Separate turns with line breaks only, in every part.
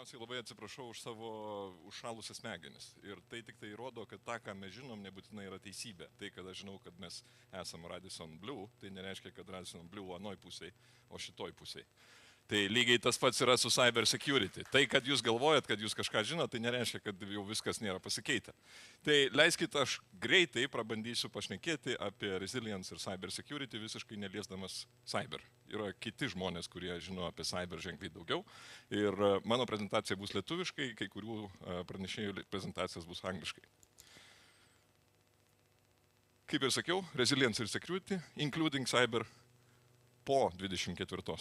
Pirmiausiai labai atsiprašau už savo užšalusias smegenis. Ir tai tik tai rodo, kad tą, ką mes žinom, nebūtinai yra teisybė. Tai, kad aš žinau, kad mes esam Radisson Blue, tai nereiškia, kad Radisson Blue anoj pusėj, o šitoj pusėj. Tai lygiai tas pats yra su cyber security. Tai, kad jūs galvojat, kad jūs kažką žinot, tai nereiškia, kad jau viskas nėra pasikeitę. Tai leiskit, aš greitai prabandysiu pašnekėti apie resilience ir cyber security, visiškai neliesdamas cyber. Yra kiti žmonės, kurie žino apie cyber ženkliai daugiau. Ir mano prezentacija bus lietuviškai, kai kurių pranešėjų prezentacijas bus angliškai. Kaip ir sakiau, resilience ir security, including cyber po 24.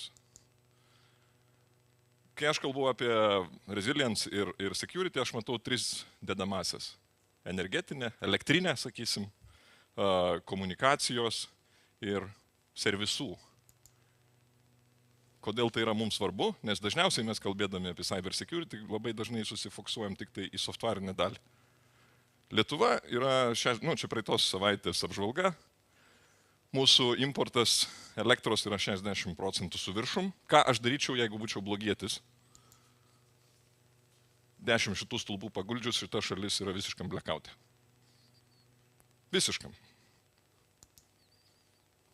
Kai aš kalbu apie resilience ir security, aš matau tris dedamasias. Energetinė, elektrinė, sakysim, komunikacijos ir servisų. Kodėl tai yra mums svarbu? Nes dažniausiai mes kalbėdami apie cyber security labai dažnai susifiksuojam tik tai į softwarinę dalį. Lietuva yra, čia praeitos savaitės apžvalga. Mūsų importas elektros yra 60% su viršum. Ką aš daryčiau, jeigu būčiau blogietis? 10 šitų stulpų paguldžius, šita šalis yra visiškam blackout'e. Visiškam.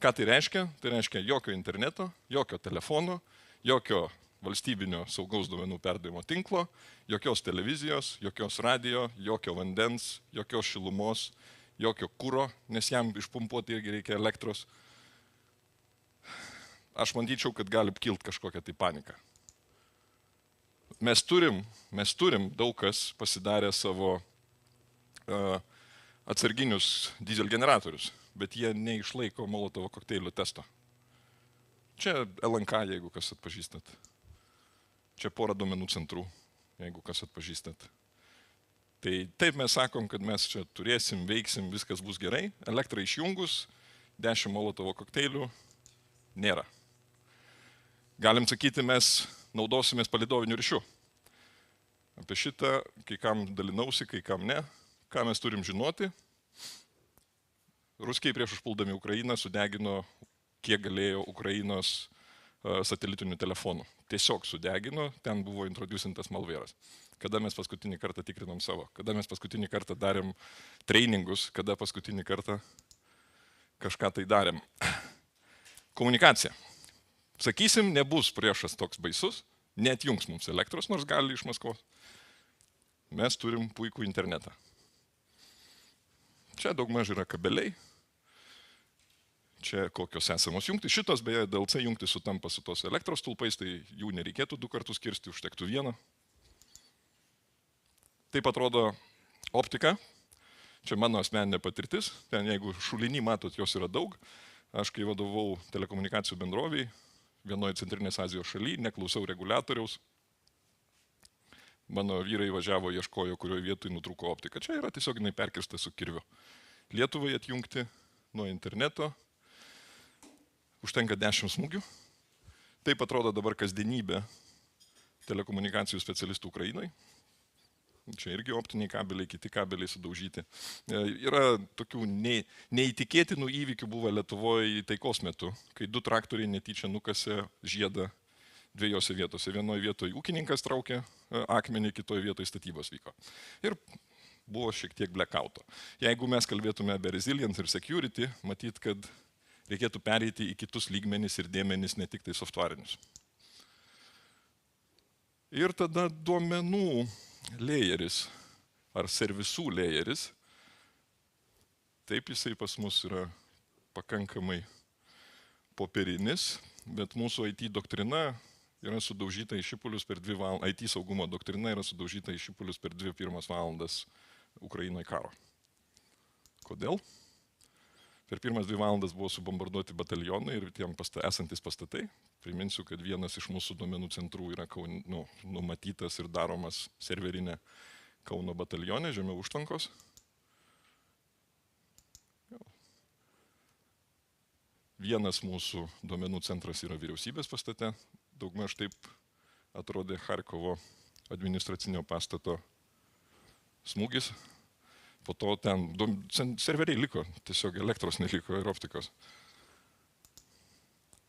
Ką tai reiškia? Tai reiškia jokio interneto, jokio telefono, jokio valstybinio saugaus duomenų perdavimo tinklo, jokios televizijos, jokios radio, jokio vandens, jokios šilumos, jokio kuro, nes jam išpumpuoti irgi reikia elektros. Aš manyčiau, kad gali kilt kažkokią tai paniką. Mes turim daug kas pasidarę savo atsarginius dieselgeneratorius, bet jie neišlaiko Molotovo kokteilių testo. Čia LNK, jeigu kas atpažįstat. Čia pora duomenų centrų, jeigu kas atpažįstat. Tai taip mes sakom, kad mes čia turėsim, veiksim, viskas bus gerai. Elektrą išjungus, 10 Molotovo kokteilių nėra. Galim sakyti, mes naudosimės palydoviniu ryšiu. Apie šitą, kai kam dalinausi, kai kam ne. Ką mes turim žinoti? Ruskiai prieš užpuldami Ukrainą sudegino, kiek galėjo Ukrainos satelitinių telefonų. Tiesiog sudegino, ten buvo introducintas malveras. Kada mes paskutinį kartą tikrinom savo, kada mes paskutinį kartą darėm treningus, kada paskutinį kartą kažką tai darėm. Komunikacija. Sakysim, nebus priešas toks baisus, neatjungs mums elektros, nors gali iš Maskvos. Mes turim puikų internetą. Čia daugmaž yra kabeliai. Čia kokios esamos jungtys. Šitos, beje, DLC jungtys sutampa su tos elektros stulpais, tai jų nereikėtų 2 kartus kirsti, užtektų 1. Taip atrodo optika. Čia mano asmeninė patirtis. Ten, jeigu šulinį matot, jos yra daug. Aš, kai vadovau telekomunikacijų bendroviai, vienoje Centrinės Azijos šaly, neklausiau reguliatoriaus. Mano vyrai važiavo, ieškojo, kurioje vietoje nutrūko optika. Čia yra tiesiog jinai perkirsta su kirviu. Lietuvai atjungti nuo interneto užtenka 10 smūgių. Taip atrodo dabar kasdienybė telekomunikacijų specialistų Ukrainai. Čia irgi optiniai kabeliai, kiti kabeliai sudaužyti. Yra tokių neįtikėtinų įvykių buvo Lietuvoje taikos metu, kai 2 traktoriai netyčia nukasė žiedą 2 vietose. Vienoje vietoje ūkininkas traukė akmenį, kitoje vietoje statybos vyko. Ir buvo šiek tiek blackouto. Jeigu mes kalbėtume apie resilience ir security, matyt, kad reikėtų pereiti į kitus lygmenis ir dėmenis, ne tik tai softwarinius. Ir tada duomenų layeris ar servisų layeris. Taip jisai pas mus yra pakankamai popierinis, bet mūsų IT doktrina yra sudaužyta į šipulius per 2 valandas. IT saugumo doktrina yra sudaužyta į šipulius per 2 pirmas valandas Ukrainoje karo. Kodėl? Per pirmas 2 valandas buvo subombarduoti batalionai ir tiem esantis pastatai. Priminsiu, kad vienas iš mūsų duomenų centrų yra numatytas ir daromas serverinė Kauno batalione, žemiau užtvankos. Vienas mūsų duomenų centras yra vyriausybės pastate. Daugmaž taip atrodė Charkovo administracinio pastato smūgis. Po to ten serveriai liko, tiesiog elektros neliko ir optikos.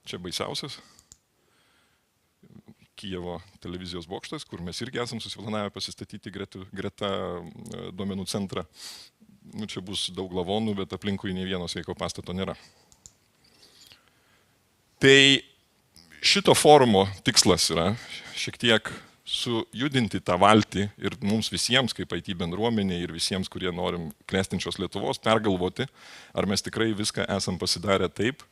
Čia baisiausias. Kijevo televizijos bokštas, kur mes irgi esam susiplanavę pasistatyti greta duomenų centrą. Nu, čia bus daug lavonų, bet aplinkui nei vieno sveiko pastato nėra. Tai šito forumo tikslas yra šiek tiek sujudinti tą valtį ir mums visiems, kaip IT bendruomenė ir visiems, kurie norim klestinčios Lietuvos, pergalvoti, ar mes tikrai viską esam pasidarę taip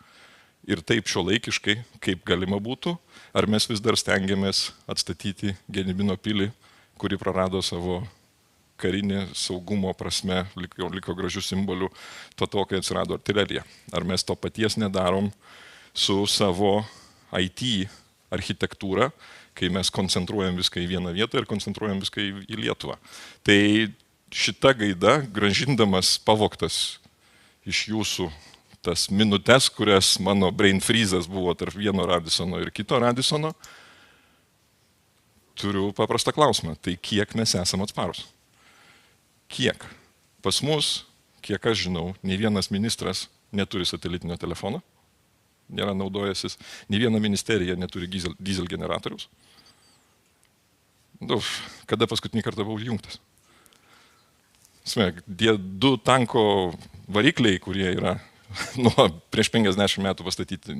ir taip šiuolaikiškai, kaip galima būtų, ar mes vis dar stengiamės atstatyti Gedimino pilį, kuri prarado savo karinė saugumo prasme, liko gražių simbolių to, kai atsirado artilerija. Ar mes to paties nedarom su savo IT architektūra, kai mes koncentruojam viską į vieną vietą ir koncentruojam viską į Lietuvą. Tai šita gaida, grąžindamas pavogtas iš jūsų tas minutes, kurias mano brain freezas buvo tarp vieno Radisono ir kito Radisono, turiu paprastą klausimą. Tai kiek mes esam atsparus? Kiek? Pas mus, kiek aš žinau, nei vienas ministras neturi satelitinio telefono, nėra naudojasis, nei viena ministerija neturi diesel generatoriaus. Kada paskutinį kartą buvau įjungtas? Tie 2 tanko varikliai, kurie yra prieš 50 metų pastatyti,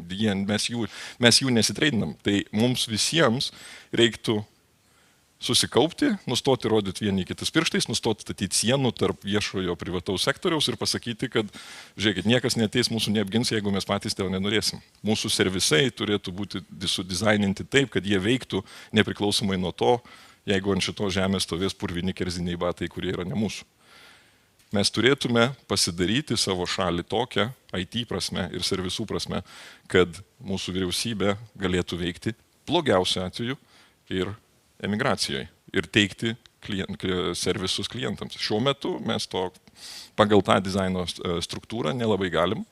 mes jų nesitreidinam. Tai mums visiems reiktų susikaupti, nustoti rodyti vieni kitus pirštais, nustoti statyti sienų tarp viešojo privataus sektoriaus ir pasakyti, kad, žiūrėkit, niekas neateis mūsų neapgins, jeigu mes patys to nenorėsim. Mūsų servisai turėtų būti sudizaininti taip, kad jie veiktų nepriklausomai nuo to, jeigu ant šito žemės stovės purvini kerziniai batai, kurie yra ne mūsų. Mes turėtume pasidaryti savo šalį tokią IT prasme ir servisų prasme, kad mūsų vyriausybė galėtų veikti blogiausiu atveju ir emigracijoje ir teikti servisus klientams. Šiuo metu mes to pagal tą dizaino struktūrą nelabai galim.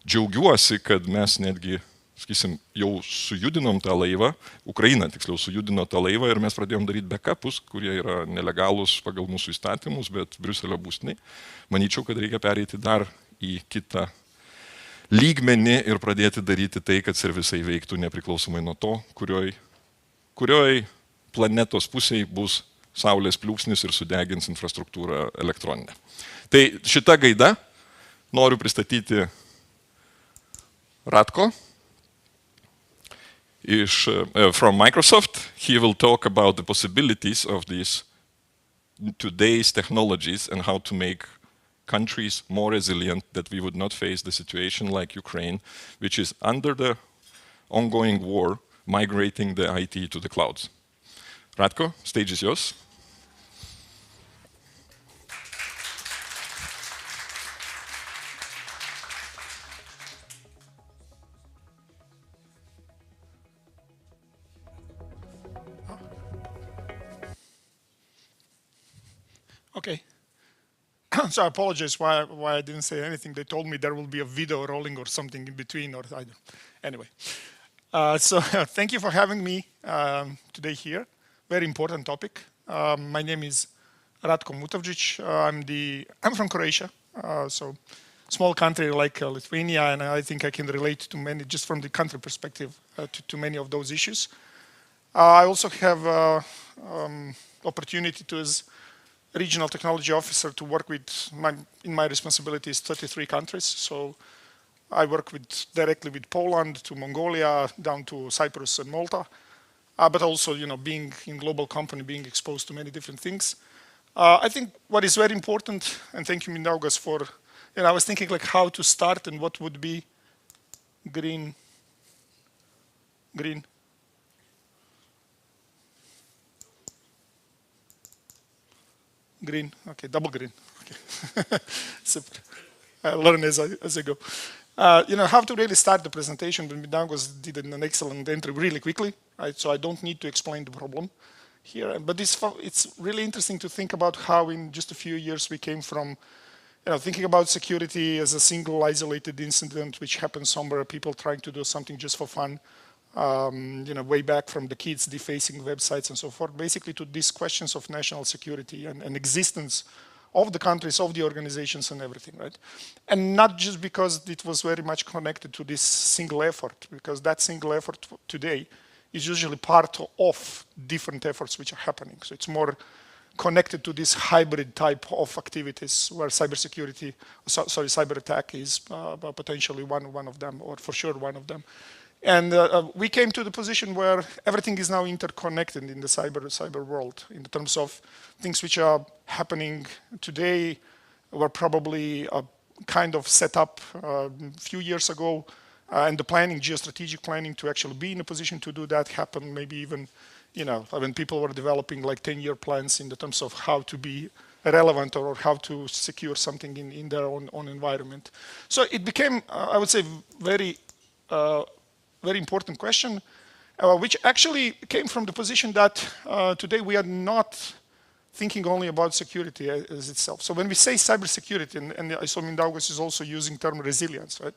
Džiaugiuosi, kad mes netgi, sakysim, jau sujudinom tą laivą, Ukraina tiksliau sujudino tą laivą ir mes pradėjom daryti backupus, kurie yra nelegalūs pagal mūsų įstatymus, bet Briuselio būstiniai. Manyčiau, kad reikia pereiti dar į kitą lygmenį ir pradėti daryti tai, kad servisai veiktų nepriklausomai nuo to, kurioj planetos pusėje bus saulės pliūpsnis ir sudegins infrastruktūrą elektroninę. Tai šitą gaidą noriu pristatyti Ratko from Microsoft. He will talk about the possibilities of these today's technologies and how to make countries more resilient, that we would not face the situation like Ukraine, which is under the ongoing war, migrating the IT to the clouds. Ratko, stage is yours.
Okay. So I apologize why I didn't say anything. They told me there will be a video rolling or something in between, or I don't. Anyway. So thank you for having me today here. Very important topic. My name is Ratko Mutovjic. I'm from Croatia, so small country like Lithuania, and I think I can relate to many, just from the country perspective, to many of those issues. I also have opportunity to, as regional technology officer, to work with, in my responsibilities, 33 countries. So I work directly with Poland to Mongolia, down to Cyprus and Malta. But also, being in global company, being exposed to many different things. I think what is very important, and thank you, Mindaugas, for, I was thinking like how to start and what would be green. Green, okay, double green. Okay. Super. I learn as I go. How to really start the presentation, but Mindaugas did an excellent entry really quickly, right? So I don't need to explain the problem here. But it's really interesting to think about how in just a few years we came from, thinking about security as a single isolated incident which happens somewhere, people trying to do something just for fun, way back from the kids defacing websites and so forth, basically to these questions of national security and existence of the countries, of the organizations and everything, right? And not just because it was very much connected to this single effort, because that single effort today is usually part of different efforts which are happening. So it's more connected to this hybrid type of activities where cyber attack is potentially one of them, or for sure one of them. And we came to the position where everything is now interconnected in the cyber world in terms of things which are happening today were probably kind of set up a few years ago, and the planning, geostrategic planning to actually be in a position to do that happened maybe even, when people were developing like 10-year plans in the terms of how to be relevant or how to secure something in their own environment. So it became, I would say, very important question, which actually came from the position that today we are not thinking only about security as itself. So when we say cybersecurity, and I saw Mindaugas is also using term resilience, right?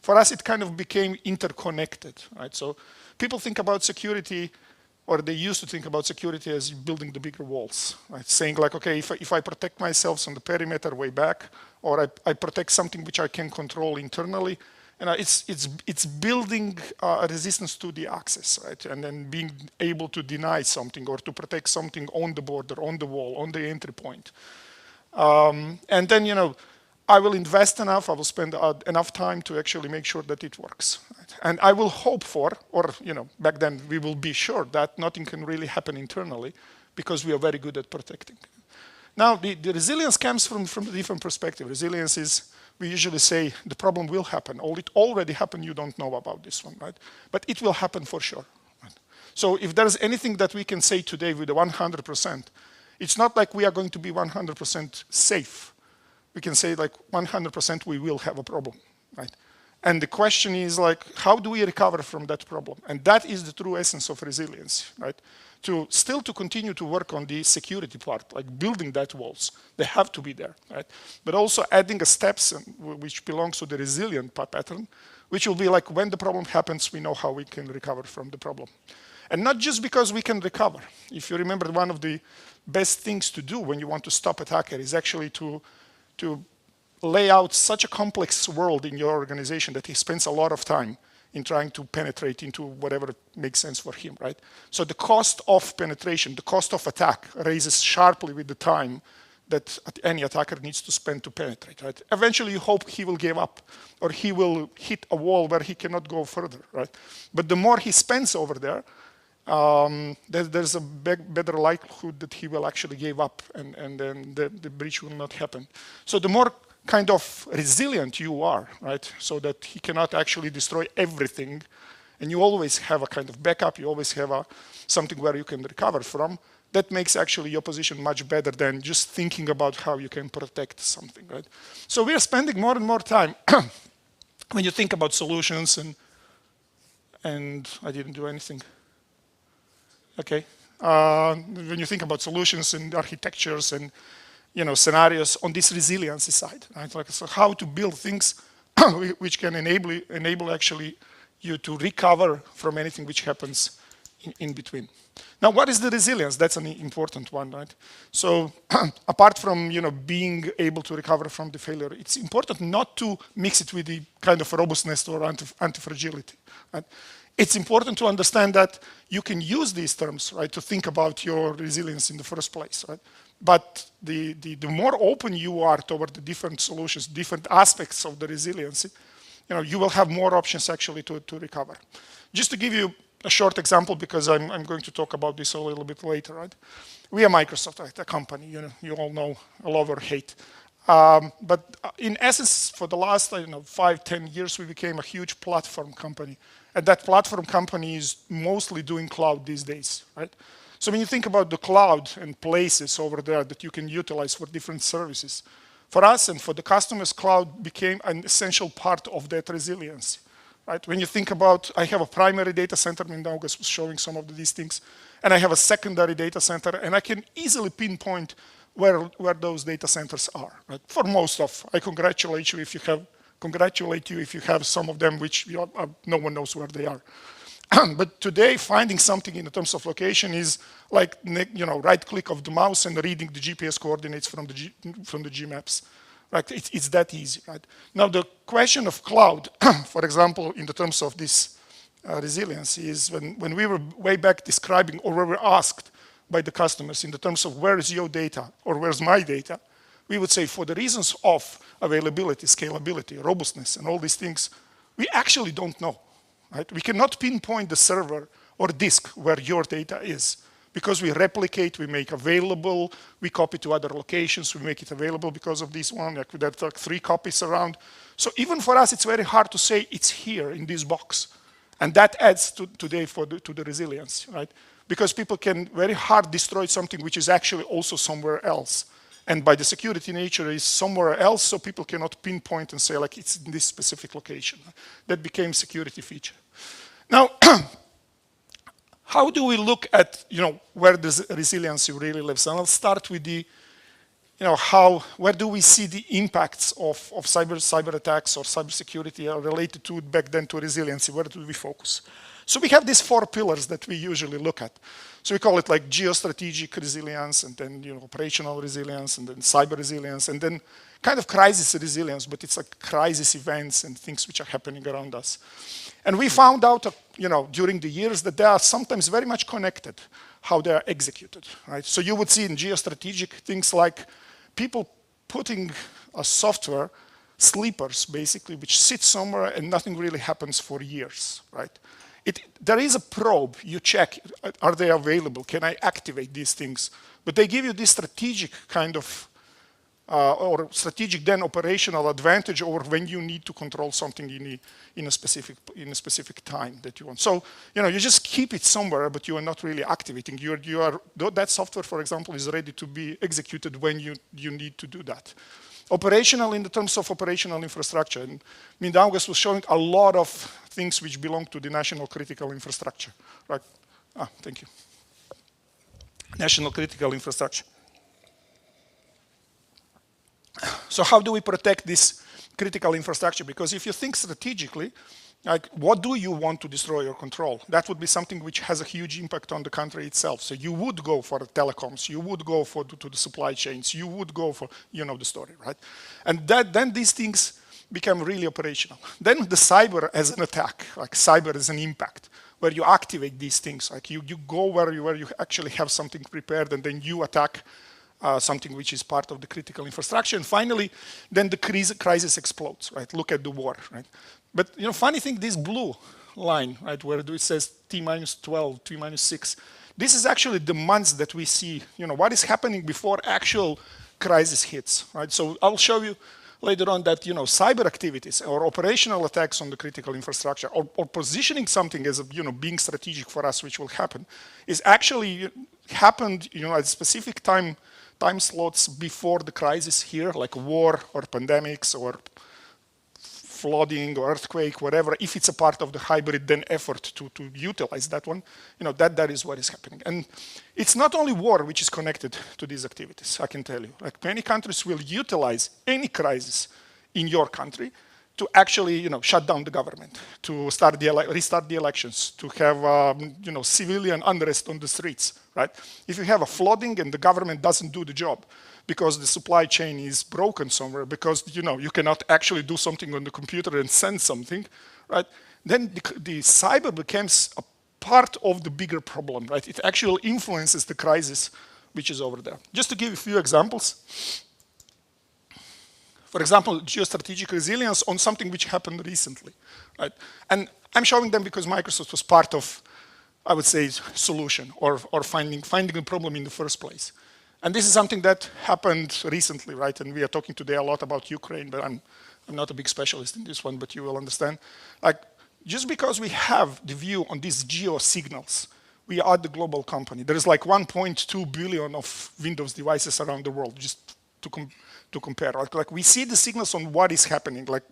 For us, it kind of became interconnected, right? So people think about security, or they used to think about security as building the bigger walls, right? Saying like, okay, if I protect myself on the perimeter way back, or I protect something which I can control internally, and it's building a resistance to the access, right? And then being able to deny something or to protect something on the border, on the wall, on the entry point. And then, I will invest enough, I will spend enough time to actually make sure that it works. Right? And I will hope for, or back then we will be sure that nothing can really happen internally because we are very good at protecting. Now, the resilience comes from a different perspective. Resilience is, we usually say the problem will happen, or it already happened, you don't know about this one, right? But it will happen for sure. Right? So if there's anything that we can say today with 100%, it's not like we are going to be 100% safe. We can say like 100% we will have a problem, right? And the question is like, how do we recover from that problem? And that is the true essence of resilience, right? To continue to work on the security part, like building that walls, they have to be there, right? But also adding a steps which belongs to the resilient pattern, which will be like when the problem happens, we know how we can recover from the problem. And not just because we can recover. If you remember, one of the best things to do when you want to stop attacker is actually to lay out such a complex world in your organization that he spends a lot of time in trying to penetrate into whatever makes sense for him, right? So the cost of penetration, the cost of attack raises sharply with the time that any attacker needs to spend to penetrate, right? Eventually you hope he will give up or he will hit a wall where he cannot go further, right? But the more he spends over there, there's a better likelihood that he will actually give up and then the breach will not happen. So the more kind of resilient you are, right? So that he cannot actually destroy everything, and you always have a kind of backup, you always have something where you can recover from, that makes actually your position much better than just thinking about how you can protect something, right? So we are spending more and more time when you think about solutions and I didn't do anything. Okay. When you think about solutions and architectures and scenarios on this resiliency side, right? Like, so how to build things which can enable actually you to recover from anything which happens in between. Now, what is the resilience? That's an important one, right? So apart from being able to recover from the failure, it's important not to mix it with the kind of robustness or anti-fragility, right? It's important to understand that you can use these terms, right, to think about your resilience in the first place, right? But the more open you are toward the different solutions, different aspects of the resilience, you will have more options actually to recover. Just to give you a short example, because I'm going to talk about this a little bit later, right? We are Microsoft, right, a company, you all know, love or hate. But in essence, for the last, 5-10 years, we became a huge platform company. And that platform company is mostly doing cloud these days, right? So when you think about the cloud and places over there that you can utilize for different services, for us and for the customers, cloud became an essential part of that resilience, right? When you think about, I have a primary data center, Mindaugas was showing some of these things, and I have a secondary data center, and I can easily pinpoint where those data centers are, right? For most of, I congratulate you if you have some of them which no one knows where they are. But today, finding something in terms of location is like right click of the mouse and reading the GPS coordinates from the Gmaps. Right? It's that easy. Right? Now the question of cloud, for example, in the terms of this resilience is when we were way back describing, or we were asked by the customers in the terms of where is your data or where's my data, we would say for the reasons of availability, scalability, robustness, and all these things, we actually don't know, right? We cannot pinpoint the server or disk where your data is, because we replicate, we make available, we copy to other locations, we make it available because of this one, like there's like 3 copies around. So even for us, it's very hard to say it's here in this box. And that adds today to the resilience, right? Because people can very hard destroy something which is actually also somewhere else. And by the security nature is somewhere else, so people cannot pinpoint and say like it's in this specific location. That became security feature. Now, how do we look at, where the resiliency really lives? And I'll start with the, where do we see the impacts of cyber attacks or cybersecurity are related to back then to resiliency? Where do we focus? So we have these 4 pillars that we usually look at. So we call it like geostrategic resilience, and then operational resilience, and then cyber resilience, and then kind of crisis resilience, but it's like crisis events and things which are happening around us. And we found out, during the years that they are sometimes very much connected, how they are executed, right? So you would see in geostrategic things like people putting a software, sleepers basically, which sits somewhere and nothing really happens for years, right? There is a probe, you check, are they available? Can I activate these things? But they give you this strategic kind of, or strategic then operational advantage over when you need to control something in a specific time that you want. So, you just keep it somewhere, but you are not really activating. That software, for example, is ready to be executed when you need to do that. Operational in the terms of operational infrastructure. And Mindaugas was showing a lot of things which belong to the national critical infrastructure. Right? Thank you. National critical infrastructure. So how do we protect this critical infrastructure? Because if you think strategically, like what do you want to destroy or control? That would be something which has a huge impact on the country itself. So you would go for the telecoms, you would go to the supply chains, you would go for, the story, right? And then these things become really operational. Then the cyber as an attack, like cyber as an impact, where you activate these things, like you go where you actually have something prepared, and then you attack something which is part of the critical infrastructure. And finally, then the crisis explodes, right? Look at the war, right? But, funny thing, this blue line, right, where it says T-12, T-6, this is actually the months that we see, what is happening before actual crisis hits, right? So I'll show you later on that, cyber activities or operational attacks on the critical infrastructure or positioning something as, being strategic for us, which will happen, is actually happened, at specific time slots before the crisis here, like war or pandemics or flooding or earthquake, whatever. If it's a part of the hybrid then effort to utilize that one, that is what is happening. And it's not only war which is connected to these activities, I can tell you. Like many countries will utilize any crisis in your country to actually, shut down the government, to restart the elections, to have, civilian unrest on the streets, right? If you have a flooding and the government doesn't do the job because the supply chain is broken somewhere, because, you cannot actually do something on the computer and send something, right? Then the cyber becomes a part of the bigger problem, right? It actually influences the crisis which is over there. Just to give a few examples. For example, geostrategic resilience on something which happened recently, right? And I'm showing them because Microsoft was part of, I would say, solution or finding a problem in the first place. And this is something that happened recently, right? And we are talking today a lot about Ukraine, but I'm not a big specialist in this one, but you will understand. Like, just because we have the view on these geo signals, we are the global company. There is like 1.2 billion of Windows devices around the world, just to compare. Like we see the signals on what is happening, like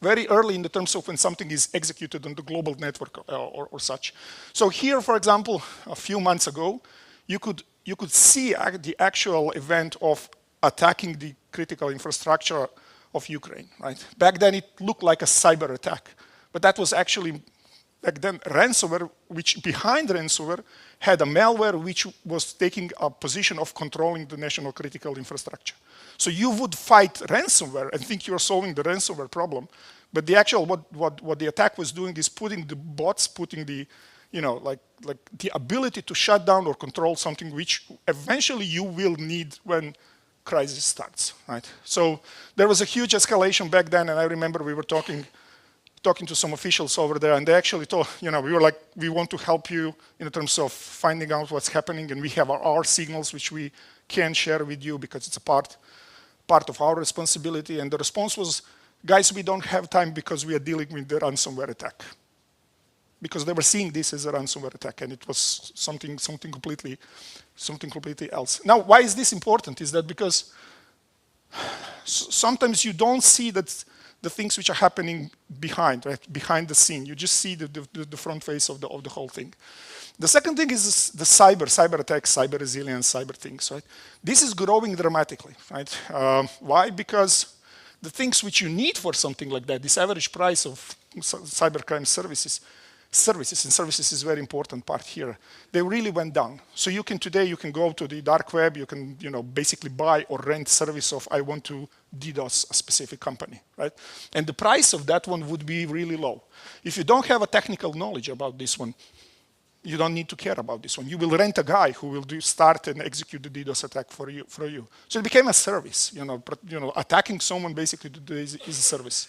very early in the terms of when something is executed on the global network or such. So here, for example, a few months ago, you could see the actual event of attacking the critical infrastructure of Ukraine, right? Back then it looked like a cyber attack, but that was actually back then ransomware, which behind ransomware had a malware which was taking a position of controlling the national critical infrastructure. So you would fight ransomware and think you're solving the ransomware problem, but the actual, what the attack was doing is putting the bots, putting the, like the ability to shut down or control something which eventually you will need when crisis starts, right? So there was a huge escalation back then, and I remember we were talking to some officials over there, and they actually told, we were like, we want to help you in terms of finding out what's happening, and we have our signals which we can share with you because it's a part of our responsibility. And the response was, guys, we don't have time because we are dealing with the ransomware attack. Because they were seeing this as a ransomware attack, and it was something completely else. Now, why is this important? Is that because sometimes you don't see that the things which are happening behind, right, behind the scene. You just see the front face of the whole thing. The second thing is the cyber attacks, cyber resilience, cyber things, right? This is growing dramatically, right? Why? Because the things which you need for something like that, this average price of cybercrime services is a very important part here. They really went down. So today you can go to the dark web, you can basically buy or rent service of I want to DDoS a specific company, right? And the price of that one would be really low. If you don't have a technical knowledge about this one, you don't need to care about this one. You will rent a guy who will start and execute the DDoS attack for you. So it became a service. Attacking someone basically is a service.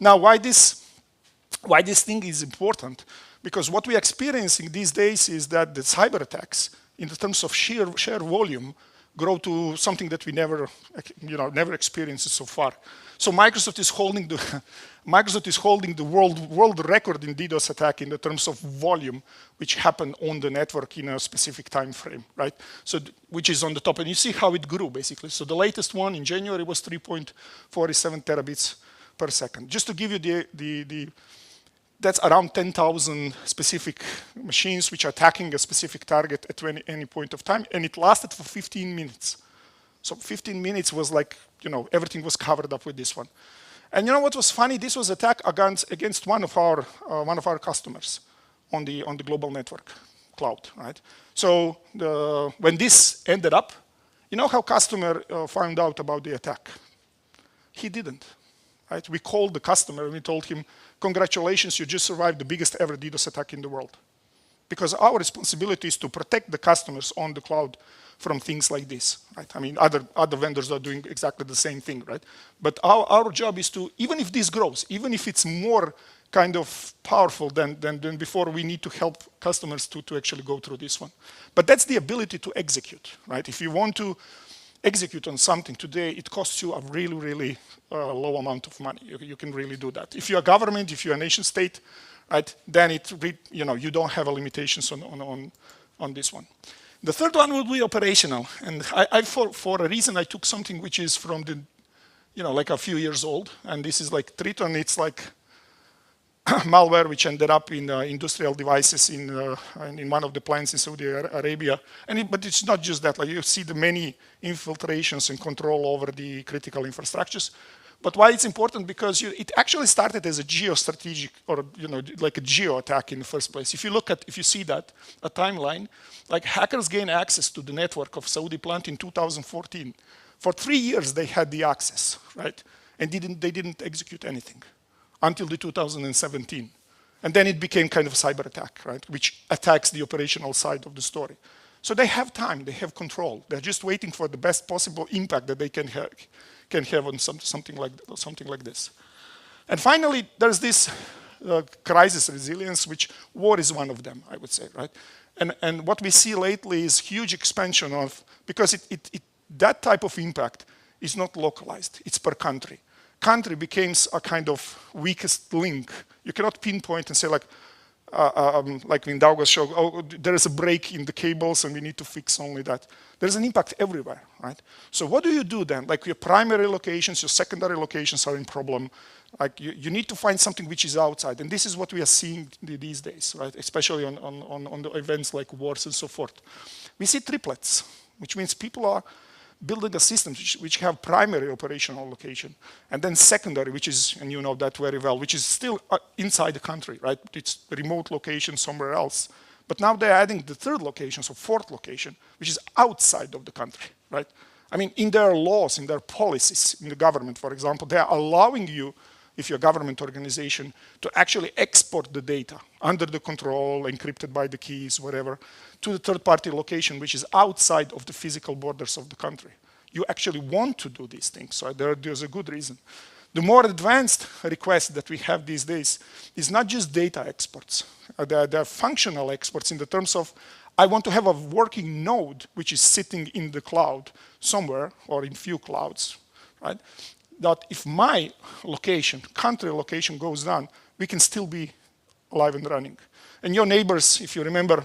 Now, why this thing is important? Because what we're experiencing these days is that the cyber attacks, in terms of sheer volume, grow to something that we never experienced so far. So Microsoft is holding the world record in DDoS attack in the terms of volume, which happened on the network in a specific time frame, right? So which is on the top, and you see how it grew basically. So the latest one in January was 3.47 terabits per second. Just to give you that's around 10,000 specific machines which are attacking a specific target at any point of time, and it lasted for 15 minutes. So 15 minutes was like, everything was covered up with this one. And what was funny? This was attack against one of our customers on the global network cloud, right? So when this ended up, how customer found out about the attack? He didn't. Right? We called the customer and we told him, congratulations, you just survived the biggest ever DDoS attack in the world. Because our responsibility is to protect the customers on the cloud from things like this. Right? I mean, other vendors are doing exactly the same thing, right? But our job is to, even if this grows, even if it's more kind of powerful than before, we need to help customers to actually go through this one. But that's the ability to execute, right? If you want to execute on something today, it costs you a really, really low amount of money. You can really do that. If you're a government, if you're a nation state, right, then you don't have limitations on this one. The third one would be operational. And for a reason, I took something which is from like a few years old. And this is like Triton. It's like malware which ended up in industrial devices in one of the plants in Saudi Arabia. But it's not just that. Like you see the many infiltrations and control over the critical infrastructures. But why it's important? Because it actually started as a geostrategic or like a geo attack in the first place. If you see that a timeline, like hackers gained access to the network of Saudi plant in 2014. For 3 years they had the access, right? And they didn't execute anything until the 2017. And then it became kind of a cyber attack, right? Which attacks the operational side of the story. So they have time, they have control. They're just waiting for the best possible impact that they can have on something like this. And finally, there's this crisis resilience, which war is one of them, I would say, right? And what we see lately is huge expansion of, because that type of impact is not localized, it's per country. Country becomes a kind of weakest link. You cannot pinpoint and say like when Douglas showed, oh, there is a break in the cables and we need to fix only that. There's an impact everywhere, right? So what do you do then? Like your primary locations, your secondary locations are in problem. Like you need to find something which is outside. And this is what we are seeing these days, right? Especially on the events like wars and so forth. We see triplets, which means people are building a system which have primary operational location, and then secondary, which is, and you know that very well, which is still inside the country, right? It's a remote location somewhere else. But now they're adding the third location, so fourth location, which is outside of the country, right? I mean, in their laws, in their policies, in the government, for example, they are allowing you, if you're a government organization, to actually export the data under the control, encrypted by the keys, whatever, to the third-party location, which is outside of the physical borders of the country. You actually want to do these things, so there's a good reason. The more advanced request that we have these days is not just data exports. They're functional exports in the terms of, I want to have a working node which is sitting in the cloud somewhere, or in few clouds, right? That if my location, country location goes down, we can still be alive and running. And your neighbors, if you remember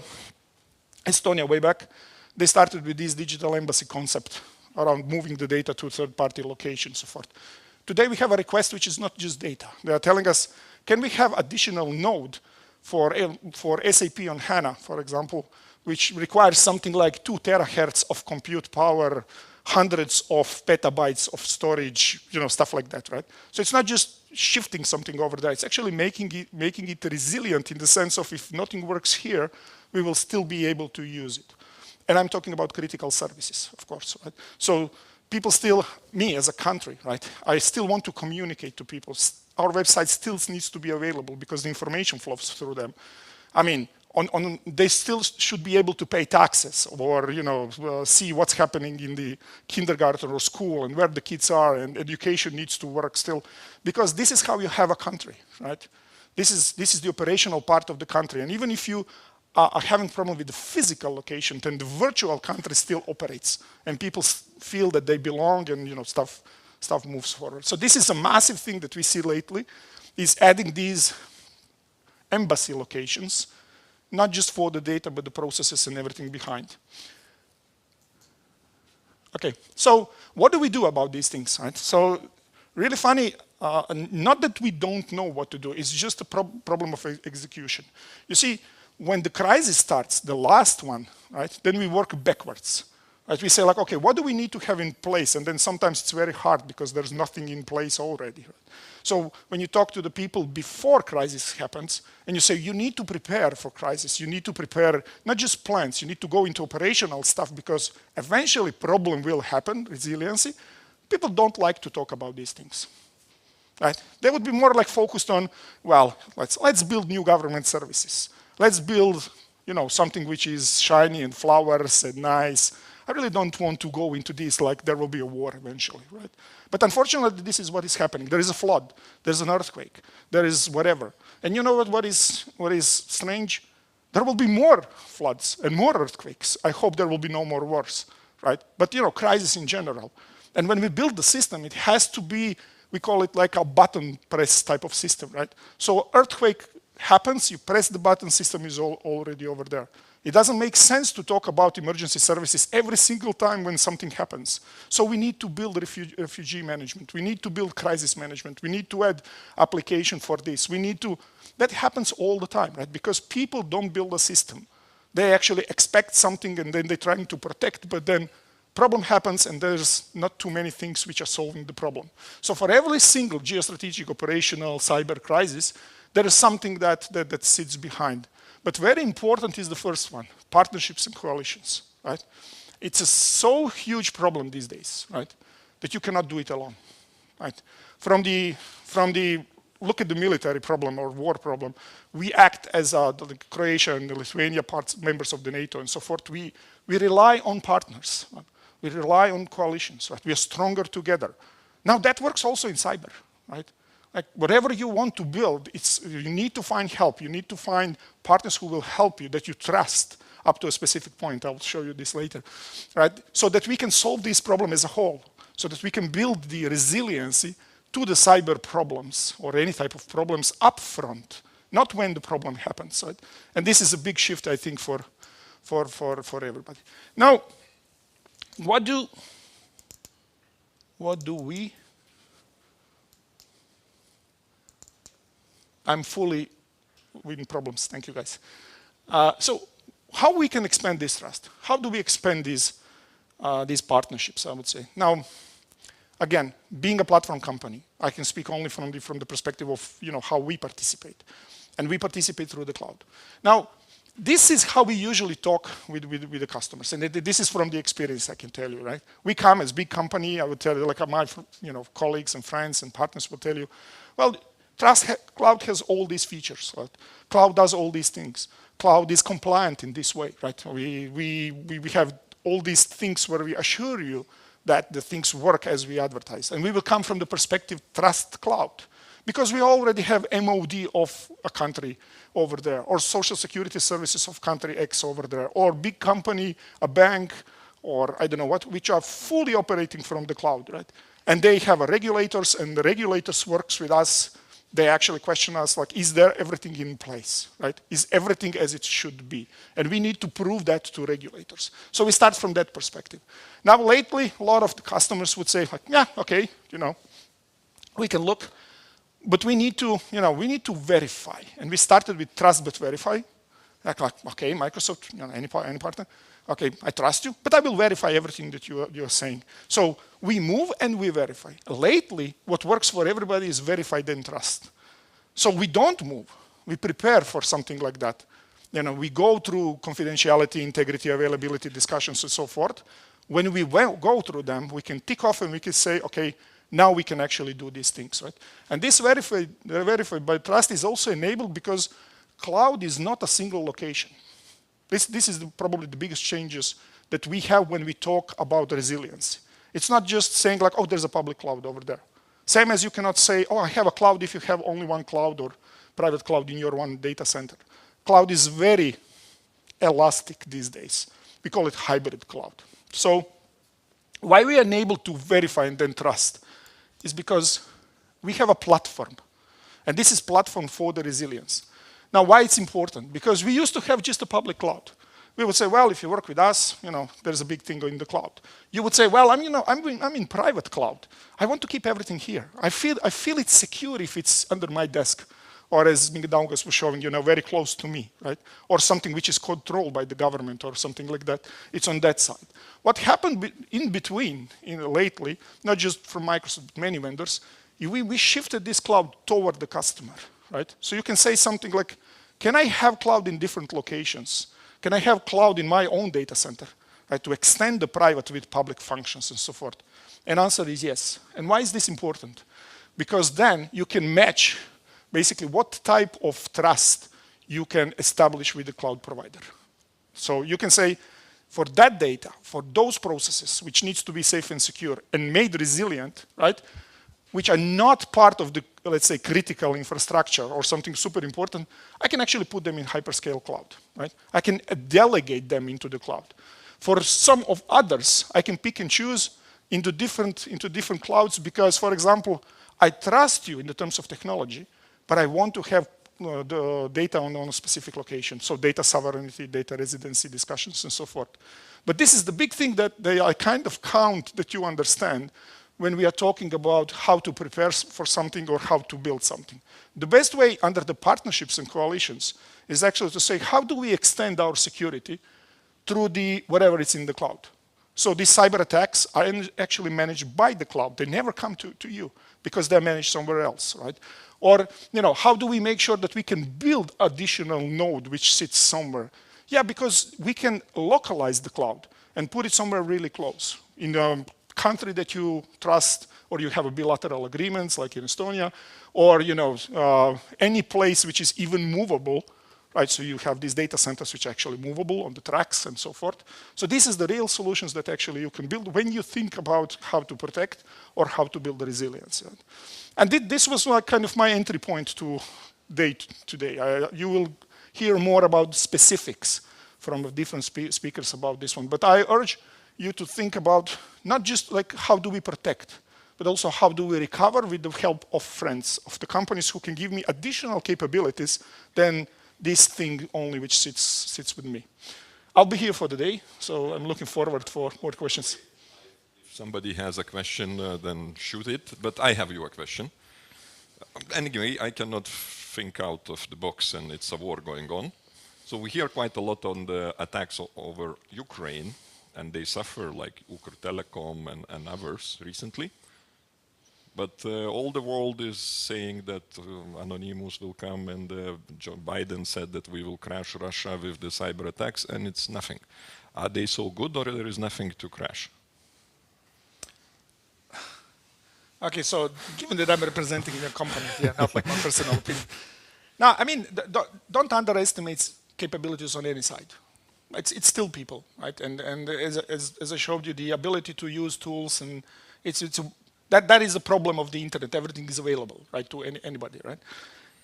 Estonia way back, they started with this digital embassy concept around moving the data to third-party locations, so forth. Today we have a request which is not just data. They are telling us, can we have additional node for SAP on HANA, for example, which requires something like 2 terahertz of compute power, hundreds of petabytes of storage, you know, stuff like that, right? So it's not just shifting something over there, it's actually making it resilient in the sense of if nothing works here, we will still be able to use it. And I'm talking about critical services, of course, right? So people still, me as a country, right? I still want to communicate to people. Our website still needs to be available because the information flows through them. I mean, they still should be able to pay taxes or, you know, see what's happening in the kindergarten or school and where the kids are, and education needs to work still, because this is how you have a country, right? This is the operational part of the country. And even if you are having problem with the physical location, then the virtual country still operates and people feel that they belong, and, you know, stuff moves forward. So this is a massive thing that we see lately, is adding these embassy locations, not just for the data, but the processes and everything behind. Okay, so what do we do about these things, right? So really funny, not that we don't know what to do, it's just a problem of execution. You see, when the crisis starts, the last one, right, then we work backwards. Right? We say like, okay, what do we need to have in place? And then sometimes it's very hard because there's nothing in place already. Right? So when you talk to the people before crisis happens, and you say you need to prepare for crisis, you need to prepare not just plans, you need to go into operational stuff because eventually problem will happen, resiliency. People don't like to talk about these things. Right? They would be more like focused on, well, let's build new government services. Let's build, you know, something which is shiny and flowers and nice. I really don't want to go into this like there will be a war eventually, right? But unfortunately, this is what is happening. There is a flood, there's an earthquake, there is whatever. And you know what is strange? There will be more floods and more earthquakes. I hope there will be no more wars, right? But, you know, crisis in general. And when we build the system, it has to be, we call it like a button press type of system, right? So earthquake happens, you press the button, system is already over there. It doesn't make sense to talk about emergency services every single time when something happens. So we need to build refugee management. We need to build crisis management. We need to add application for this. We need to, that happens all the time, right? Because people don't build a system. They actually expect something and then they're trying to protect, but then problem happens and there's not too many things which are solving the problem. So for every single geostrategic, operational, cyber crisis, there is something that sits behind. But very important is the first one, partnerships and coalitions, right? It's a so huge problem these days, right? That you cannot do it alone, right? From the look at the military problem or war problem, we act as the Croatia and the Lithuania members of the NATO and so forth. We rely on partners, right? We rely on coalitions, right? We are stronger together. Now that works also in cyber, right? Like whatever you want to build, you need to find help. You need to find partners who will help you, that you trust up to a specific point. I'll show you this later, right? So that we can solve this problem as a whole, so that we can build the resiliency to the cyber problems or any type of problems up front, not when the problem happens, right? And this is a big shift, I think, for everybody. Now, what do we? I'm fully in problems. Thank you, guys. So how we can expand this trust? How do we expand this these partnerships, I would say. Now, again, being a platform company, I can speak only from the perspective of how we participate. And we participate through the cloud. Now, this is how we usually talk with the customers. And this is from the experience, I can tell you, right? We come as big company, I would tell you, like my colleagues and friends and partners will tell you, well, cloud has all these features, right? Cloud does all these things. Cloud is compliant in this way, right? We have all these things where we assure you that the things work as we advertise. And we will come from the perspective, trust cloud. Because we already have MOD of a country over there, or social security services of country X over there, or big company, a bank, or I don't know what, which are fully operating from the cloud, right? And they have regulators, and the regulators works with us. They actually question us, like, is there everything in place, right? Is everything as it should be? And we need to prove that to regulators. So we start from that perspective. Now, lately, a lot of the customers would say, like, yeah, okay, we can look, but we need to verify. And we started with trust but verify. Like, okay, Microsoft, any partner, okay, I trust you, but I will verify everything that you're saying. So we move and we verify. Lately, what works for everybody is verify then trust. So we don't move. We prepare for something like that. We go through confidentiality, integrity, availability discussions and so forth. When we go through them, we can tick off and we can say, okay, now we can actually do these things, right? And this verified by trust is also enabled because cloud is not a single location. This is probably the biggest changes that we have when we talk about resilience. It's not just saying like, oh, there's a public cloud over there. Same as you cannot say, oh, I have a cloud if you have only one cloud or private cloud in your one data center. Cloud is very elastic these days. We call it hybrid cloud. So why we are able to verify and then trust is because we have a platform. And this is platform for the resilience. Now, why it's important? Because we used to have just a public cloud. We would say, well, if you work with us, there's a big thing in the cloud. You would say, well, I'm in private cloud. I want to keep everything here. I feel it's secure if it's under my desk, or as Daugas was showing, very close to me, right? Or something which is controlled by the government or something like that. It's on that side. What happened in between, lately, not just from Microsoft, but many vendors, we shifted this cloud toward the customer, right? So you can say something like, can I have cloud in different locations? Can I have cloud in my own data center, right, to extend the private with public functions and so forth? And answer is yes. And why is this important? Because then you can match basically what type of trust you can establish with the cloud provider. So you can say, for that data, for those processes, which needs to be safe and secure and made resilient, right, which are not part of the, let's say, critical infrastructure or something super important, I can actually put them in hyperscale cloud, right? I can delegate them into the cloud. For some of others, I can pick and choose into different clouds because, for example, I trust you in the terms of technology, but I want to have the data on a specific location. So data sovereignty, data residency discussions and so forth. But this is the big thing that I kind of count that you understand when we are talking about how to prepare for something or how to build something. The best way under the partnerships and coalitions is actually to say, how do we extend our security through whatever it's in the cloud? So these cyber attacks are actually managed by the cloud. They never come to you because they're managed somewhere else, right? Or, how do we make sure that we can build additional node which sits somewhere? Yeah, because we can localize the cloud and put it somewhere really close. In a country that you trust, or you have a bilateral agreements like in Estonia, or any place which is even movable, right? So you have these data centers which are actually movable on the tracks and so forth. So this is the real solutions that actually you can build when you think about how to protect or how to build the resilience. Right? And this was like kind of my entry point to today. You will hear more about specifics from different speakers about this one, but I urge you to think about not just like how do we protect, but also how do we recover with the help of friends, of the companies who can give me additional capabilities than this thing only which sits with me. I'll be here for the day, so I'm looking forward for more questions.
If somebody has a question, then shoot it, but I have your question. Anyway, I cannot think out of the box and it's a war going on. So we hear quite a lot on the attacks over Ukraine. and they suffer, like Ukr and others recently. But all the world is saying that Anonymous will come, and Joe Biden said that we will crash Russia with the cyber attacks, and it's nothing. Are they so good, or there is nothing to crash?
Okay, so given that I'm representing your company, yeah, not like my personal opinion. Now, I mean, don't underestimate capabilities on any side. It's still people, right? And as I showed you, the ability to use tools, and that is the problem of the internet. Everything is available, right, to anybody, right?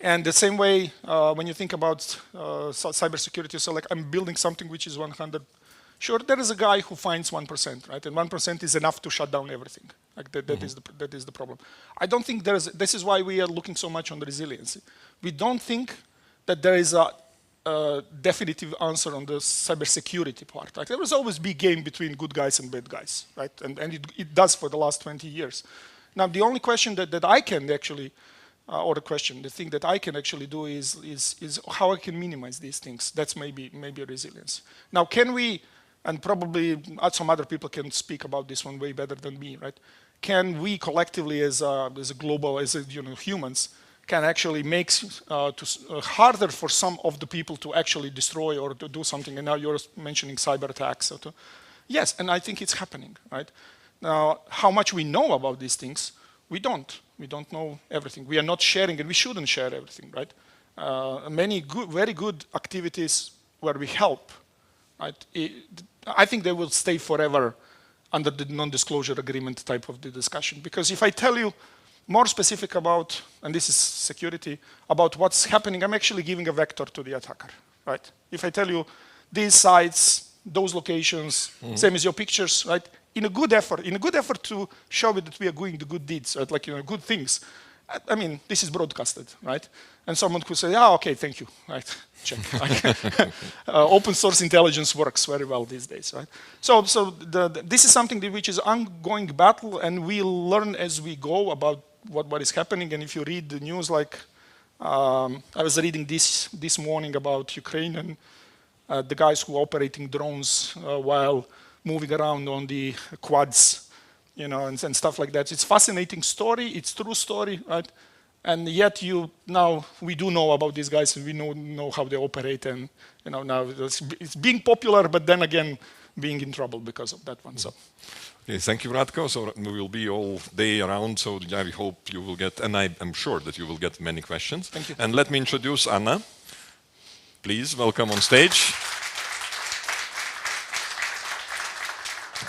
And the same way, when you think about cybersecurity, so like I'm building something which is 100. Sure, there is a guy who finds 1%, right? And 1% is enough to shut down everything. Like that is the problem. I don't think this is why we are looking so much on the resiliency. We don't think that there is a definitive answer on the cybersecurity part. Like there was always a big game between good guys and bad guys, right? And it does for the last 20 years. Now, the only question that I can actually, the thing that I can actually do is how I can minimize these things. That's maybe a resilience. Now, can we, and probably some other people can speak about this one way better than me, right? Can we collectively, as a global, humans, can actually make harder for some of the people to actually destroy or to do something? And now you're mentioning cyber attacks. Yes, and I think it's happening, right? Now, how much we know about these things, we don't. We don't know everything. We are not sharing, and we shouldn't share everything, right? Many very good activities where we help, right? I think they will stay forever under the non-disclosure agreement type of the discussion. Because if I tell you more specific about, and this is security, about what's happening, I'm actually giving a vector to the attacker, right? If I tell you these sites, those locations, same as your pictures, right? In a good effort to show that we are doing the good deeds, right? Like, good things. I mean, this is broadcasted, right? And someone could say, okay, thank you, right? Check. Open source intelligence works very well these days, right? So this is something which is ongoing battle, and we'll learn as we go about what is happening. And if you read the news, like I was reading this morning about Ukraine and the guys who are operating drones while moving around on the quads, and stuff like that. It's a fascinating story. It's a true story, right? And yet now we do know about these guys, and we know how they operate, and now it's being popular, but then again being in trouble because of that one. So.
Okay, thank you, Radko. So we will be all day around. So yeah, we hope you will get, and I'm sure that you will get many questions.
Thank you.
And let me introduce Anna. Please welcome on stage.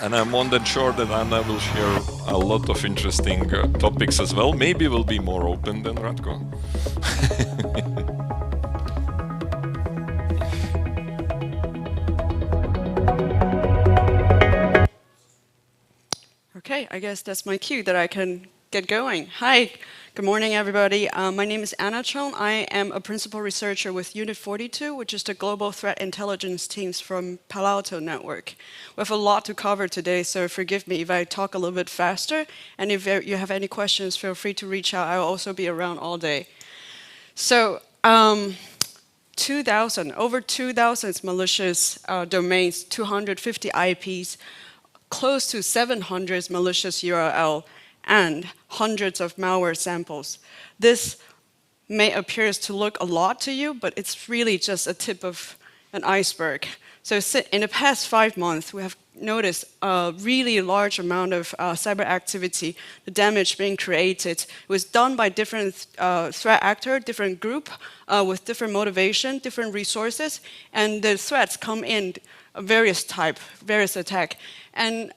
And I'm more than sure that Anna will share a lot of interesting topics as well. Maybe will be more open than Radko.
Okay, I guess that's my cue that I can get going. Hi, good morning, everybody. My name is Anna Chon. I am a principal researcher with Unit 42, which is the global threat intelligence teams from Palo Alto Network. We have a lot to cover today, so forgive me if I talk a little bit faster. And if you have any questions, feel free to reach out. I will also be around all day. So, over 2,000 malicious domains, 250 IPs, close to 700 malicious URL, and hundreds of malware samples. This may appear to look a lot to you, but it's really just a tip of an iceberg. So in the past 5 months, we have noticed a really large amount of cyber activity, the damage being created. It was done by different threat actor, different group, with different motivation, different resources, and the threats come in various type, various attack. And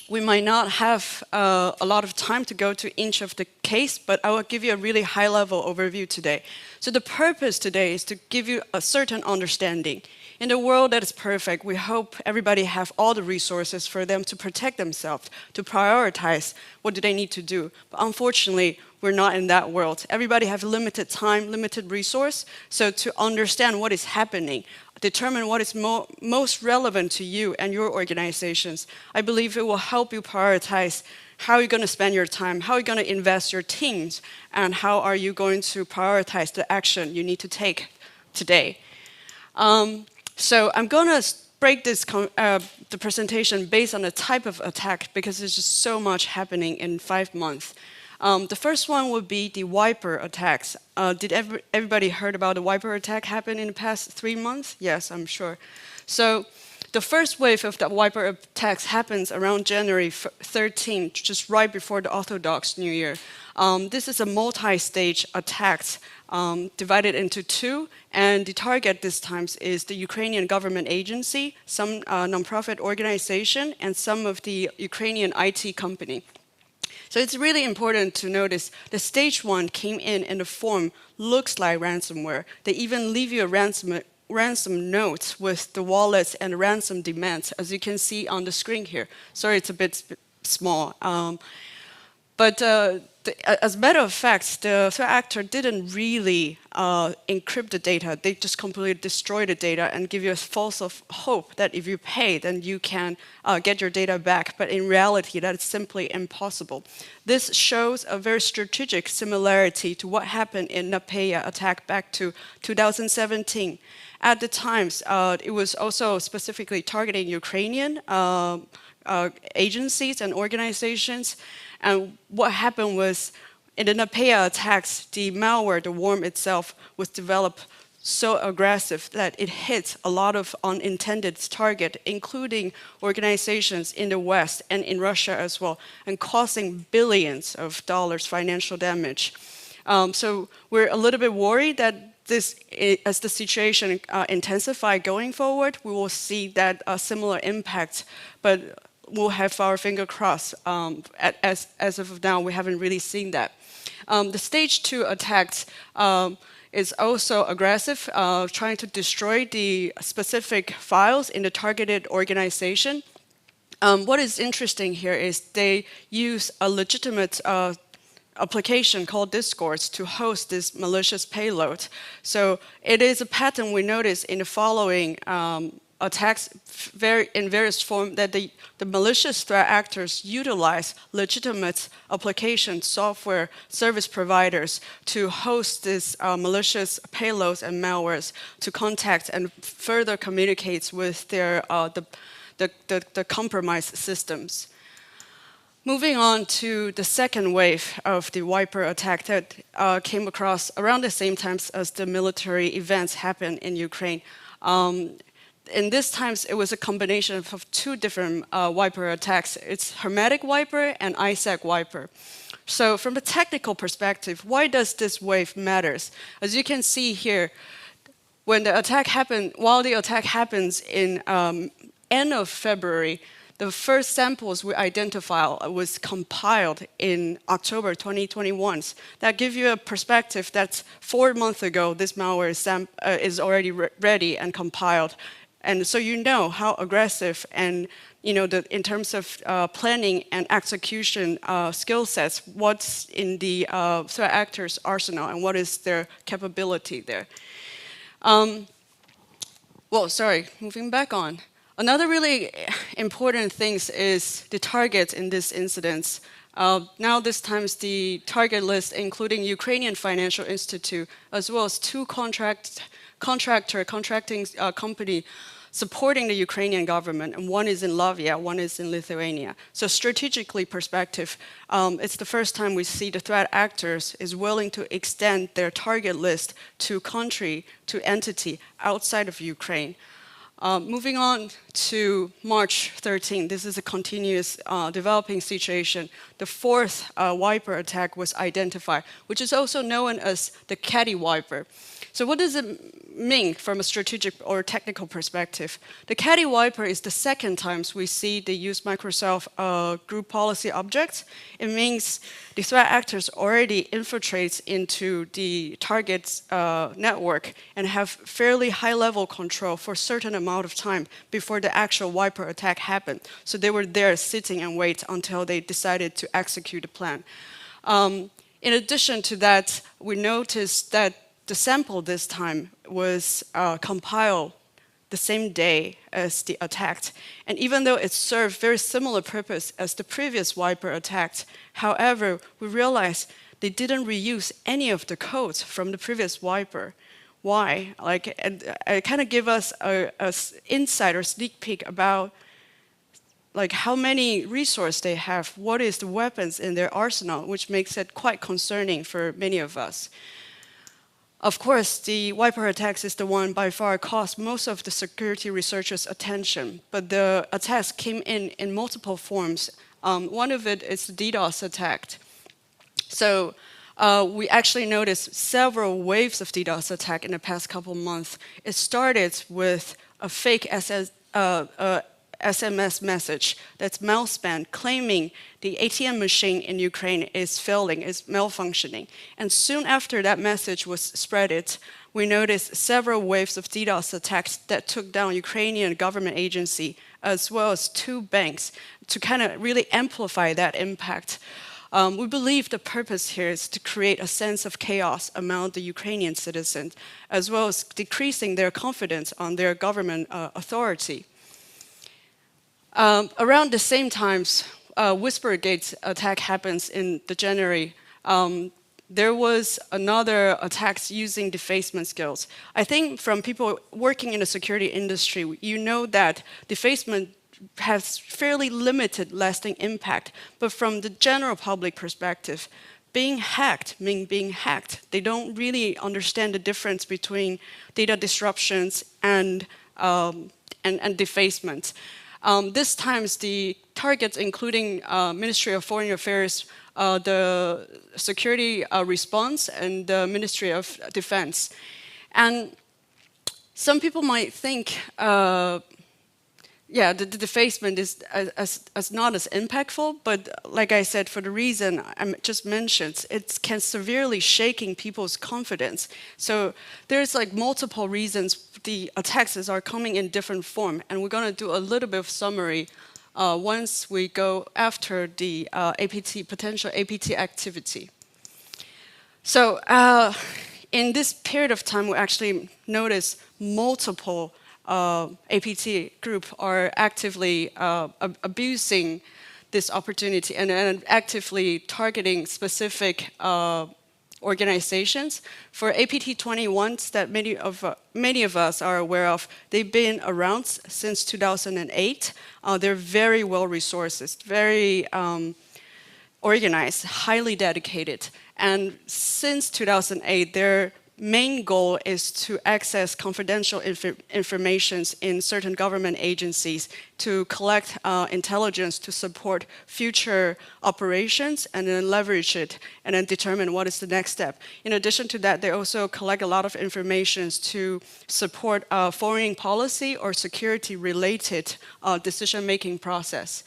we might not have a lot of time to go to each of the case, but I will give you a really high-level overview today. So the purpose today is to give you a certain understanding. In a world that is perfect, we hope everybody have all the resources for them to protect themselves, to prioritize what do they need to do. But unfortunately, we're not in that world. Everybody have limited time, limited resource. So to understand what is happening, determine what is most relevant to you and your organizations, I believe it will help you prioritize how you're going to spend your time, how you're going to invest your teams, and how are you going to prioritize the action you need to take today. So I'm going to break this the presentation based on the type of attack because there's just so much happening in 5 months. The first one would be the wiper attacks. Did everybody heard about the wiper attack happen in the past 3 months? Yes, I'm sure. So the first wave of the wiper attacks happens around January 13th, just right before the Orthodox New Year. This is a multi-stage attack divided into 2, and the target this time is the Ukrainian government agency, some non-profit organization, and some of the Ukrainian IT company. So it's really important to notice the stage 1 came in the form looks like ransomware. They even leave you a ransom note with the wallets and ransom demands, as you can see on the screen here. Sorry, it's a bit small. But as a matter of fact, the threat actor didn't really encrypt the data. They just completely destroy the data and give you a false hope that if you pay, then you can get your data back. But in reality, that is simply impossible. This shows a very strategic similarity to what happened in Napeya attack back to 2017. At the times, it was also specifically targeting Ukrainian agencies and organizations. And what happened was, in the Napeya attacks, the malware, the worm itself, was developed so aggressive that it hit a lot of unintended targets, including organizations in the West and in Russia as well, and causing billions of dollars financial damage. So we're a little bit worried that this, as the situation intensifies going forward, we will see that similar impact, but we'll have our finger crossed. As of now, we haven't really seen that. The stage 2 attacks is also aggressive, trying to destroy the specific files in the targeted organization. What is interesting here is they use a legitimate application called Discord to host this malicious payload. So it is a pattern we notice in the following attacks in various forms, that the malicious threat actors utilize legitimate application software service providers to host these malicious payloads and malwares to contact and further communicate with their the compromised systems. Moving on to the second wave of the wiper attack that came across around the same time as the military events happened in Ukraine. In this times, it was a combination of 2 different wiper attacks. It's hermetic wiper and ISAC wiper. So from a technical perspective, why does this wave matters? As you can see here, when the attack happened, while the attack happens in end of February, the first samples we identified was compiled in October 2021. That gives you a perspective that 4 months ago, this malware is already ready and compiled. And so you know how aggressive and, in terms of planning and execution skill sets, what's in the threat actors' arsenal and what is their capability there. Moving back on. Another really important thing is the targets in this incident. Now this time the target list including Ukrainian Financial Institute as well as 2 contracting company supporting the Ukrainian government, and one is in Latvia, one is in Lithuania. So strategically perspective, it's the first time we see the threat actors is willing to extend their target list to country, to entity outside of Ukraine. Moving on to March 13, this is a continuous developing situation. The 4th wiper attack was identified, which is also known as the caddy wiper. So what does it mean from a strategic or technical perspective? The caddy wiper is the second time we see they use Microsoft group policy objects. It means the threat actors already infiltrate into the target's network and have fairly high-level control for a certain amount of time before the actual wiper attack happened. So they were there sitting and wait until they decided to execute the plan. In addition to that, we noticed that the sample this time was compiled the same day as the attack. And even though it served very similar purpose as the previous wiper attack, however, we realized they didn't reuse any of the codes from the previous wiper. why. Like, it kind of give us a insight or sneak peek about like how many resources they have, what is the weapons in their arsenal, which makes it quite concerning for many of us. Of course, the wiper attacks is the one by far cost most of the security researchers' attention, but the attacks came in multiple forms. One of it is the DDoS attack. So we actually noticed several waves of DDoS attack in the past couple months. It started with a fake SMS message that's malspam claiming the ATM machine in Ukraine is failing, is malfunctioning. And soon after that message was spreaded, we noticed several waves of DDoS attacks that took down Ukrainian government agency as well as 2 banks to kind of really amplify that impact. We believe the purpose here is to create a sense of chaos among the Ukrainian citizens, as well as decreasing their confidence on their government authority. Around the same times, Whispergate attack happens in the January. There was another attacks using defacement skills. I think from people working in the security industry, you know that defacement has fairly limited lasting impact. But from the general public perspective, being hacked means being hacked. They don't really understand the difference between data disruptions and defacement. This times the targets including Ministry of Foreign Affairs, the Security Response, and the Ministry of Defense. And some people might think, yeah, the defacement is as not as impactful, but like I said, for the reason I just mentioned, it can severely shaking people's confidence. So there's like multiple reasons the attacks are coming in different form, and we're going to do a little bit of summary once we go after the potential APT activity. So in this period of time, we actually notice multiple APT group are actively abusing this opportunity and actively targeting specific organizations. For APT 21s that many of us are aware of, they've been around since 2008. They're very well resourced, very organized, highly dedicated. And since 2008, their main goal is to access confidential information in certain government agencies to collect intelligence to support future operations and then leverage it and then determine what is the next step. In addition to that, they also collect a lot of information to support foreign policy or security related decision-making process.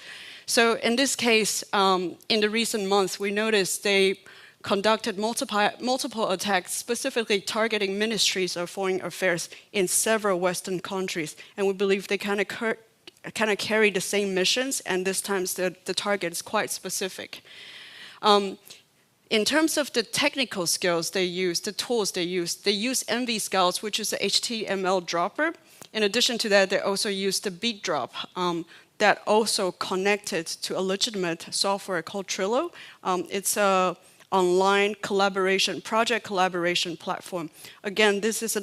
So in this case, in the recent months, we noticed they conducted multiple attacks specifically targeting ministries of foreign affairs in several Western countries. And we believe they kind of carry the same missions, and this time the target is quite specific. In terms of the technical skills they use, the tools they use MV Scouts, which is an HTML dropper. In addition to that, they also use the beat drop that also connected to a legitimate software called Trello. It's a online collaboration, project collaboration platform. Again, this is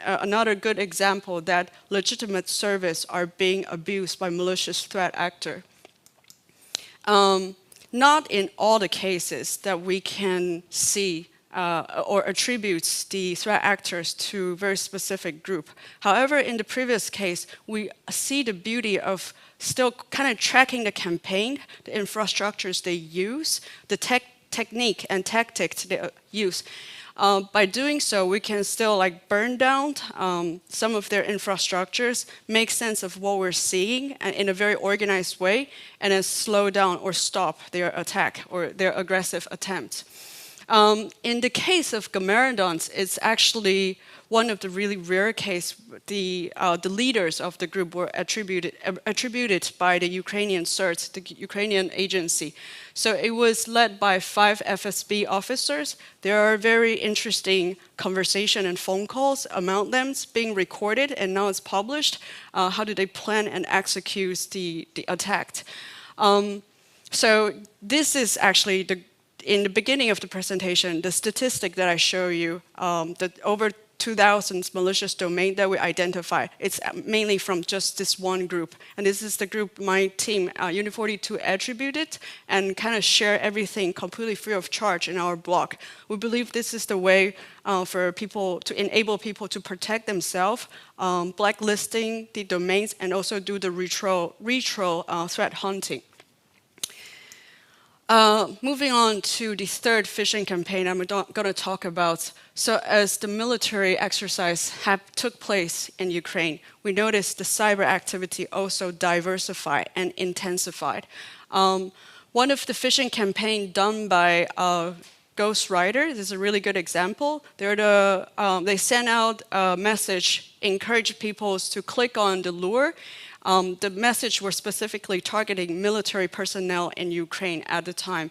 another good example that legitimate service are being abused by malicious threat actor. Not in all the cases that we can see or attributes the threat actors to very specific group. However, in the previous case, we see the beauty of still kind of tracking the campaign, the infrastructures they use, the technique and tactics they use. By doing so, we can still like burn down some of their infrastructures, make sense of what we're seeing in a very organized way, and then slow down or stop their attack or their aggressive attempt. In the case of Kibernetinio, it's actually one of the really rare cases. The leaders of the group were attributed by the Ukrainian CERT, the Ukrainian agency. So it was led by 5 FSB officers. There are very interesting conversation and phone calls among them being recorded, and now it's published. How do they plan and execute the attack? So this is actually in the beginning of the presentation, the statistic that I show you, that over 2,000 malicious domain that we identify. It's mainly from just this one group. And this is the group my team, Unit 42, attributed and kind of share everything completely free of charge in our blog. We believe this is the way for people to enable people to protect themselves, blacklisting the domains, and also do the retro threat hunting. Moving on to the third phishing campaign I'm going to talk about. So as the military exercise took place in Ukraine, we noticed the cyber activity also diversified and intensified. One of the phishing campaign done by Ghostwriter, this is a really good example. They sent out a message, encourage people to click on the lure. The message was specifically targeting military personnel in Ukraine at the time.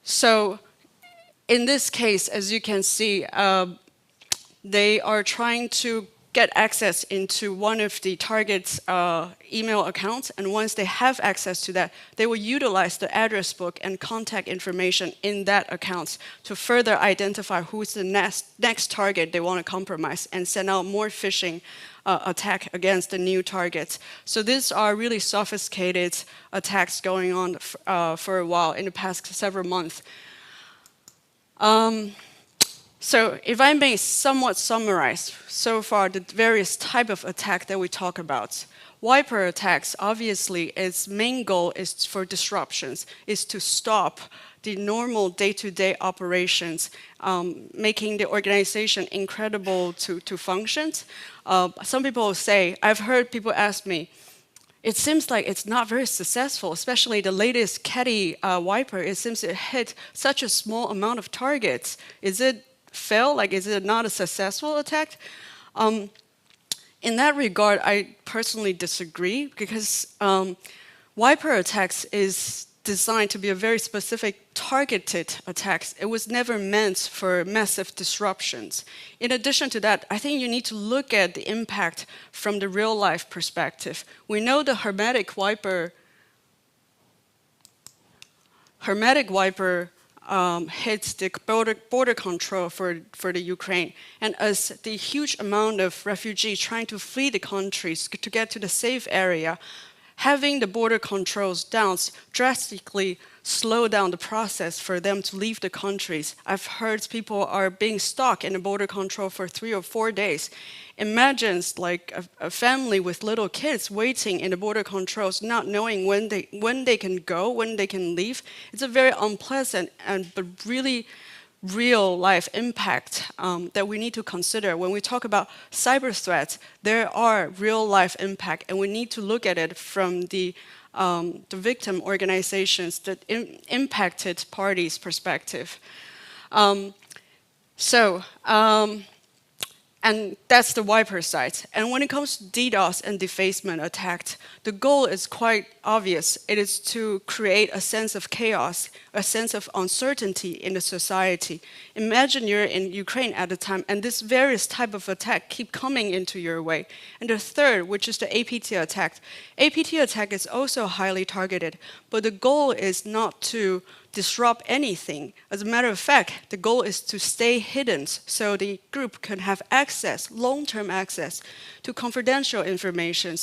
So in this case, as you can see, they are trying to get access into one of the target's email accounts, and once they have access to that, they will utilize the address book and contact information in that account to further identify who's the next target they want to compromise and send out more phishing attack against the new targets. So these are really sophisticated attacks going on for a while in the past several months. So if I may somewhat summarize so far the various type of attack that we talk about. Wiper attacks, obviously, its main goal is for disruptions, is to stop the normal day-to-day operations, making the organization incredible to function. Some people say, I've heard people ask me, it seems like it's not very successful, especially the latest Caddy Wiper. It seems it hit such a small amount of targets. Is it fail? Like, is it not a successful attack? In that regard, I personally disagree because Wiper attacks is designed to be a very specific targeted attacks. It was never meant for massive disruptions. In addition to that, I think you need to look at the impact from the real life perspective. We know the hermetic wiper hits the border control for the Ukraine. And as the huge amount of refugees trying to flee the countries to get to the safe area, having the border controls down drastically slow down the process for them to leave the countries. I've heard people are being stuck in the border control for 3 or 4 days. Imagine like a family with little kids waiting in the border controls, not knowing when they can go, when they can leave. It's a very unpleasant but really real life impact that we need to consider. When we talk about cyber threats, there are real life impact, and we need to look at it from the victim organizations, that impacted parties' perspective. And that's the wiper side. And when it comes to DDoS and defacement attack, the goal is quite obvious. It is to create a sense of chaos, a sense of uncertainty in the society. Imagine you're in Ukraine at the time, and this various type of attack keep coming into your way. And the third, which is the APT attack. APT attack is also highly targeted, but the goal is not to disrupt anything. As a matter of fact, the goal is to stay hidden so the group can have access, long-term access to confidential information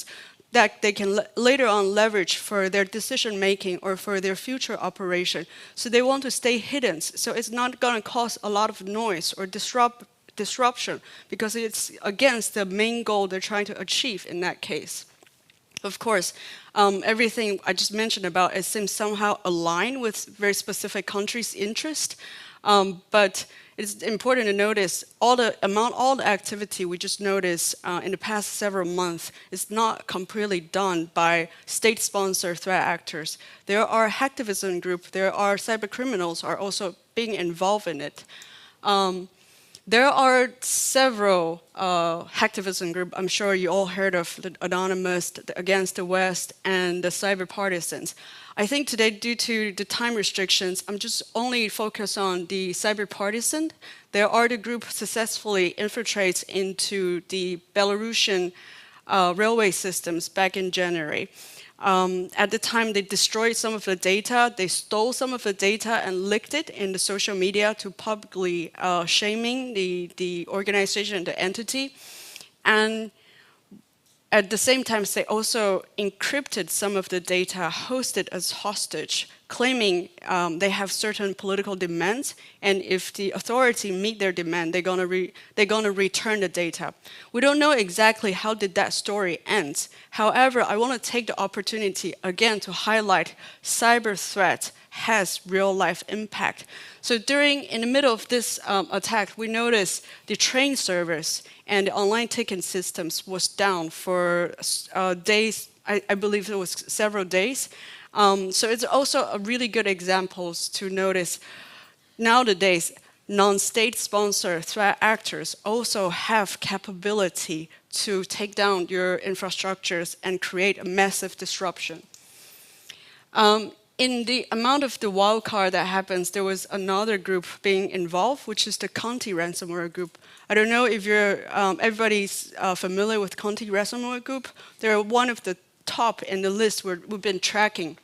that they can later on leverage for their decision-making or for their future operation. So they want to stay hidden, so it's not going to cause a lot of noise or disruption because it's against the main goal they're trying to achieve in that case. Of course, everything I just mentioned about it seems somehow aligned with very specific countries' interest, but it's important to notice all the activity we just noticed in the past several months is not completely done by state-sponsored threat actors. There are hacktivism groups, there are cyber criminals are also being involved in it. There are several hacktivism groups. I'm sure you all heard of the Anonymous, the Against the West, and the Cyber Partisans. I think today, due to the time restrictions, I'm just only focused on the Cyber Partisan. There are the group successfully infiltrates into the Belarusian railway systems back in January. At the time, they destroyed some of the data, they stole some of the data and leaked it in the social media to publicly shaming the organization, the entity. And at the same time, they also encrypted some of the data hosted as hostage, claiming they have certain political demands, and if the authority meet their demand, they're gonna return the data. We don't know exactly how did that story end. However, I want to take the opportunity again to highlight cyber threat has real-life impact. So in the middle of this attack, we noticed the train service and the online ticket systems was down for days. I believe it was several days. So it's also a really good example to notice nowadays non-state sponsor threat actors also have capability to take down your infrastructures and create a massive disruption. In the amount of the wildcard that happens, there was another group being involved, which is the Conti ransomware group. I don't know if everybody's familiar with Conti ransomware group. They're one of the top in the list we've been tracking.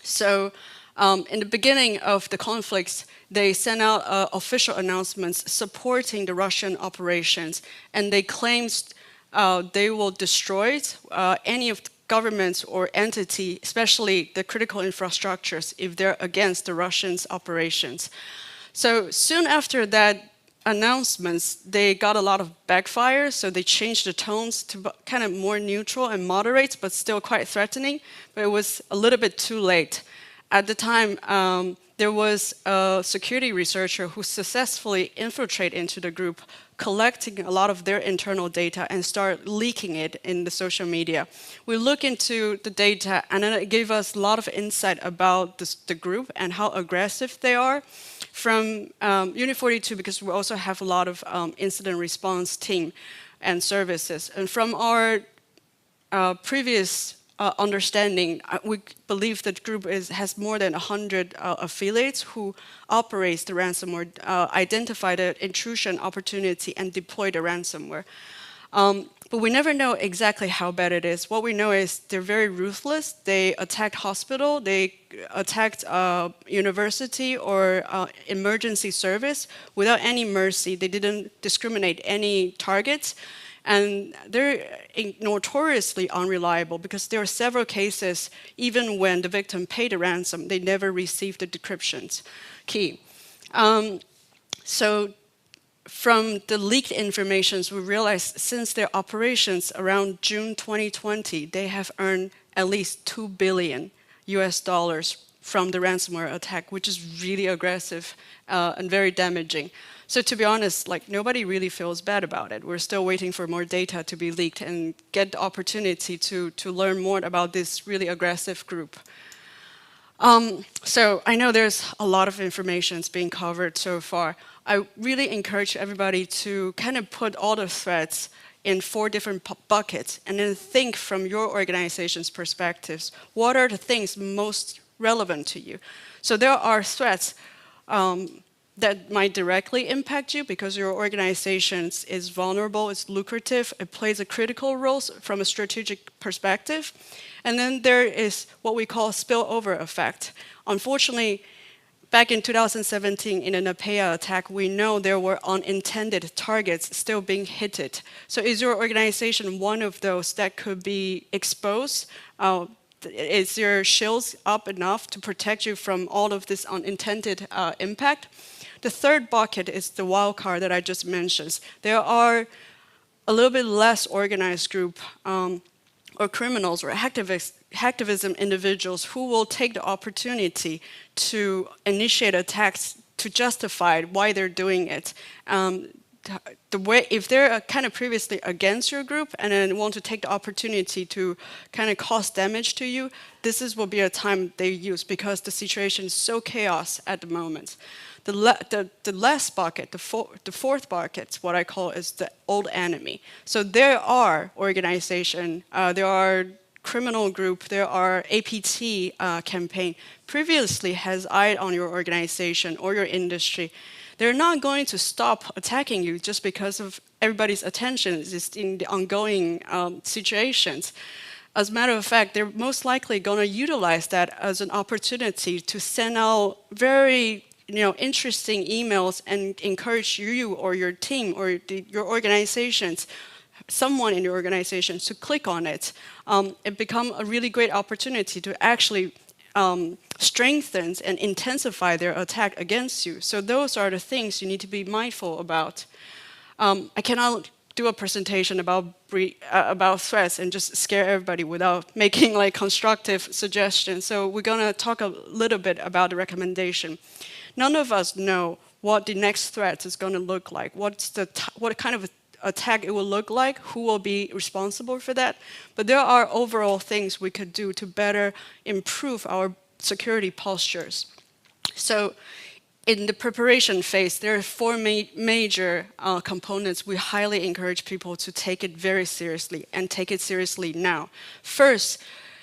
So in the beginning of the conflicts, they sent out official announcements supporting the Russian operations, and they claimed they will destroy any of the governments or entity, especially the critical infrastructures, if they're against the Russians' operations. So soon after that announcements, they got a lot of backfire, so they changed the tones to kind of more neutral and moderate, but still quite threatening, but it was a little bit too late. At the time, there was a security researcher who successfully infiltrated into the group, collecting a lot of their internal data and start leaking it in the social media. We look into the data, and then it gave us a lot of insight about the group and how aggressive they are. From Unit 42, because we also have a lot of incident response team and services. And from our previous understanding, we believe that group has more than 100 affiliates who operates the ransomware, identify the intrusion opportunity and deploy the ransomware. But we never know exactly how bad it is. What we know is they're very ruthless. They attacked hospital, they attacked university or emergency service without any mercy. They didn't discriminate any targets. And they're notoriously unreliable because there are several cases, even when the victim paid a ransom, they never received the decryption key. So from the leaked information, we realized since their operations around June 2020, they have earned at least $2 billion from the ransomware attack, which is really aggressive and very damaging. So to be honest, like nobody really feels bad about it. We're still waiting for more data to be leaked and get the opportunity to learn more about this really aggressive group. So I know there's a lot of information being covered so far. I really encourage everybody to kind of put all the threats in 4 different buckets and then think from your organization's perspectives, what are the things most relevant to you? So there are threats that might directly impact you because your organization is vulnerable, it's lucrative, it plays a critical role from a strategic perspective. And then there is what we call spillover effect. Unfortunately, back in 2017 in an APEA attack, we know there were unintended targets still being hit. So is your organization one of those that could be exposed? Is your shields up enough to protect you from all of this unintended impact? The third bucket is the wild card that I just mentioned. There are a little bit less organized group or criminals or hacktivism individuals who will take the opportunity to initiate attacks to justify why they're doing it. If they're kind of previously against your group and then want to take the opportunity to kind of cause damage to you, this will be a time they use because the situation is so chaos at the moment. The last bucket, the fourth bucket, what I call is the old enemy. So there are organization, there are criminal group, there are APT campaign previously has eyed on your organization or your industry. They're not going to stop attacking you just because of everybody's attention is in the ongoing situations. As a matter of fact, they're most likely going to utilize that as an opportunity to send out very interesting emails and encourage you or your team or your organizations, someone in your organization, to click on it. It becomes a really great opportunity to actually strengthen and intensify their attack against you. So those are the things you need to be mindful about. I cannot do a presentation about threats and just scare everybody without making like constructive suggestions. So we're going to talk a little bit about the recommendation. None of us know what the next threat is going to look like, what kind of attack it will look like, who will be responsible for that. But there are overall things we could do to better improve our security postures. So in the preparation phase, there are four major components we highly encourage people to take it very seriously and take it seriously now. First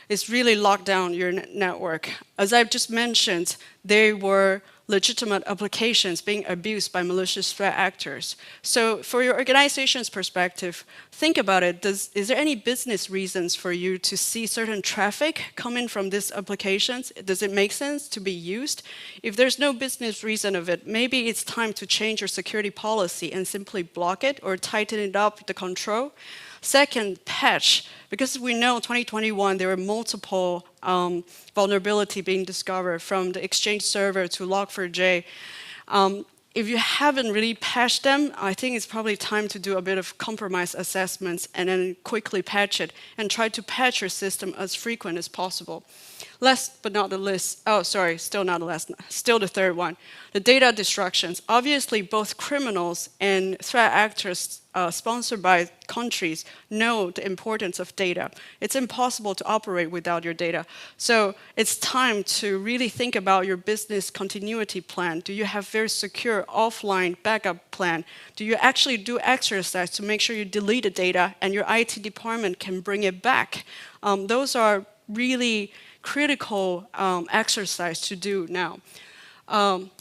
is really lock down your network. As I've just mentioned, there were legitimate applications being abused by malicious threat actors. So for your organization's perspective, think about it. Is there any business reasons for you to see certain traffic coming from these applications? Does it make sense to be used? If there's no business reason of it, maybe it's time to change your security policy and simply block it or tighten it up, the control. Second, patch. Because we know in 2021 there were multiple vulnerability being discovered, from the Exchange server to Log4j. If you haven't really patched them, I think it's probably time to do a bit of compromise assessments and then quickly patch it and try to patch your system as frequent as possible. Last but not the least, still not the last, still the third one, the data destructions. Obviously, both criminals and threat actors sponsored by countries know the importance of data. It's impossible to operate without your data. So it's time to really think about your business continuity plan. Do you have very secure offline backup plan? Do you actually do exercise to make sure you delete the data and your IT department can bring it back? Those are really critical exercise to do now.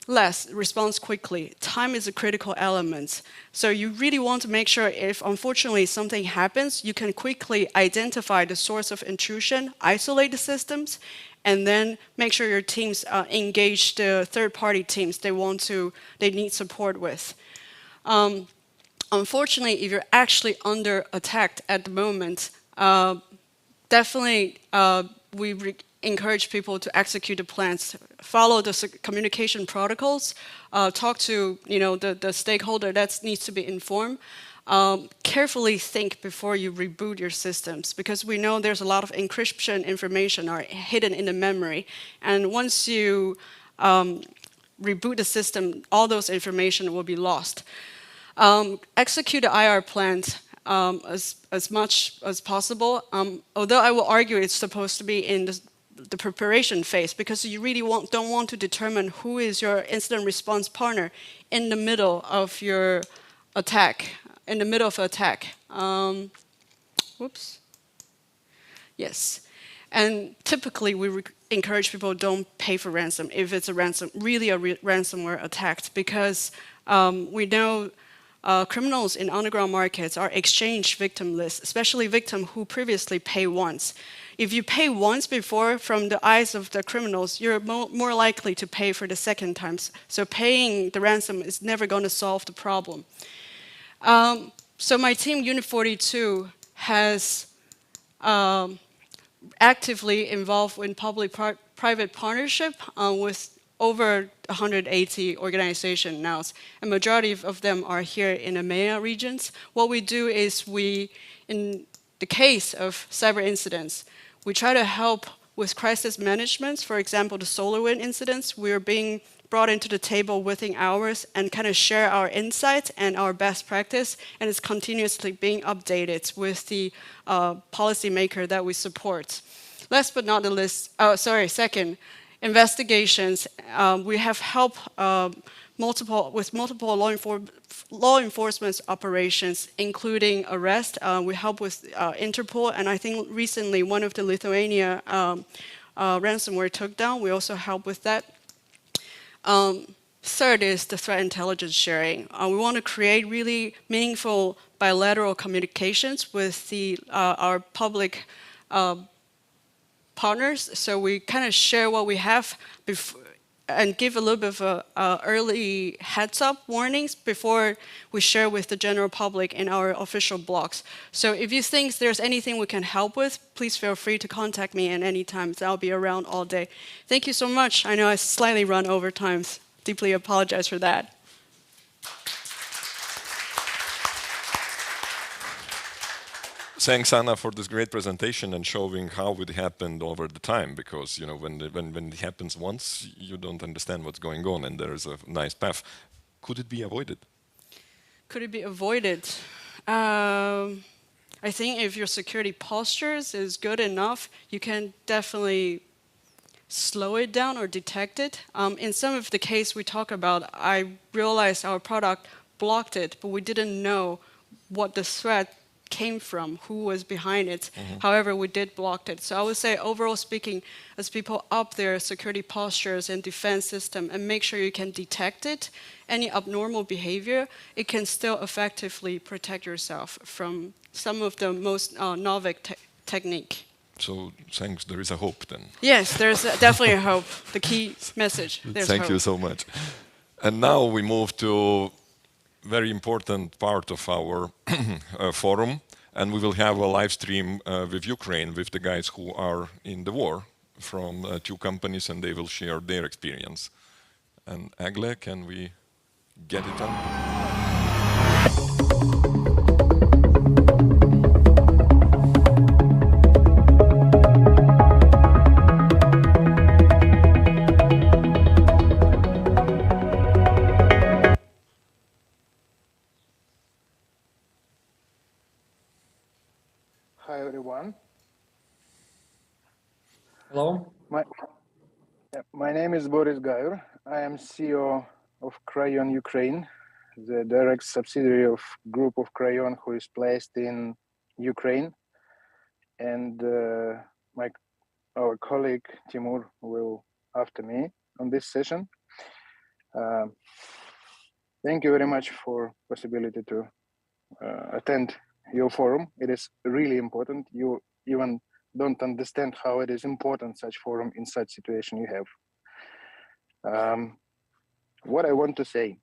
Last, response quickly. Time is a critical element. So you really want to make sure if unfortunately something happens, you can quickly identify the source of intrusion, isolate the systems, and then make sure your teams engage the third-party teams they need support with. Unfortunately, if you're actually under attack at the moment, definitely we encourage people to execute the plans, follow the communication protocols, talk to the stakeholder that needs to be informed. Carefully think before you reboot your systems, because we know there's a lot of encryption information are hidden in the memory, and once you reboot the system, all those information will be lost. Execute the IR plans as much as possible, although I will argue it's supposed to be in the preparation phase, because you really don't want to determine who is your incident response partner in the middle of your attack, Whoops. Yes. And typically we encourage people don't pay for ransom if it's a ransomware attack, because we know criminals in underground markets are exchange victim lists, especially victims who previously pay once. If you pay once before from the eyes of the criminals, you're more likely to pay for the second time. So paying the ransom is never going to solve the problem. So my team, Unit 42, has actively involved in public-private partnership with over 180 organizations now. A majority of them are here in the EMEA regions. What we do is in the case of cyber incidents, we try to help with crisis management. For example, the SolarWinds incidents, we're being brought into the table within hours and kind of share our insights and our best practice, and it's continuously being updated with the policymaker that we support. Last but not the least, second, investigations. We have helped multiple law enforcement operations, including arrest. We help with Interpol, and I think recently one of the Lithuania ransomware took down. We also help with that. Third is the threat intelligence sharing. We want to create really meaningful bilateral communications with our public partners, so we kind of share what we have and give a little bit of early heads up warnings before we share with the general public in our official blogs. So if you think there's anything we can help with, please feel free to contact me at any time. So I'll be around all day. Thank you so much. I know I slightly run over time. Deeply apologize for that.
Thanks, Anna, for this great presentation and showing how it happened over the time. Because when it happens once, you don't understand what's going on, and there is a nice path. Could it be avoided?
Could it be avoided? I think if your security postures is good enough, you can definitely slow it down or detect it. In some of the case we talk about, I realized our product blocked it, but we didn't know what the threat came from, who was behind it. However, we did block it. So I would say, overall speaking, as people up their security postures and defense system and make sure you can detect it, any abnormal behavior, it can still effectively protect yourself from some of the most novel technique.
So thanks, there is a hope then.
Yes, there's definitely a hope. The key message, there's
Thank
hope.
you so much. And now we move to very important part of our forum, and we will have a live stream with Ukraine, with the guys who are in the war from 2 companies, and they will share their experience. And Agle, can we get it on?
Hi everyone.
Hello.
My name is Boris Gayur. I am CEO of Crayon Ukraine, the direct subsidiary of group of Crayon who is placed in Ukraine. And our colleague Timur will after me on this session. Thank you very much for possibility to attend your forum. It is really important. You even don't understand how it is important such forum in such situation you have. What I want to say,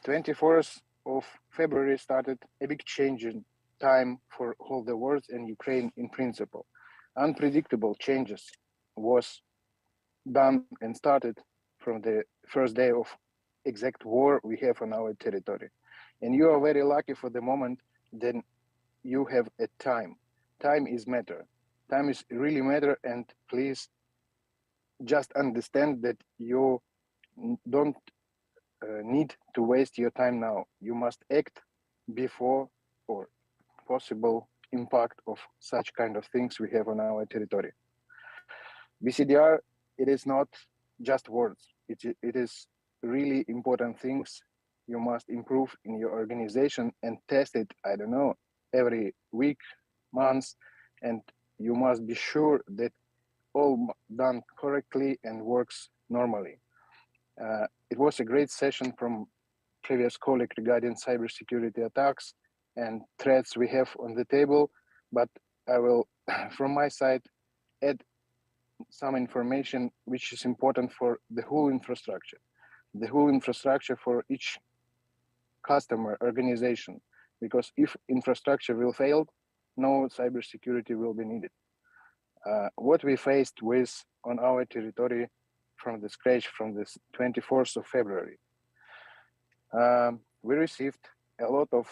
24th of February started a big change in time for all the world and Ukraine in principle. Unpredictable changes was done and started from the first day of exact war we have on our territory. And you are very lucky for the moment then you have a time. Time is matter. Time is really matter, and please just understand that you don't need to waste your time now. You must act before or possible impact of such kind of things we have on our territory. VCDR, it is not just words. It is really important things you must improve in your organization and test it, I don't know, every week, months, and you must be sure that all done correctly and works normally. It was a great session from previous colleague regarding cybersecurity attacks and threats we have on the table, but I will, from my side, add some information which is important for the whole infrastructure for each customer organization, because if infrastructure will fail, no cybersecurity will be needed. What we faced with on our territory from the scratch from this 24th of February, we received a lot of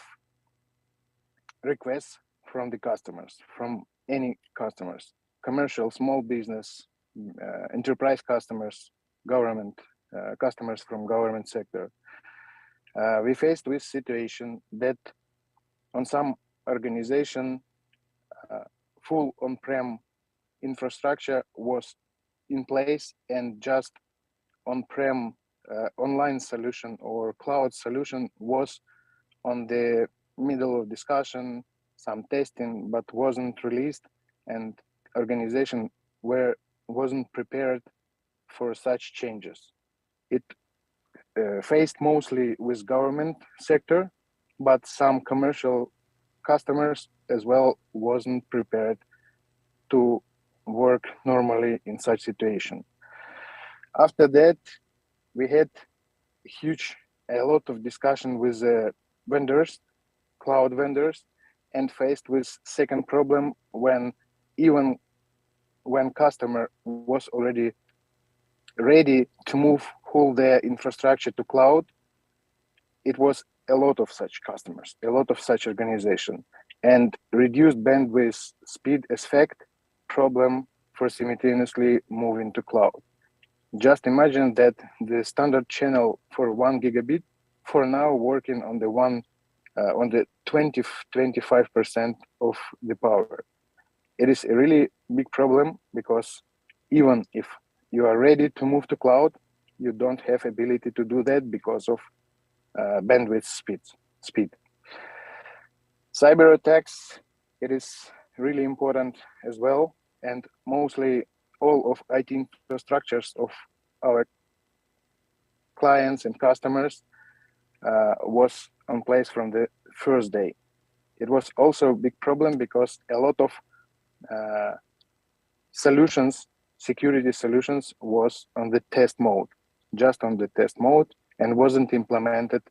requests from the customers, from any customers, commercial, small business, enterprise customers, government customers from government sector. We faced with situation that on some organization, full on-prem infrastructure was in place, and just on-prem online solution or cloud solution was on the middle of discussion, some testing, but wasn't released, and organization wasn't prepared for such changes. It faced mostly with government sector, but some commercial customers as well wasn't prepared to work normally in such situation. After that, we had a lot of discussion with vendors, cloud vendors, and faced with second problem when customer was already ready to move whole their infrastructure to cloud, it was a lot of such customers, a lot of such organization, and reduced bandwidth speed as fact problem for simultaneously moving to cloud. Just imagine that the standard channel for 1 gigabit for now working on the 25% of the power. It is a really big problem because even if you are ready to move to cloud, you don't have ability to do that because of bandwidth speed. Cyber attacks, it is really important as well, and mostly all of IT infrastructures of our clients and customers was on place from the first day. It was also a big problem because a lot of security solutions was on the test mode, just on the test mode, and wasn't implemented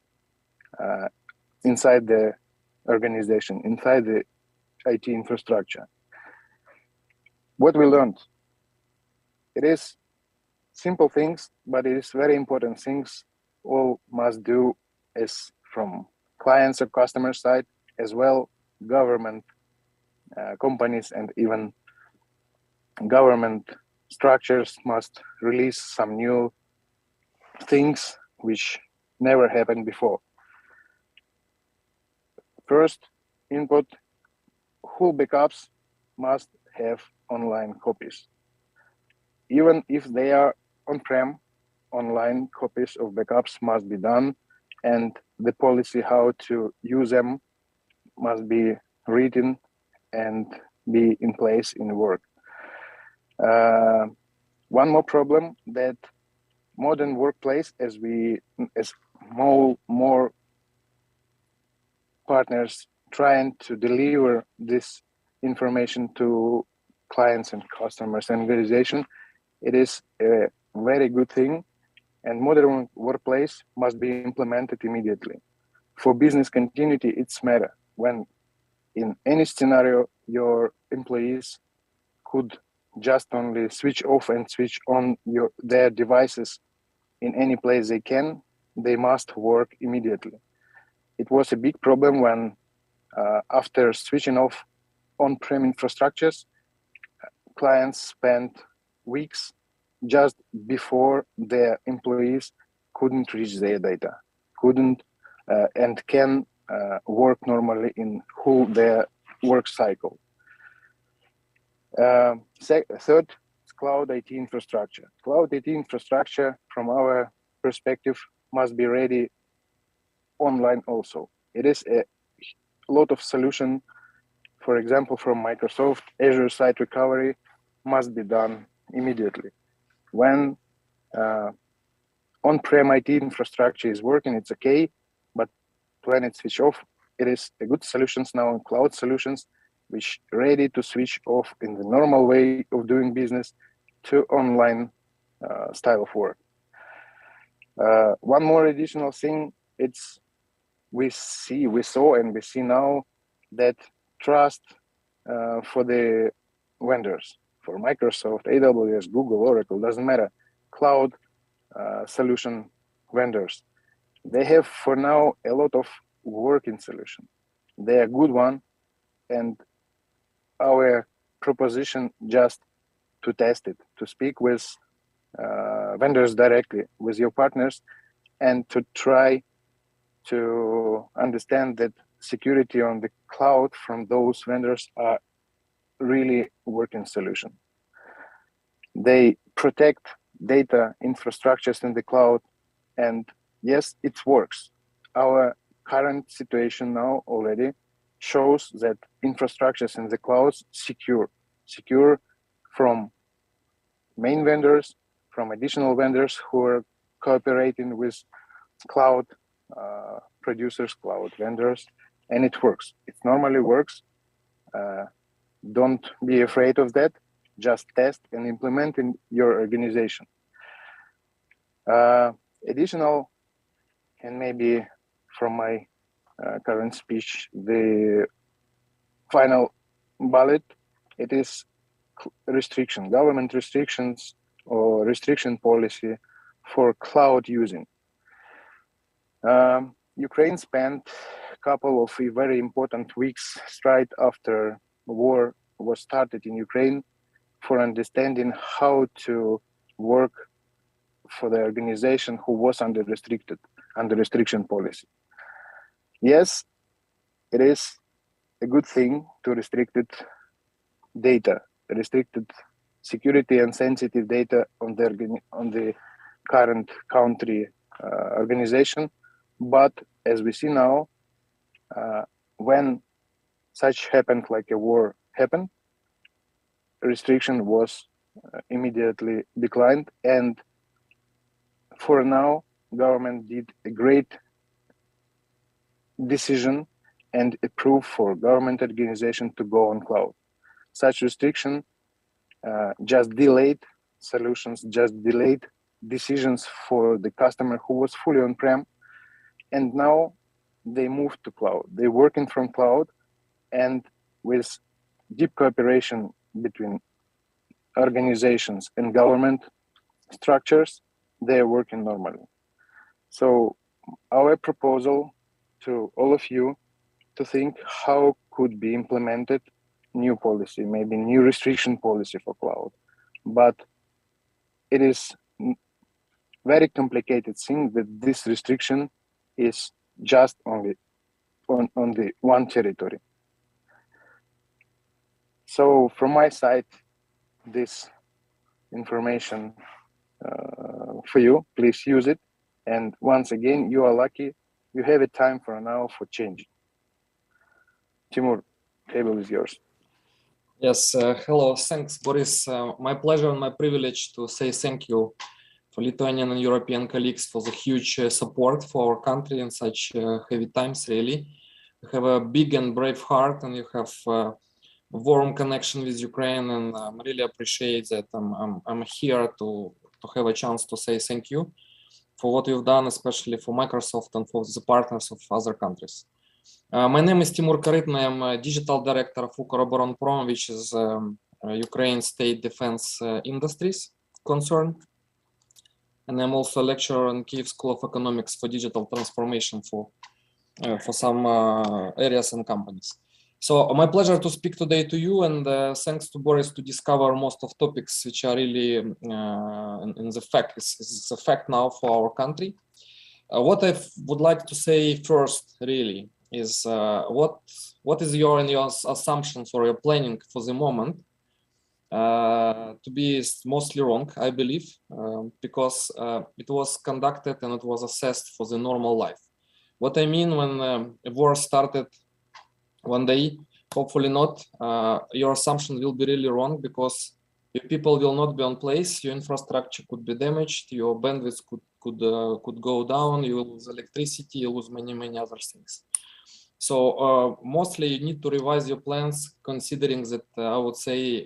inside the organization, inside the IT infrastructure. What we learned, it is simple things, but it is very important things all must do as from clients or customer side, as well government companies and even government structures must release some new things which never happened before. First input, whole backups must have online copies. Even if they are on-prem, online copies of backups must be done, and the policy how to use them must be written and be in place in work. One more problem that modern workplace, as more partners trying to deliver this information to clients and customers and organization, it is a very good thing, and modern workplace must be implemented immediately. For business continuity, it's matter when in any scenario your employees could just only switch off and switch on their devices in any place they can, they must work immediately. It was a big problem when after switching off on-prem infrastructures, clients spent weeks just before their employees couldn't reach their data, couldn't and can work normally in whole their work cycle. Third, cloud IT infrastructure. Cloud IT infrastructure, from our perspective, must be ready online also. It is a lot of solution, for example, from Microsoft, Azure Site Recovery must be done immediately. When on-prem IT infrastructure is working, it's okay, but when it's switched off, it is a good solutions now in cloud solutions, which ready to switch off in the normal way of doing business to online style of work. One more additional thing, we saw and we see now that trust for the vendors, for Microsoft, AWS, Google, Oracle, doesn't matter, cloud solution vendors, they have for now a lot of working solution. They are good one, and our proposition just to test it, to speak with vendors directly, with your partners, and to try to understand that security on the cloud from those vendors are really working solution. They protect data infrastructures in the cloud, and yes, it works. Our current situation now already shows that infrastructures in the clouds secure from main vendors, from additional vendors who are cooperating with cloud producers, cloud vendors, and it works. It normally works. Don't be afraid of that. Just test and implement in your organization. Additional, and maybe from my current speech, the final bullet, it is restriction, government restrictions or restriction policy for cloud using. Ukraine spent a couple of very important weeks straight after war was started in Ukraine for understanding how to work for the organization who was under restriction policy. Yes, it is a good thing to restricted data, restricted security and sensitive data on the current country organization. But as we see now, when such happened, like a war happened, restriction was immediately declined, and for now, government did a great decision and approved for government organization to go on cloud. Such restriction just delayed solutions, just delayed decisions for the customer who was fully on-prem, and now they moved to cloud. They're working from cloud, and with deep cooperation between organizations and government structures, they're working normally. So our proposal to all of you to think how could be implemented new policy, maybe new restriction policy for cloud. But it is very complicated thing that this restriction is just only on the one territory. So from my side, this information for you, please use it. And once again, you are lucky. You have a time for now for change. Timur, table is yours.
Yes, hello, thanks, Boris. My pleasure and my privilege to say thank you for Lithuanian and European colleagues for the huge support for our country in such heavy times, really. You have a big and brave heart, and you have a warm connection with Ukraine, and I really appreciate that I'm here to have a chance to say thank you for what you've done, especially for Microsoft and for the partners of other countries. My name is Timur Karytny. I'm a digital director of Ukroboronprom, which is Ukraine state defense industries concern. And I'm also a lecturer in Kyiv School of Economics for digital transformation for some areas and companies. So my pleasure to speak today to you, and thanks to Boris to discover most of topics which are really in the fact, is a fact now for our country. What I would like to say first really is what is your assumptions or your planning for the moment to be mostly wrong, I believe, because it was conducted and it was assessed for the normal life. What I mean, when a war started one day, hopefully not, your assumption will be really wrong, because your people will not be on place, your infrastructure could be damaged, your bandwidth could go down, you will lose electricity, you lose many other things. So mostly you need to revise your plans, considering that I would say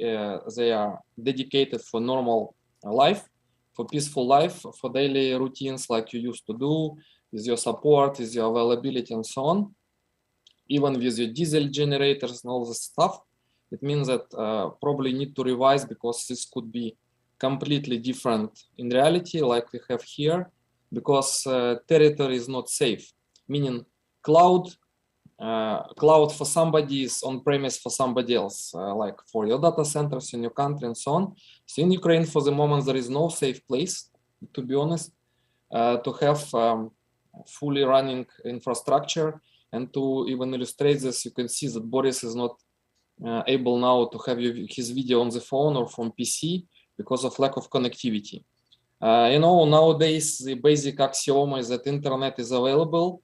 they are dedicated for normal life, for peaceful life, for daily routines like you used to do, with your support, with your availability and so on. Even with your diesel generators and all this stuff, it means that probably need to revise, because this could be completely different in reality, like we have here, because territory is not safe, meaning cloud for somebody is on-premise for somebody else, like for your data centers in your country and so on. So in Ukraine, for the moment, there is no safe place, to be honest, to have fully running infrastructure. And to even illustrate this, you can see that Boris is not able now to have his video on the phone or from PC because of lack of connectivity. You know, nowadays, the basic axiom is that internet is available.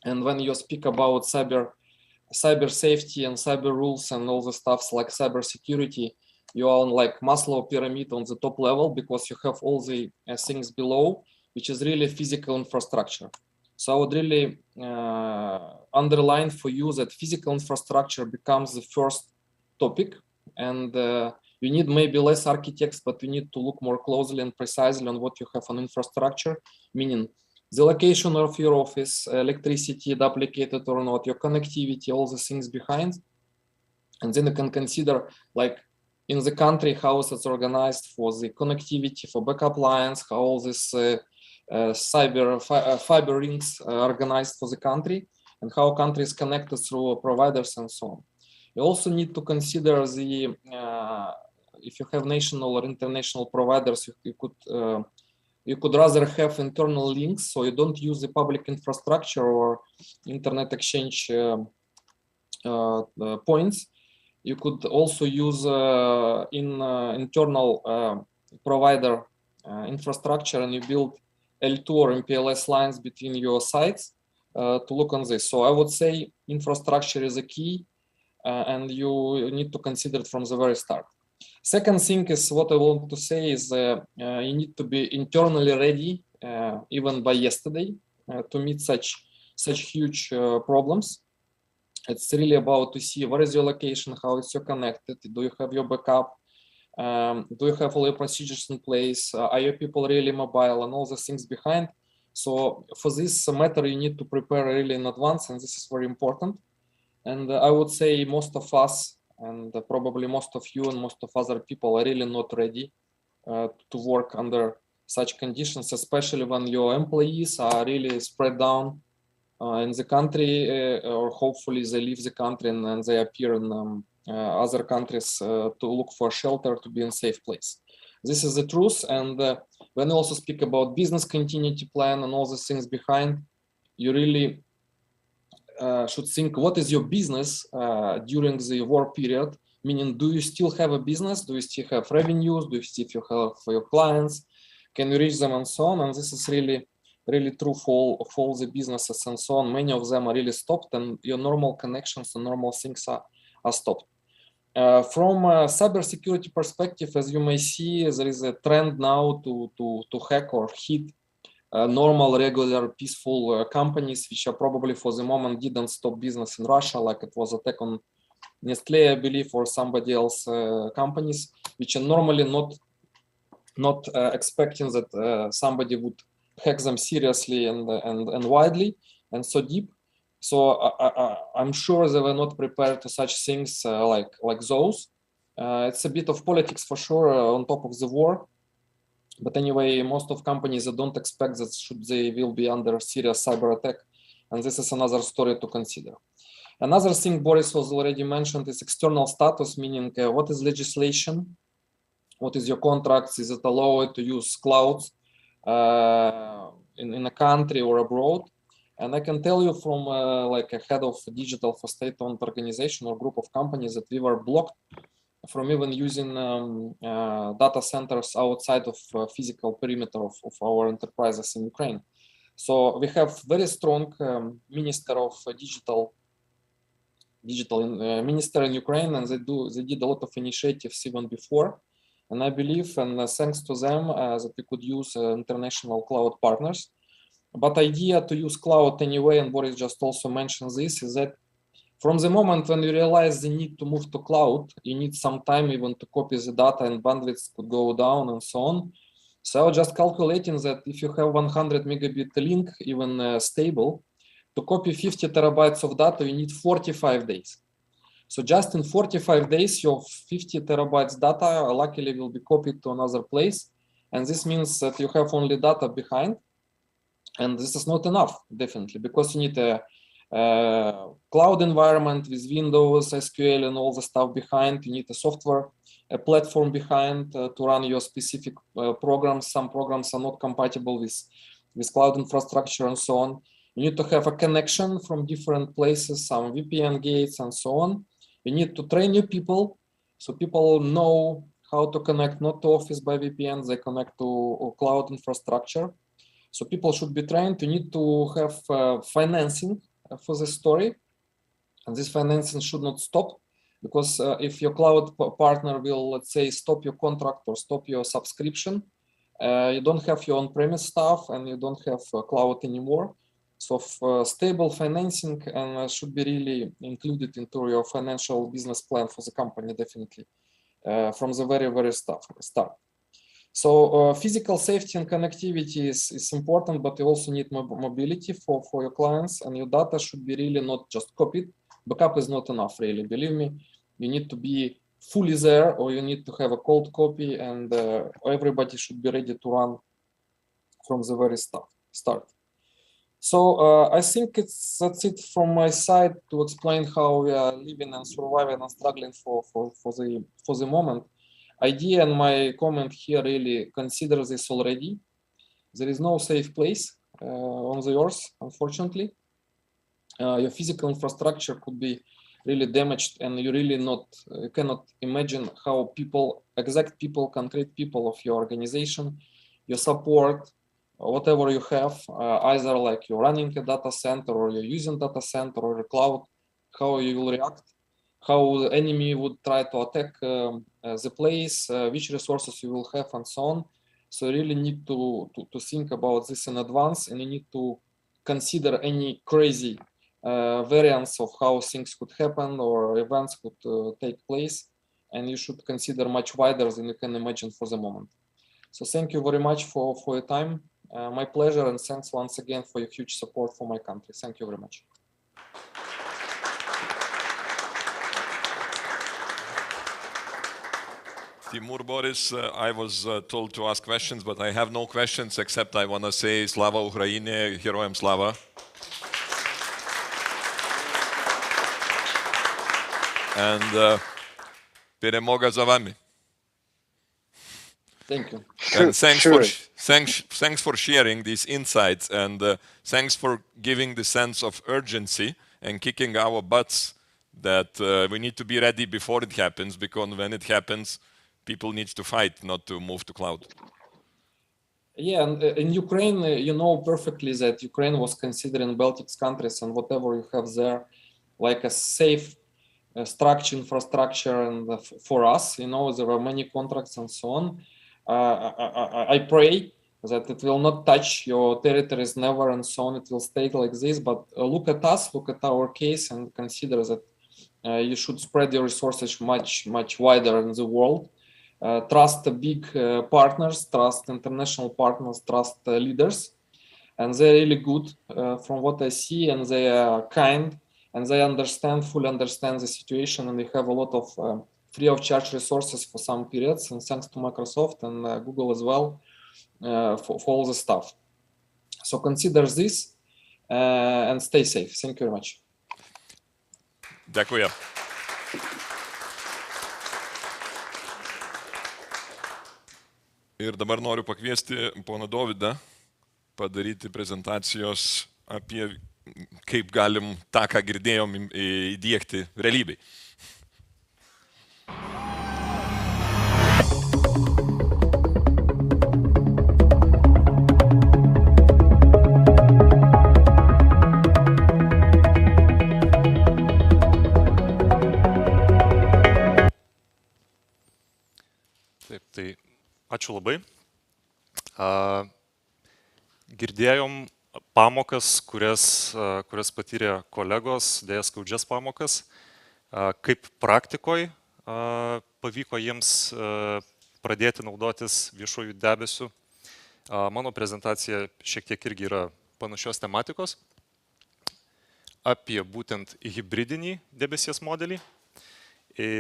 And when you speak about cyber safety and cyber rules and all the stuffs like cyber security, you are on like Maslow pyramid on the top level, because you have all the things below, which is really physical infrastructure. So I would really underline for you that physical infrastructure becomes the first topic, and you need maybe less architects, but you need to look more closely and precisely on what you have on infrastructure, meaning the location of your office, electricity duplicated or not, your connectivity, all the things behind. And then you can consider, like, in the country, how it's organized for the connectivity, for backup lines, how all this fiber rings are organized for the country, and how country is connected through providers and so on. You also need to consider the, if you have national or international providers, you could rather have internal links, so you don't use the public infrastructure or internet exchange points. You could also use internal provider infrastructure, and you build L2 or MPLS lines between your sites to look on this. So I would say infrastructure is a key, and you need to consider it from the very start. Second thing is, what I want to say is you need to be internally ready, even by yesterday, to meet such huge problems. It's really about to see where is your location, how is you connected, do you have your backup, do you have all your procedures in place, are your people really mobile, and all the things behind. So for this matter, you need to prepare really in advance, and this is very important. And I would say most of us, and probably most of you and most of other people, are really not ready to work under such conditions, especially when your employees are really spread down in the country, or hopefully they leave the country and they appear in other countries to look for shelter, to be in a safe place. This is the truth. And when you also speak about business continuity plan and all the things behind, you really should think, what is your business during the war period? Meaning, do you still have a business? Do you still have revenues? Do you still have for your clients? Can you reach them and so on? And this is really true for all the businesses and so on. Many of them are really stopped, and your normal connections and normal things are stopped. From a cybersecurity perspective, as you may see, there is a trend now to hack or hit normal, regular, peaceful companies, which are probably for the moment didn't stop business in Russia, like it was attack on Nestle, I believe, or somebody else companies, which are normally not expecting that somebody would hack them seriously and widely and so deep. So I'm sure they were not prepared to such things like those. It's a bit of politics for sure on top of the war. But anyway, most of companies don't expect that they will be under serious cyber attack. And this is another story to consider. Another thing Boris was already mentioned is external status, meaning what is legislation? What is your contracts? Is it allowed to use clouds in a country or abroad? And I can tell you from like a head of digital for state-owned organization or group of companies that we were blocked from even using data centers outside of physical perimeter of our enterprises in Ukraine. So we have very strong minister of digital minister in Ukraine, and they did a lot of initiatives even before. And I believe, and thanks to them, that we could use international cloud partners. But idea to use cloud anyway, and Boris just also mentioned this, is that from the moment when you realize the need to move to cloud, you need some time even to copy the data, and bandwidth could go down and so on. So I was just calculating that if you have 100 megabit link, even stable, to copy 50 terabytes of data, you need 45 days. So just in 45 days, your 50 terabytes data luckily will be copied to another place. And this means that you have only data behind. And this is not enough, definitely, because you need a cloud environment with Windows, SQL, and all the stuff behind. You need a software, a platform behind to run your specific programs. Some programs are not compatible with cloud infrastructure and so on. You need to have a connection from different places, some VPN gates and so on. You need to train your people, so people know how to connect not to office by VPN, they connect to cloud infrastructure. So people should be trained. You need to have financing for this story, and this financing should not stop, because if your cloud partner will, let's say, stop your contract or stop your subscription, you don't have your on-premise stuff and you don't have cloud anymore. So stable financing and should be really included into your financial business plan for the company, definitely, from the very start. So physical safety and connectivity is important, but you also need mobility for your clients, and your data should be really not just copied. Backup is not enough, really, believe me. You need to be fully there, or you need to have a cold copy, and everybody should be ready to run from the very start. So I think that's it from my side to explain how we are living and surviving and struggling for the moment. Idea and my comment here really consider this already. There is no safe place on the earth, unfortunately. Your physical infrastructure could be really damaged, and you really cannot imagine how exact people, concrete people of your organization, your support, whatever you have, either like you're running a data center or you're using data center or a cloud, how you will react, how the enemy would try to attack the place, which resources you will have, and so on. So you really need to think about this in advance, and you need to consider any crazy variants of how things could happen or events could take place, and you should consider much wider than you can imagine for the moment. So thank you very much for your time. My pleasure, and thanks once again for your huge support for my country. Thank you very much.
Timur, Boris, I was told to ask questions, but I have no questions except I want to say Slava Ukraine, Heroям Slava. And Peremoga za vami.
Thank you.
And thanks for sharing these insights, and thanks for giving the sense of urgency and kicking our butts that we need to be ready before it happens, because when it happens, people need to fight, not to move to cloud.
Yeah, and in Ukraine, you know perfectly that Ukraine was considering Baltic countries and whatever you have there like a safe infrastructure, and for us, you know, there were many contracts and so on. I pray that it will not touch your territories never and so on. It will stay like this. But look at us, look at our case, and consider that you should spread your resources much wider in the world. Trust the big partners, trust international partners, trust leaders, and they're really good from what I see, and they are kind, and they fully understand the situation, and they have a lot of free of charge resources for some periods, and thanks to Microsoft and Google as well for all the stuff. So consider this and stay safe. Thank you very much.
Dėkuoju. Ir dabar noriu pakviesti poną Dovydą padaryti prezentacijos apie kaip galim tą, ką girdėjom, įdiegti realybėj.
Taip, tai ačiū labai. Girdėjom pamokas, kurias patyrė kolegos, dėja skaudžias pamokas, kaip praktikoje pavyko jiems pradėti naudotis viešųjų debesių. Mano prezentacija šiek tiek irgi yra panašios tematikos apie būtent hibridinį debesies modelį,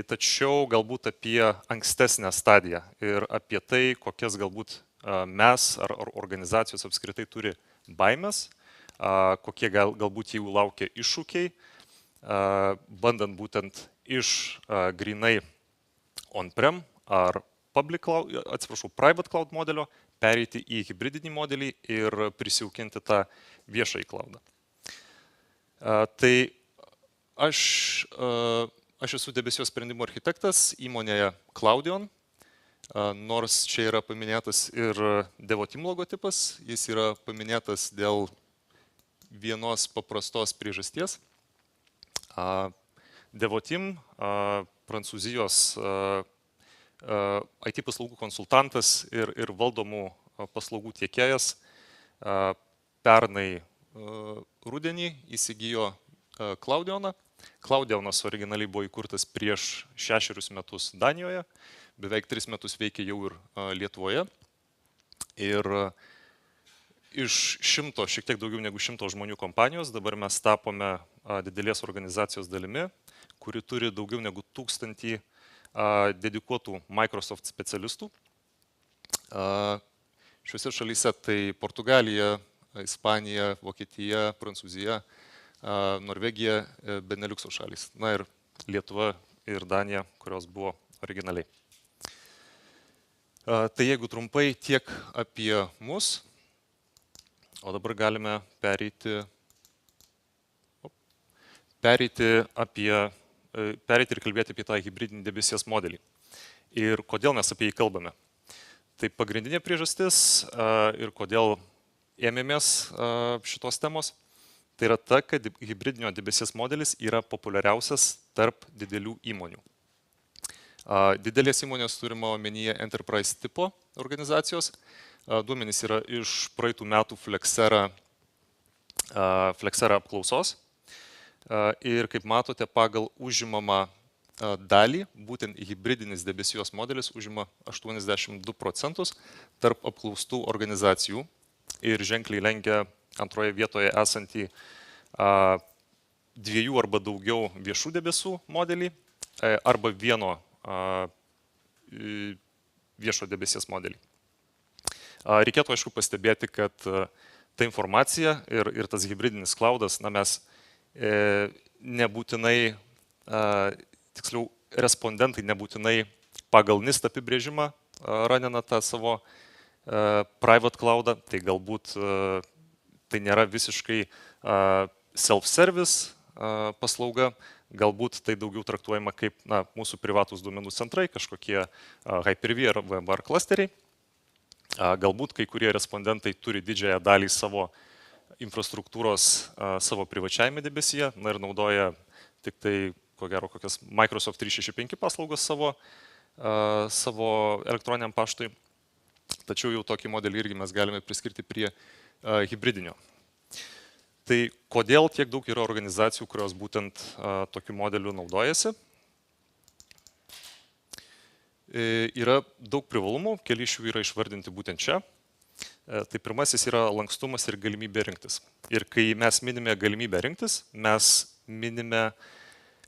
tačiau galbūt apie ankstesnę stadiją ir apie tai, kokias galbūt mes ar organizacijos apskritai turi baimės, kokie galbūt jų laukia iššūkiai, bandant būtent iš grinai on-prem ar private cloud modelio pereiti į hibridinį modelį ir prisijaukinti tą viešąjį cloudą. Tai aš esu debesijos sprendimų architektas įmonėje Cloudion, nors čia yra paminėtas ir Devoteam logotipas, jis yra paminėtas dėl vienos paprastos priežasties. Devoteam, Prancūzijos IT paslaugų konsultantas ir valdomų paslaugų tiekėjas, pernai rudenį įsigijo Klaudioną. Klaudionas originaliai buvo įkurtas prieš 6 metus Danijoje, beveik 3 metus veikia jau ir Lietuvoje. Ir iš 100, šiek tiek daugiau negu 100 žmonių kompanijos, dabar mes tapome didelės organizacijos dalimi, kuri turi daugiau negu 1000 dedikuotų Microsoft specialistų. Šiuose šalyse tai Portugalija, Ispanija, Vokietija, Prancūzija, Norvegija, Beneliukso šalys. Na ir Lietuva ir Danija, kurios buvo originaliai. Tai jeigu trumpai tiek apie mus, o dabar galime pereiti ir kalbėti apie tą hibridinį debesies modelį. Ir kodėl mes apie jį kalbame. Tai pagrindinė priežastis ir kodėl ėmėmės šitos temos, tai yra ta, kad hibridinio debesies modelis yra populiariausias tarp didelių įmonių. Didelės įmonės turima omenyje enterprise tipo organizacijos. Duomenys yra iš praeitų metų Flexera apklausos. Ir kaip matote, pagal užimamą dalį, būtent hibridinis debesijos modelis užima 82% tarp apklaustų organizacijų ir ženkliai lenkia antroje vietoje esantį 2 arba daugiau viešų debesų modelį arba vieno viešo debesies modelį. Reikėtų aišku pastebėti, kad ta informacija ir tas hibridinis cloudas, mes nebūtinai, tiksliau, respondentai nebūtinai pagal NIST apibrėžimą ranina tą savo private cloudą, tai galbūt tai nėra visiškai self-service paslauga, galbūt tai daugiau traktuojama kaip mūsų privatūs duomenų centrai, kažkokie Hyper-V ar VMware klasteriai. Galbūt kai kurie respondentai turi didžiąją dalį savo infrastruktūros savo privačiajame debesyje, ir naudoja tik tai, ko gero, kokias Microsoft 365 paslaugos savo elektroniniam paštui. Tačiau jau tokį modelį irgi mes galime priskirti prie hibridinio. Tai kodėl tiek daug yra organizacijų, kurios būtent tokiu modeliu naudojasi? Yra daug privalumų, keli iš jų yra išvardinti būtent čia. Tai pirmasis yra lankstumas ir galimybė rinktis. Ir kai mes minime galimybę rinktis, mes minime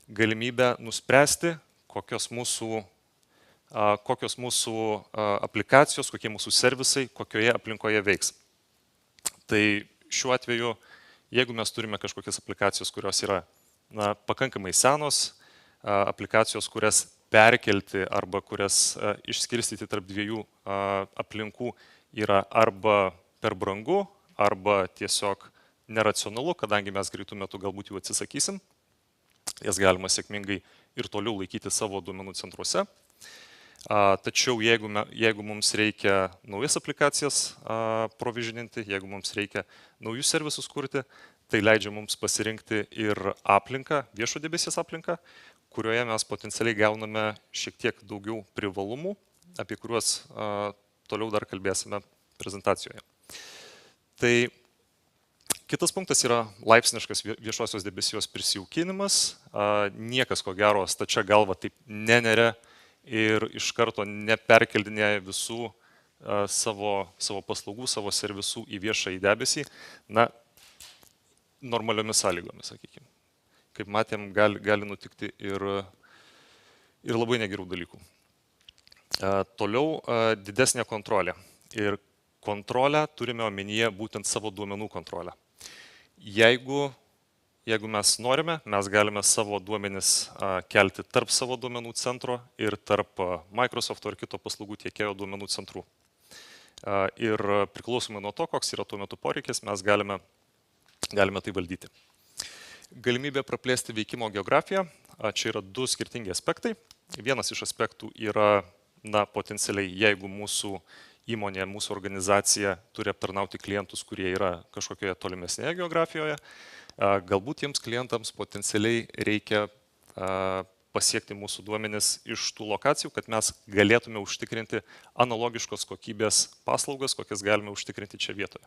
galimybę nuspręsti, kokios mūsų aplikacijos, kokie mūsų servisai, kokioje aplinkoje veiks. Tai šiuo atveju, jeigu mes turime kažkokias aplikacijos, kurios yra pakankamai senos, aplikacijos, kurias perkelti arba kurias išskirstyti tarp 2 aplinkų yra arba per brangu, arba tiesiog neracionalu, kadangi mes greitų metų galbūt jų atsisakysim. Jas galima sėkmingai ir toliau laikyti savo duomenų centruose. Tačiau jeigu mums reikia naujas aplikacijas provisioninti, jeigu mums reikia naujus servisus kurti, tai leidžia mums pasirinkti ir aplinką, viešo debesies aplinką, kurioje mes potencialiai gauname šiek tiek daugiau privalumų, apie kuriuos toliau dar kalbėsime prezentacijoje. Tai kitas punktas yra laipsniškas viešosios debesijos prisijaukinimas. Niekas, ko gero, stačia galva taip neneria ir iš karto neperkeldinėja visų savo paslaugų, savo servisų į viešą į debesį, normaliomis sąlygomis, sakykime. Kaip matėm, gali nutikti ir labai negerų dalykų. Toliau didesnė kontrolė. Ir kontrolę turime omenyje būtent savo duomenų kontrolę. Jeigu mes norime, mes galime savo duomenis kelti tarp savo duomenų centro ir tarp Microsoft ar kito paslaugų tiekėjo duomenų centrų. Ir priklausomai nuo to, koks yra tuo metu poreikis, mes galime tai valdyti. Galimybė praplėsti veikimo geografiją. Čia yra 2 skirtingi aspektai. Vienas iš aspektų yra, potencialiai, jeigu mūsų įmonė, mūsų organizacija turi aptarnauti klientus, kurie yra kažkokioje tolimesnėje geografijoje, galbūt jiems klientams potencialiai reikia pasiekti mūsų duomenis iš tų lokacijų, kad mes galėtume užtikrinti analogiškos kokybės paslaugas, kokias galime užtikrinti čia vietoje.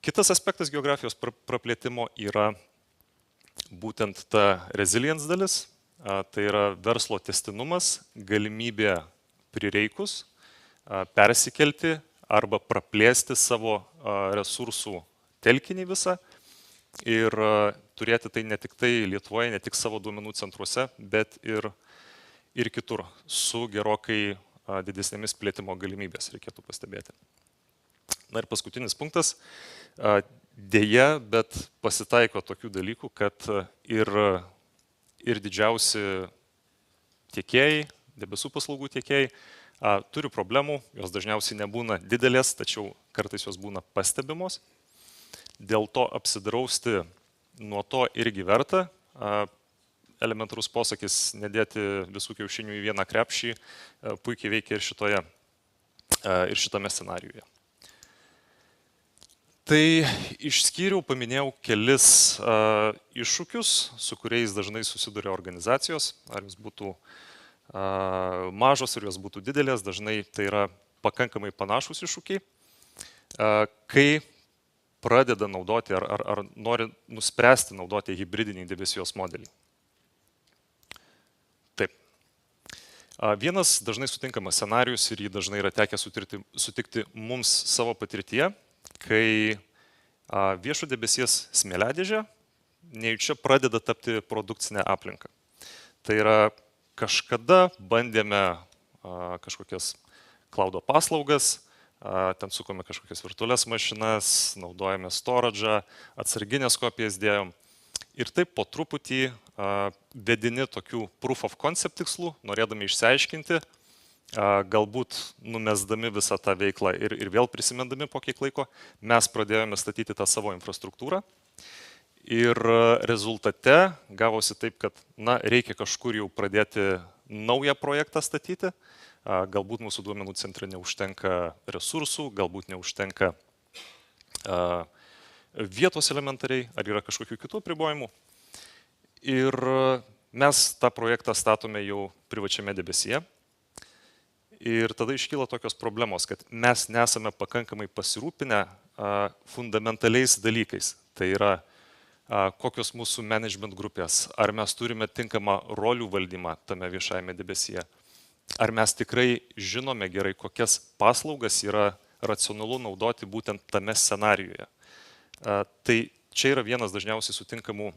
Kitas aspektas geografijos praplėtimo yra būtent ta resilience dalis, tai yra verslo tęstinumas, galimybė prireikus persikelti arba praplėsti savo resursų telkinį visą ir turėti tai ne tik tai Lietuvoje, ne tik savo duomenų centruose, bet ir kitur su gerokai didesnėmis plėtimo galimybės, reikėtų pastebėti. Na ir paskutinis punktas. Deja, bet pasitaiko tokių dalykų, kad ir didžiausi tiekėjai, debesų paslaugų tiekėjai, turi problemų, jos dažniausiai nebūna didelės, tačiau kartais jos būna pastebimos. Dėl to apsidrausti nuo to irgi verta. Elementarus posakis nedėti visų kiaušinių į vieną krepšį puikiai veikia ir šitame scenariuje. Tai išskyriau, paminėjau kelis iššūkius, su kuriais dažnai susiduria organizacijos, ar jos būtų mažos, ar jos būtų didelės, dažnai tai yra pakankamai panašus iššūkiai, kai pradeda naudoti ar nori nuspręsti naudoti hibridinį debesijos modelį. Taip. Vienas dažnai sutinkamas scenarijus ir jį dažnai yra tekę sutikti mums savo patirtyje, kai viešo debesies smėliadėžė nejučia pradeda tapti produkcinę aplinką. Tai yra kažkada bandėme kažkokias cloudo paslaugas, ten sukome kažkokias virtualias mašinas, naudojame storage'ą, atsarginės kopijas dėjom. Ir taip po truputį vedini tokių proof of concept tikslų, norėdami išsiaiškinti, galbūt numesdami visą tą veiklą ir vėl prisimendami po kiek laiko, mes pradėjome statyti tą savo infrastruktūrą. Ir rezultate gavosi taip, kad reikia kažkur jau pradėti naują projektą statyti. Galbūt mūsų duomenų centre neužtenka resursų, galbūt neužtenka vietos elementariai, ar yra kažkokių kitų apribojimų. Ir mes tą projektą statome jau privačiame debesyje. Ir tada iškyla tokios problemos, kad mes nesame pakankamai pasirūpinę fundamentaliais dalykais. Tai yra kokios mūsų management grupės, ar mes turime tinkamą rolių valdymą tame viešajame debesyje, ar mes tikrai žinome gerai, kokias paslaugas yra racionalu naudoti būtent tame scenarijoje. Tai čia yra vienas dažniausiai sutinkamų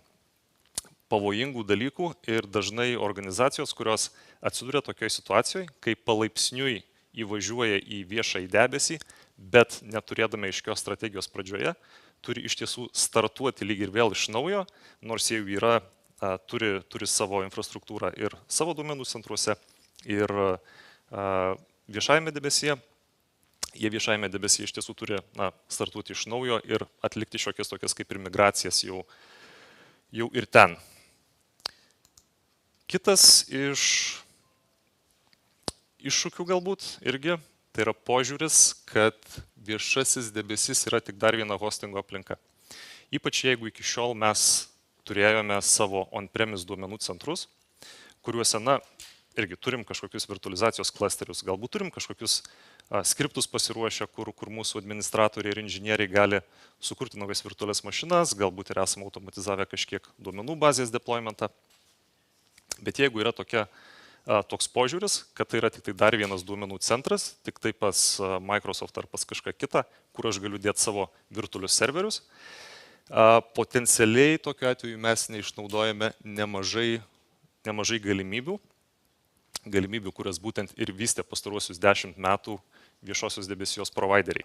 pavojingų dalykų ir dažnai organizacijos, kurios atsiduria tokioje situacijoje, kai palaipsniui įvažiuoja į viešąjį debesį, bet neturėdami aiškios strategijos pradžioje, turi iš tiesų startuoti lyg ir vėl iš naujo, nors jau yra, turi savo infrastruktūrą ir savo duomenų centruose, ir viešajame debesyje. Jie viešajame debesyje iš tiesų turi startuoti iš naujo ir atlikti šiokias tokias kaip ir migracijas jau ir ten. Kitas iš iššūkių galbūt irgi, tai yra požiūris, kad viešasis debesis yra tik dar viena hostingo aplinka. Ypač jeigu iki šiol mes turėjome savo on-premise duomenų centrus, kuriuose, irgi turim kažkokius virtualizacijos klasterius, galbūt turim kažkokius skriptus pasiruošę, kur mūsų administratoriai ir inžinieriai gali sukurti naujas virtualias mašinas, galbūt ir esame automatizavę kažkiek duomenų bazės deploymentą. Bet jeigu yra toks požiūris, kad tai yra tik tai dar vienas duomenų centras, tik tai pas Microsoft ar pas kažką kitą, kur aš galiu dėti savo virtualius serverius, potencialiai tokiu atveju mes neišnaudojame nemažai galimybių, kurias būtent ir vystė pastaruosius 10 metų viešosios debesijos provideriai.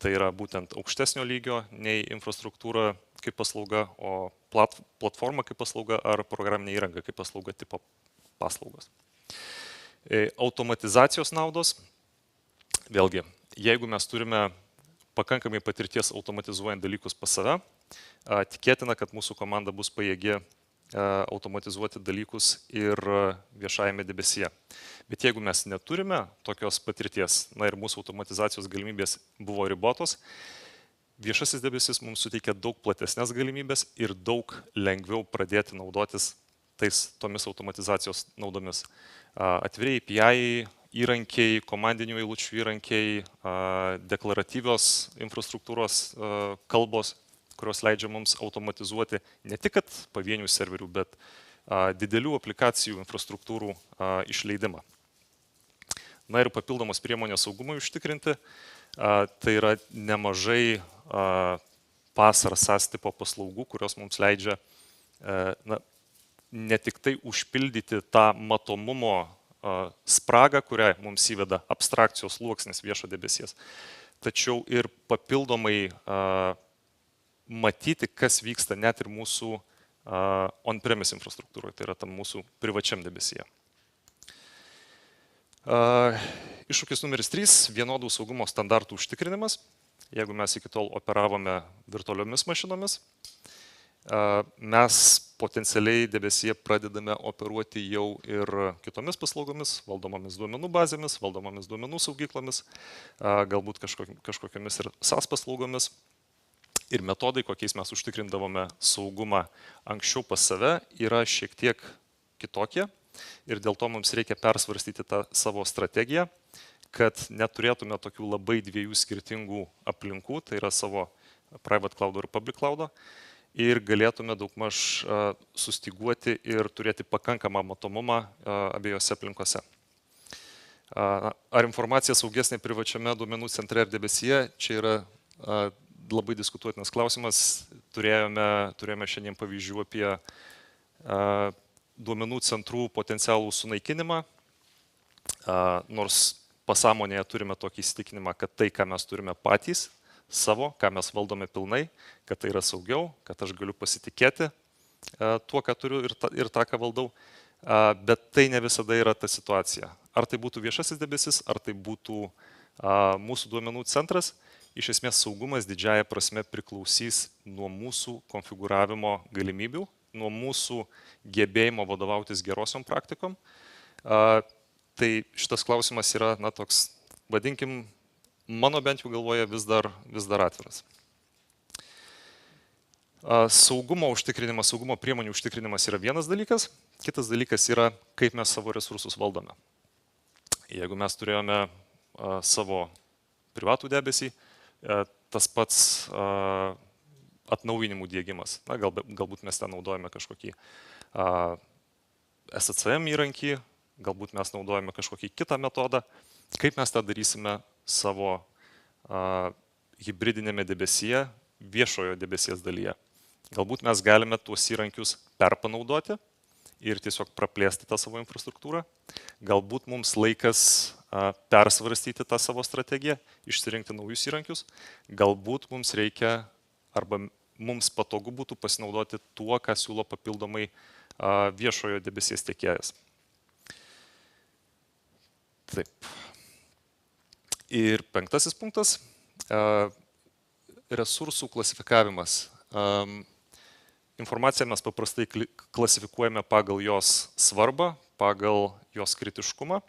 Tai yra būtent aukštesnio lygio nei infrastruktūra kaip paslauga, o platforma kaip paslauga ar programinė įranga kaip paslauga tipo paslaugos. Automatizacijos naudos. Vėlgi, jeigu mes turime pakankamai patirties automatizuojant dalykus pas save, tikėtina, kad mūsų komanda bus pajėgi automatizuoti dalykus ir viešajame debesyje. Bet jeigu mes neturime tokios patirties, ir mūsų automatizacijos galimybės buvo ribotos, viešasis debesis mums suteikia daug platesnės galimybės ir daug lengviau pradėti naudotis tomis automatizacijos naudomis. Atviri API įrankiai, komandinių eilučių įrankiai, deklaratyvios infrastruktūros kalbos, kurios leidžia mums automatizuoti ne tik pavienių serverių, bet didelių aplikacijų infrastruktūrų išleidimą. Na ir papildomos priemonės saugumui užtikrinti, tai yra nemažai PaaS ar SaaS tipo paslaugų, kurios mums leidžia ne tik tai užpildyti tą matomumo spragą, kurią mums įveda abstrakcijos sluoksnis viešo debesies, tačiau ir papildomai matyti, kas vyksta net ir mūsų on-premise infrastruktūroje, tai yra tam mūsų privačiam debesyje. Iššūkis numeris 3 - vienodų saugumo standartų užtikrinimas. Jeigu mes iki tol operavome virtualiomis mašinomis, mes potencialiai debesyje pradedame operuoti jau ir kitomis paslaugomis, valdomomis duomenų bazėmis, valdomomis duomenų saugyklomis, galbūt kažkokiamis ir SaaS paslaugomis. Ir metodai, kokiais mes užtikrindavome saugumą anksčiau pas save, yra šiek tiek kitokie. Ir dėl to mums reikia persvarstyti tą savo strategiją, kad neturėtume tokių labai dviejų skirtingų aplinkų, tai yra savo private cloud ir public cloud, ir galėtume daugmaž sustyguoti ir turėti pakankamą matomumą abiejose aplinkose. Ar informacija saugesnė privačiame duomenų centre ir debesyje? Čia yra labai diskutuotinas klausimas. Turėjome šiandien pavyzdžių apie duomenų centrų potencialų sunaikinimą, nors pasąmonėje turime tokį įsitikinimą, kad tai, ką mes turime patys savo, ką mes valdome pilnai, kad tai yra saugiau, kad aš galiu pasitikėti tuo, ką turiu ir tą, ką valdau, bet tai ne visada yra ta situacija. Ar tai būtų viešasis debesis, ar tai būtų mūsų duomenų centras, iš esmės saugumas didžiąja prasme priklausys nuo mūsų konfigūravimo galimybių, nuo mūsų gebėjimo vadovautis gerosiom praktikom. Tai šitas klausimas yra, toks, vadinkim, mano bent jau galvoje vis dar atviras. Saugumo užtikrinimas, saugumo priemonių užtikrinimas yra vienas dalykas, kitas dalykas yra, kaip mes savo resursus valdome. Jeigu mes turėjome savo privatų debesį, tas pats atnaujinimų diegimas. Galbūt mes ten naudojame kažkokį SCM įrankį, galbūt mes naudojame kažkokį kitą metodą. Kaip mes tą darysime savo hibridinėme debesyje, viešojo debesies dalyje? Galbūt mes galime tuos įrankius perpanaudoti ir tiesiog praplėsti tą savo infrastruktūrą. Galbūt mums laikas persvarstyti tą savo strategiją, išsirinkti naujus įrankius. Galbūt mums reikia arba mums patogu būtų pasinaudoti tuo, ką siūlo papildomai viešojo debesies tiekėjas. Taip. Ir 5 punktas - resursų klasifikavimas. Informaciją mes paprastai klasifikuojame pagal jos svarbą, pagal jos kritiškumą.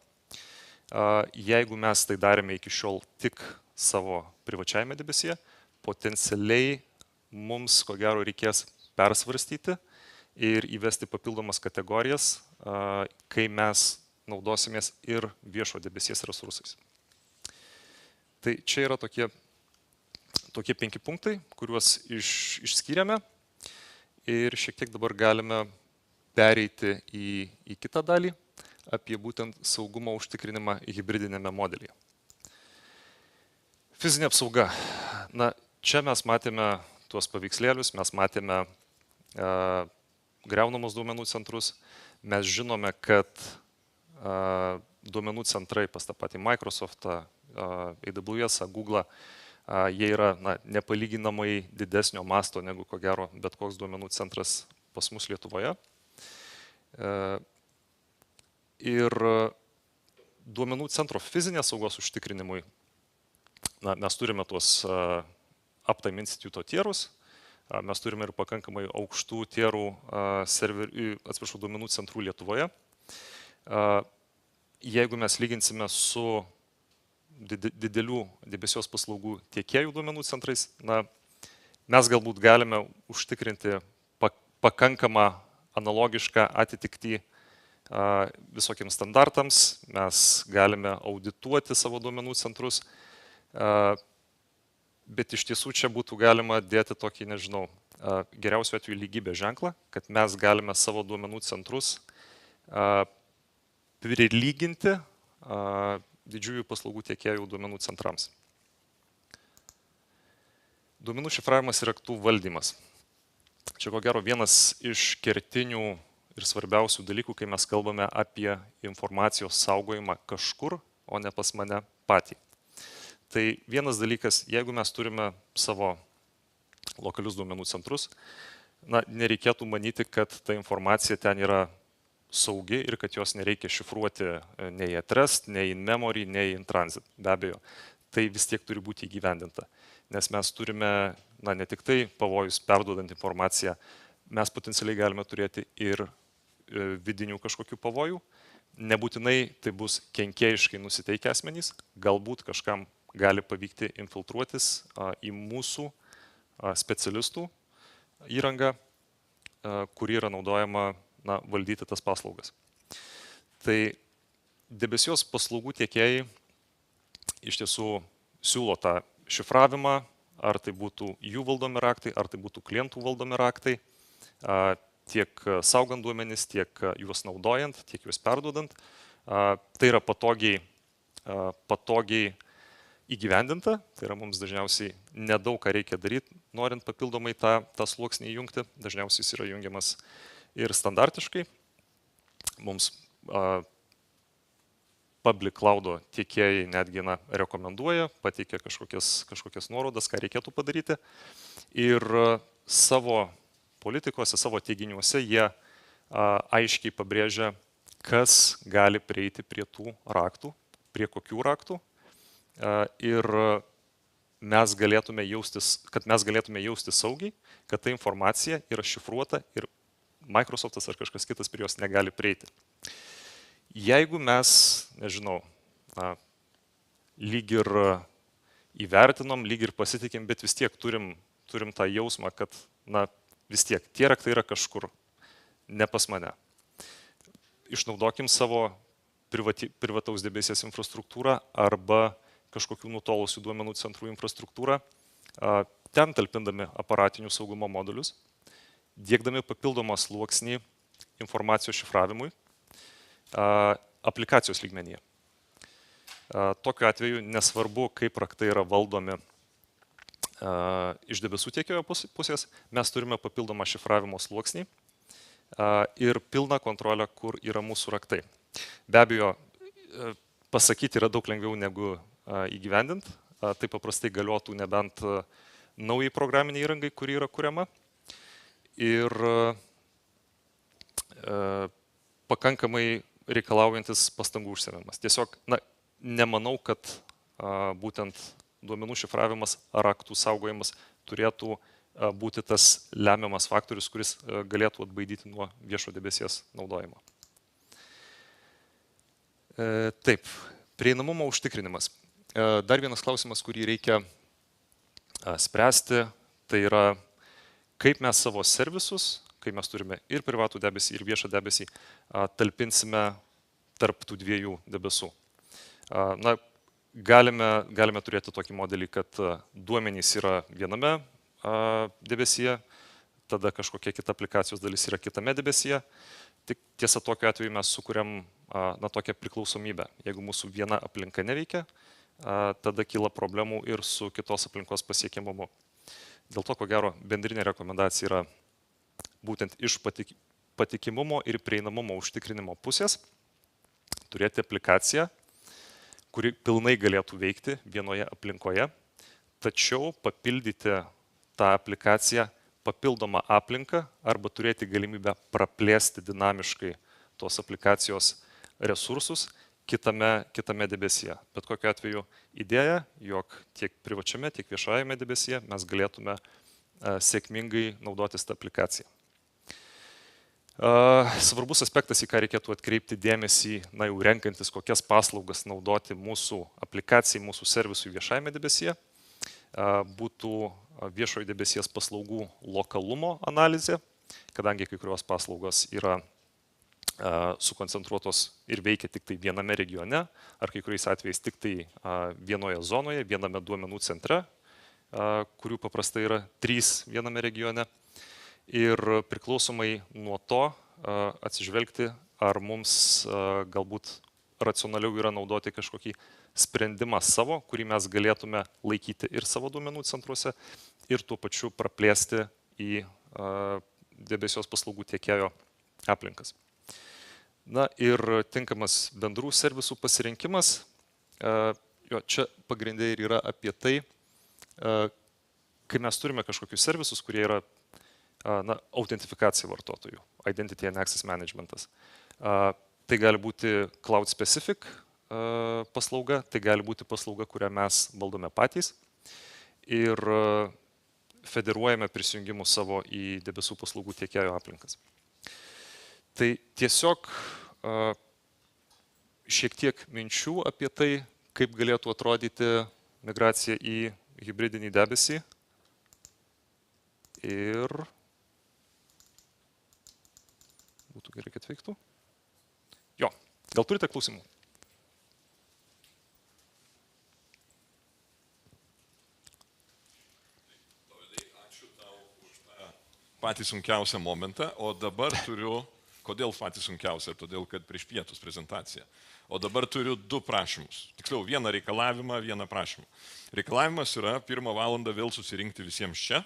Jeigu mes tai darėme iki šiol tik savo privačiajame debesyje, potencialiai mums, ko gero, reikės persvarstyti ir įvesti papildomas kategorijas, kai mes naudosimės ir viešo debesies resursais. Tai čia yra tokie 5 punktai, kuriuos išskyrėme ir šiek tiek dabar galime pereiti į kitą dalį apie būtent saugumo užtikrinimą hibridinėme modelyje. Fizinė apsauga. Čia mes matėme tuos paveikslėlius, mes matėme griaunamus duomenų centrus, mes žinome, kad duomenų centrai pas tą patį Microsoftą, AWS, Google, jie yra nepalyginamai didesnio masto negu ko gero bet koks duomenų centras pas mus Lietuvoje. Ir duomenų centro fizinės saugos užtikrinimui mes turime tuos Uptime Instituto tierus, mes turime ir pakankamai aukštų tierų duomenų centrų Lietuvoje. Jeigu mes lyginsime su didelių debesijos paslaugų tiekėjų duomenų centrais, mes galbūt galime užtikrinti pakankamą analogišką atitikti visokiems standartams, mes galime audituoti savo duomenų centrus, bet iš tiesų čia būtų galima dėti tokį, nežinau, geriausiu atveju lygybės ženklą, kad mes galime savo duomenų centrus prilyginti didžiųjų paslaugų tiekėjų duomenų centrams. Duomenų šifravimas ir aktų valdymas. Čia ko gero vienas iš kertinių ir svarbiausių dalykų, kai mes kalbame apie informacijos saugojimą kažkur, o ne pas mane patį. Tai vienas dalykas, jeigu mes turime savo lokalius duomenų centrus, nereikėtų manyti, kad ta informacija ten yra saugi ir kad jos nereikia šifruoti nei at rest, nei in memory, nei in transit. Be abejo, tai vis tiek turi būti įgyvendinta. Nes mes turime, ne tik tai pavojus perduodant informaciją, mes potencialiai galime turėti ir vidinių kažkokių pavojų. Nebūtinai tai bus kenkėjiškai nusiteikę asmenys, galbūt kažkam gali pavykti infiltruotis į mūsų specialistų įrangą, kuri yra naudojama valdyti tas paslaugas. Tai debesijos paslaugų tiekėjai iš tiesų siūlo tą šifravimą, ar tai būtų jų valdomi raktai, ar tai būtų klientų valdomi raktai, tiek saugant duomenis, tiek juos naudojant, tiek juos perduodant. Tai yra patogiai įgyvendinta, tai yra mums dažniausiai nedaug ką reikia daryti, norint papildomai tą sluoksnį įjungti, dažniausiai jis yra jungiamas ir standartiškai. Mums public cloudo tiekėjai netgi rekomenduoja, pateikia kažkokias nuorodas, ką reikėtų padaryti. Ir savo politikose, savo teiginiuose jie aiškiai pabrėžia, kas gali prieiti prie tų raktų, prie kokių raktų. Ir kad mes galėtume jaustis saugiai, kad ta informacija yra šifruota ir Microsoftas ar kažkas kitas prie jos negali prieiti. Jeigu mes, nežinau, lyg ir įvertinom, lyg ir pasitikim, bet vis tiek turim tą jausmą, kad vis tiek tie raktai yra kažkur, ne pas mane. Išnaudokim savo privataus debesies infrastruktūrą arba kažkokių nutolusių duomenų centrų infrastruktūrą, ten talpindami aparatinių saugumo modulius, diegdami papildomą sluoksnį informacijos šifravimui aplikacijos lygmenyje. Tokiu atveju nesvarbu, kaip raktai yra valdomi iš debesų tiekėjo pusės, mes turime papildomą šifravimo sluoksnį ir pilną kontrolę, kur yra mūsų raktai. Be abejo, pasakyti yra daug lengviau negu įgyvendint. Tai paprastai galiotų nebent naujai programiniai įrangai, kuri yra kuriama. Ir pakankamai reikalaujantis pastangų užsiėmimas. Tiesiog, nemanau, kad būtent duomenų šifravimas ar raktų saugojimas turėtų būti tas lemiamas faktorius, kuris galėtų atbaidyti nuo viešo debesies naudojimo. Taip, prieinamumo užtikrinimas. Dar vienas klausimas, kurį reikia spręsti, tai yra, kaip mes savo servisus, kai mes turime ir privatų debesį, ir viešą debesį, talpinsime tarp tų dviejų debesų. Galime turėti tokį modelį, kad duomenys yra viename debesyje, tada kažkokia kita aplikacijos dalis yra kitame debesyje. Tik tiesa, tokiu atveju mes sukuriam tokią priklausomybę. Jeigu mūsų viena aplinka neveikia, tada kyla problemų ir su kitos aplinkos pasiekiamumu. Dėl to, ko gero, bendrinė rekomendacija yra būtent iš patikimumo ir prieinamumo užtikrinimo pusės turėti aplikaciją, kuri pilnai galėtų veikti vienoje aplinkoje, tačiau papildyti tą aplikaciją papildomą aplinką arba turėti galimybę praplėsti dinamiškai tos aplikacijos resursus kitame debesyje. Bet kokiu atveju idėja, jog tiek privačiame, tiek viešajame debesyje mes galėtume sėkmingai naudotis tą aplikaciją. Svarbus aspektas, į ką reikėtų atkreipti dėmesį, jau renkantis, kokias paslaugas naudoti mūsų aplikacijai, mūsų servisui viešajame debesyje, būtų viešojo debesies paslaugų lokalumo analizė, kadangi kai kurios paslaugos yra sukoncentruotos ir veikia tik tai viename regione, ar kai kuriais atvejais tik tai vienoje zonoje, viename duomenų centre, kurių paprastai yra 3 viename regione. Ir priklausomai nuo to atsižvelgti, ar mums galbūt racionaliau yra naudoti kažkokį sprendimą savo, kurį mes galėtume laikyti ir savo duomenų centruose, ir tuo pačiu praplėsti į debesijos paslaugų tiekėjo aplinkas. Na ir tinkamas bendrų servisų pasirinkimas, čia pagrindai ir yra apie tai, kai mes turime kažkokius servisus, kurie yra autentifikacija vartotojų, identity and access managementas. Tai gali būti cloud specific paslauga, tai gali būti paslauga, kurią mes valdome patys ir federuojame prisijungimus savo į debesų paslaugų tiekėjo aplinkas. Tai tiesiog šiek tiek minčių apie tai, kaip galėtų atrodyti migracija į hibridinį debesį. Ir būtų gerai, kad veiktų. Jo, gal turite klausimų?
Ačiū tau už tą patį sunkiausią momentą, o dabar turiu... Kodėl patį sunkiausia? Todėl, kad prieš pietus prezentacija. O dabar turiu 2 prašymus. Tiksliau, 1 reikalavimą, 1 prašymą. Reikalavimas yra 1 valandą vėl susirinkti visiems čia.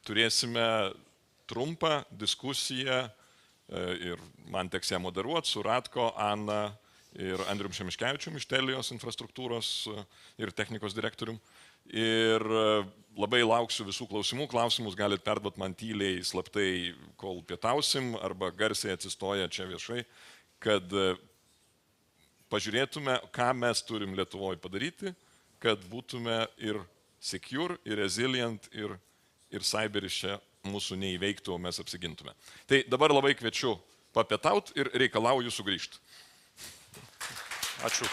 Turėsime trumpą diskusiją ir man teks ją moderuoti su Ratko, Ana ir Andrium Šemiškevičium iš Telijos infrastruktūros ir technikos direktorium. Ir labai lauksiu visų klausimų. Klausimus galite perduoti man tyliai, slaptai, kol pietausim, arba garsiai atsistoję čia viešai, kad pažiūrėtume, ką mes turim Lietuvoje padaryti, kad būtume ir secure, ir resilient, ir cyberis čia mūsų neįveiktų, o mes apsigintume. Tai dabar labai kviečiu papietaut ir reikalauju sugrįžti.
Ačiū.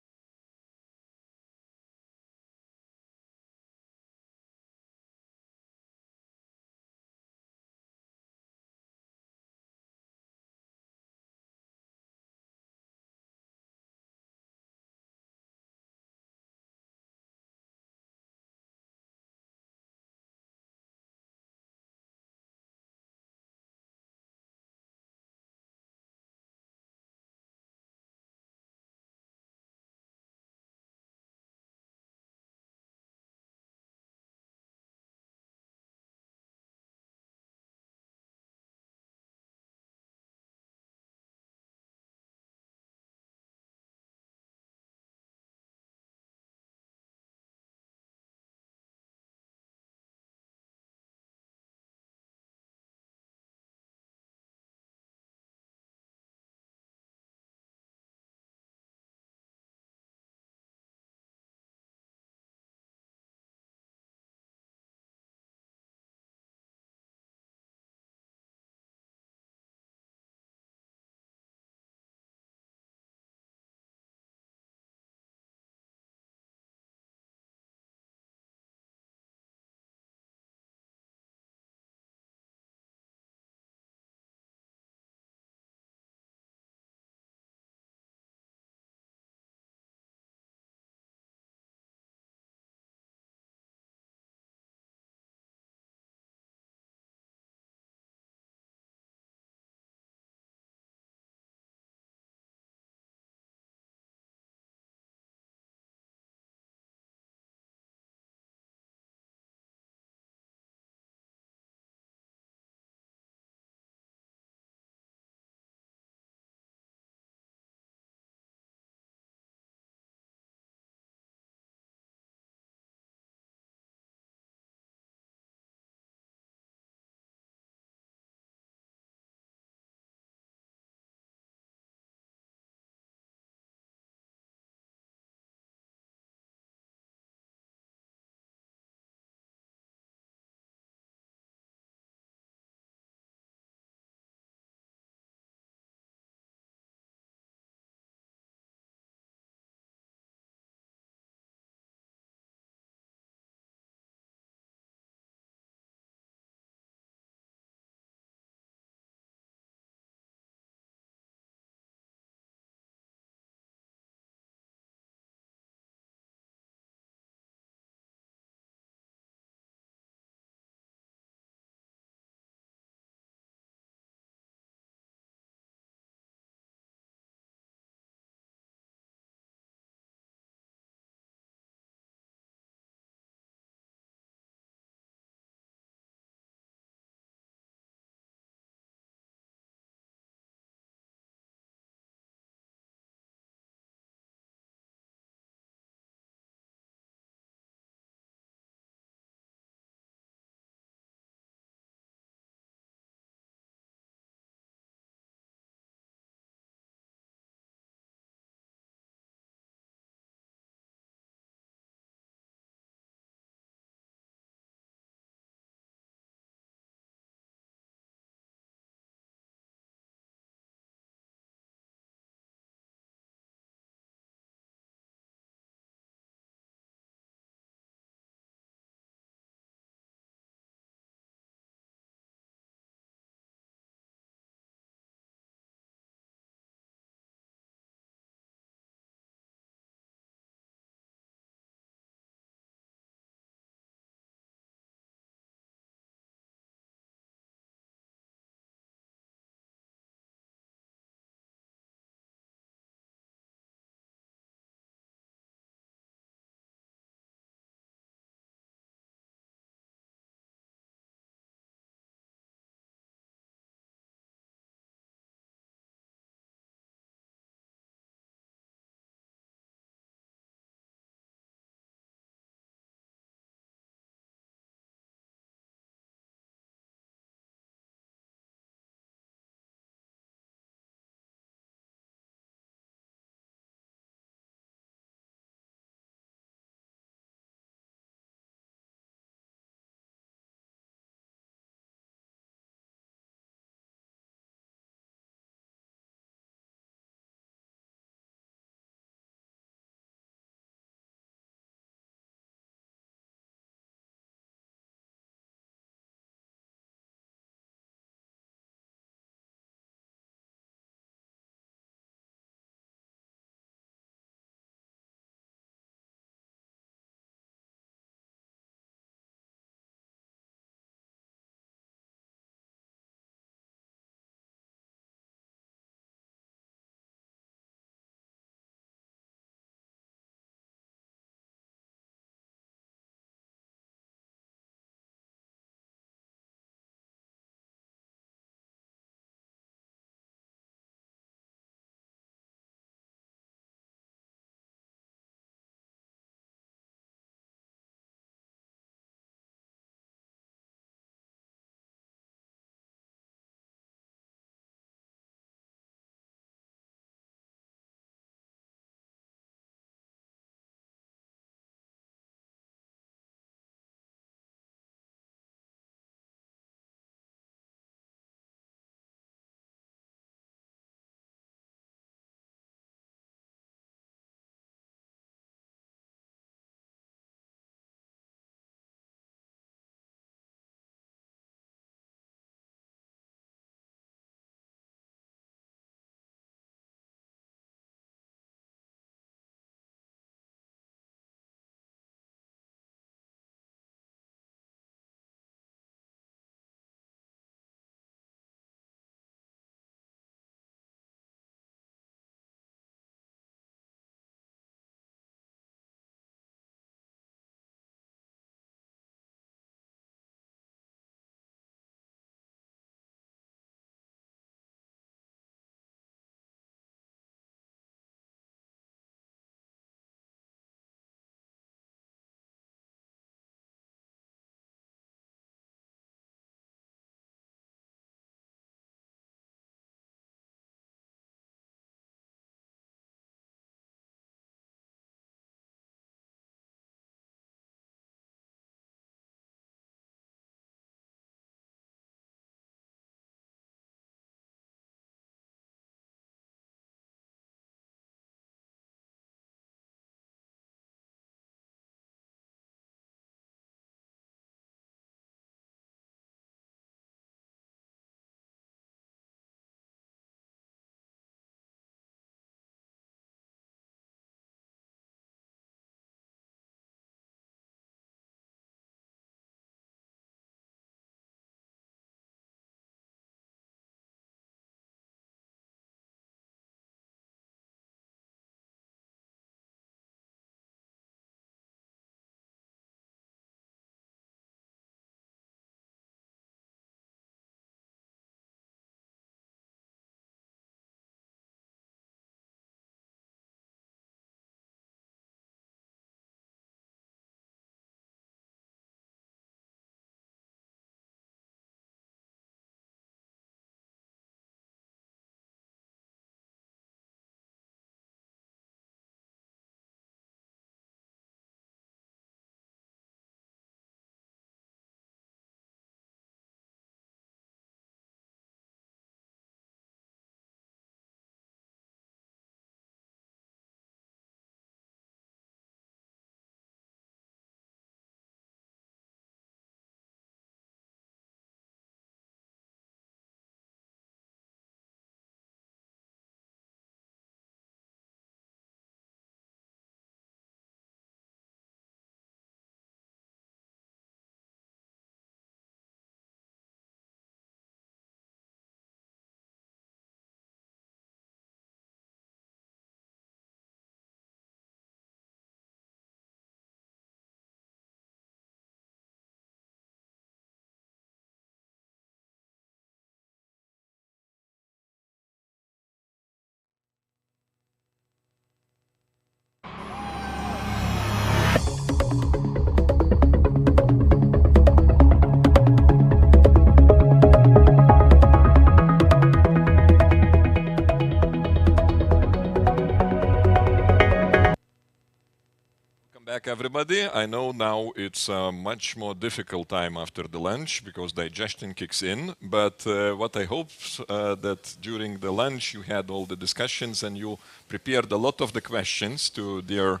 I know now it's a much more difficult time after the lunch because digestion kicks in, but what I hope that during the lunch you had all the discussions and you prepared a lot of the questions to their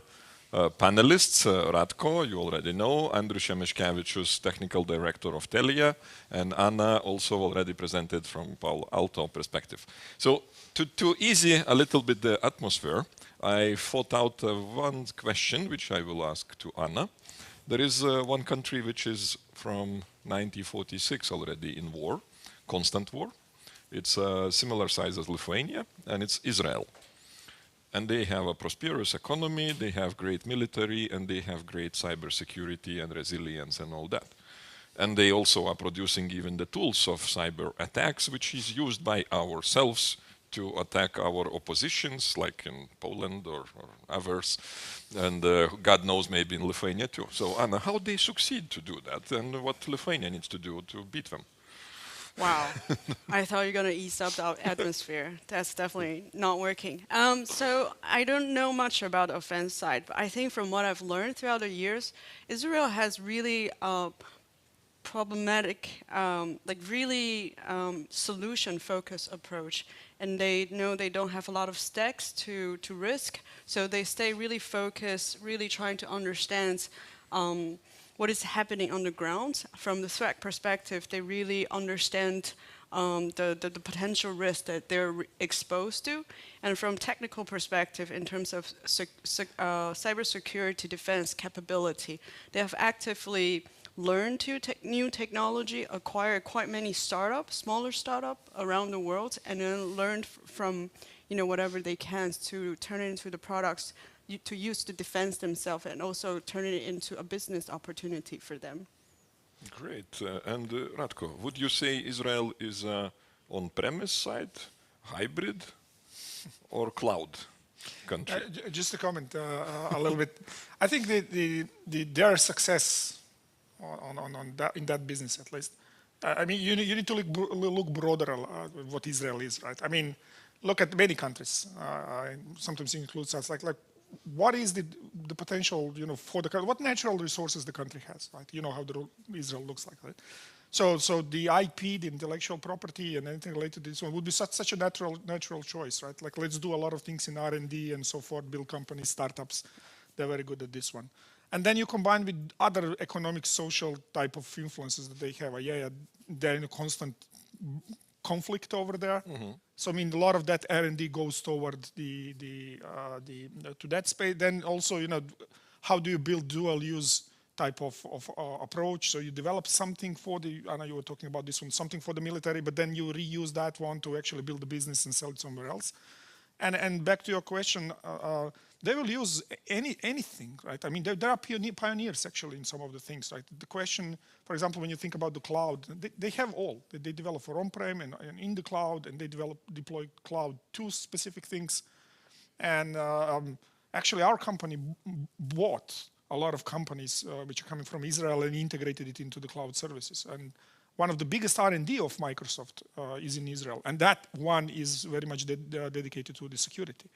panelists. Radko, you already know, Andrius Šemeškevičius, Technical Director of Telia, and Anna also already presented from Palo Alto perspective. So to ease a little bit the atmosphere, I thought out one question which I will ask to Anna. There is one country which is from 1946 already in war, constant war. It's a similar size as Lithuania, and it's Israel. And they have a prosperous economy, they have great military, and they have great cybersecurity and resilience and all that. And they also are producing even the tools of cyber attacks, which is used by ourselves to attack our oppositions, like in Poland or others, and God knows maybe in Lithuania too. So Anna, how they succeed to do that, and what Lithuania needs to do to beat them?
Wow, I thought you were going to ease up the atmosphere. That's definitely not working. So I don't know much about the offense side, but I think from what I've learned throughout the years, Israel has really problematic, like really solution-focused approach. And they know they don't have a lot of stakes to risk, so they stay really focused, really trying to understand what is happening on the ground. From the threat perspective, they really understand the potential risk that they're exposed to. And from technical perspective, in terms of cybersecurity defense capability, they have actively learned new technology, acquire quite many startups, smaller startups around the world, and then learned from whatever they can to turn it into the products to use to defend themselves, and also turn it into a business opportunity for them.
Great. And Radko, would you say Israel is on-premise side, hybrid, or cloud country?
Just to comment a little bit, I think their success in that business, at least. I mean, you need to look broader what Israel is, right? I mean, look at many countries. Sometimes it includes us, like what is the potential, for the country? What natural resources the country has, right? You know how Israel looks like, right? So the IP, the intellectual property, and anything related to this one would be such a natural choice, right? Like, let's do a lot of things in R&D and so forth, build companies, startups. They're very good at this one. And then you combine with other economic, social type of influences that they have. They're in a constant conflict over there. Mm-hmm. So I mean, a lot of that R&D goes toward to that space. Then also, how do you build dual use type of approach? So you develop something for I know you were talking about this one, something for the military, but then you reuse that one to actually build a business and sell it somewhere else. And back to your question, they will use anything, right? I mean, there are pioneers actually in some of the things, right? The question, for example, when you think about the cloud, they have all. They develop for on-prem and in the cloud, and they deploy cloud to specific things. And actually, our company bought a lot of companies which are coming from Israel and integrated it into the cloud services. And one of the biggest R&D of Microsoft is in Israel, and that one is very much dedicated to the security.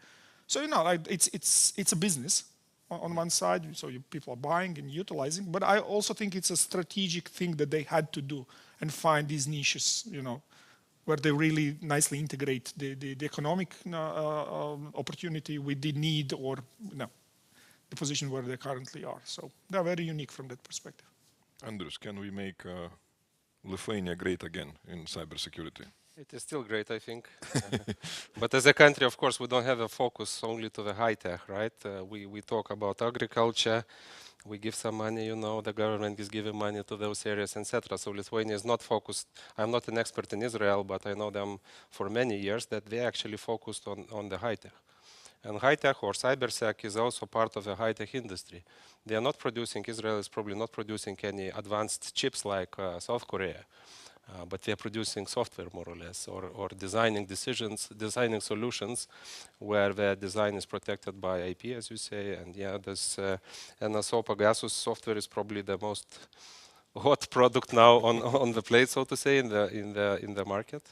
So it's a business on one side, so people are buying and utilizing, but I also think it's a strategic thing that they had to do and find these niches, where they really nicely integrate the economic opportunity with the need or the position where they currently are. So they're very unique from that perspective.
Andrius, can we make Lithuania great again in cybersecurity?
It is still great, I think. But as a country, of course, we don't have a focus only to the high tech, right? We talk about agriculture, we give some money, the government is giving money to those areas, etc. So Lithuania is not focused. I'm not an expert in Israel, but I know them for many years that they actually focused on the high tech. And high tech or cybersec is also part of the high tech industry. They are not producing, Israel is probably not producing any advanced chips like South Korea. But they are producing software more or less, or designing solutions where the design is protected by IP, as you say. And this NSO Pegasus software is probably the most hot product now on the plate, so to say, in the market.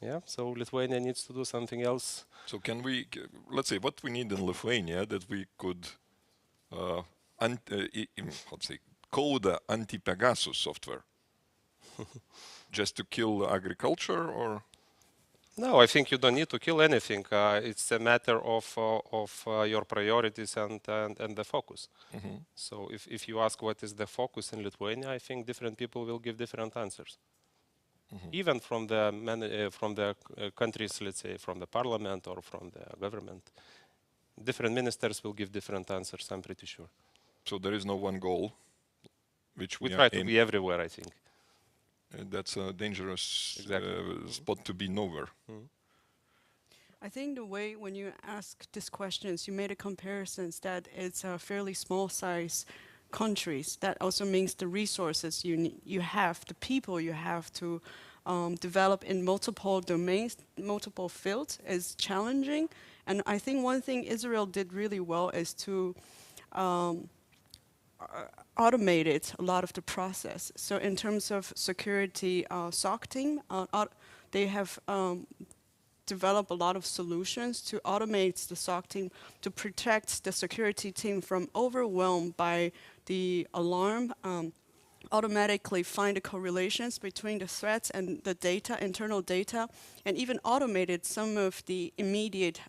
Yeah, so Lithuania needs to do something else.
So can we, let's say, what we need in Lithuania that we could code anti-Pegasus software just to kill agriculture, or?
No, I think you don't need to kill anything. It's a matter of your priorities and the focus. So if you ask what is the focus in Lithuania, I think different people will give different answers. Even from the countries, let's say, from the parliament or from the government, different ministers will give different answers, I'm pretty sure.
So there is no one goal, which
we try to be everywhere, I think.
That's a dangerous spot to be nowhere.
I think the way when you ask these questions, you made a comparison that it's a fairly small size countries. That also means the resources you have, the people you have to develop in multiple domains, multiple fields is challenging. And I think one thing Israel did really well is to automated a lot of the process. So in terms of security SOC team, they have developed a lot of solutions to automate the SOC team to protect the security team from overwhelmed by the alarm, automatically find the correlations between the threats and the data, internal data, and even automated some of the immediate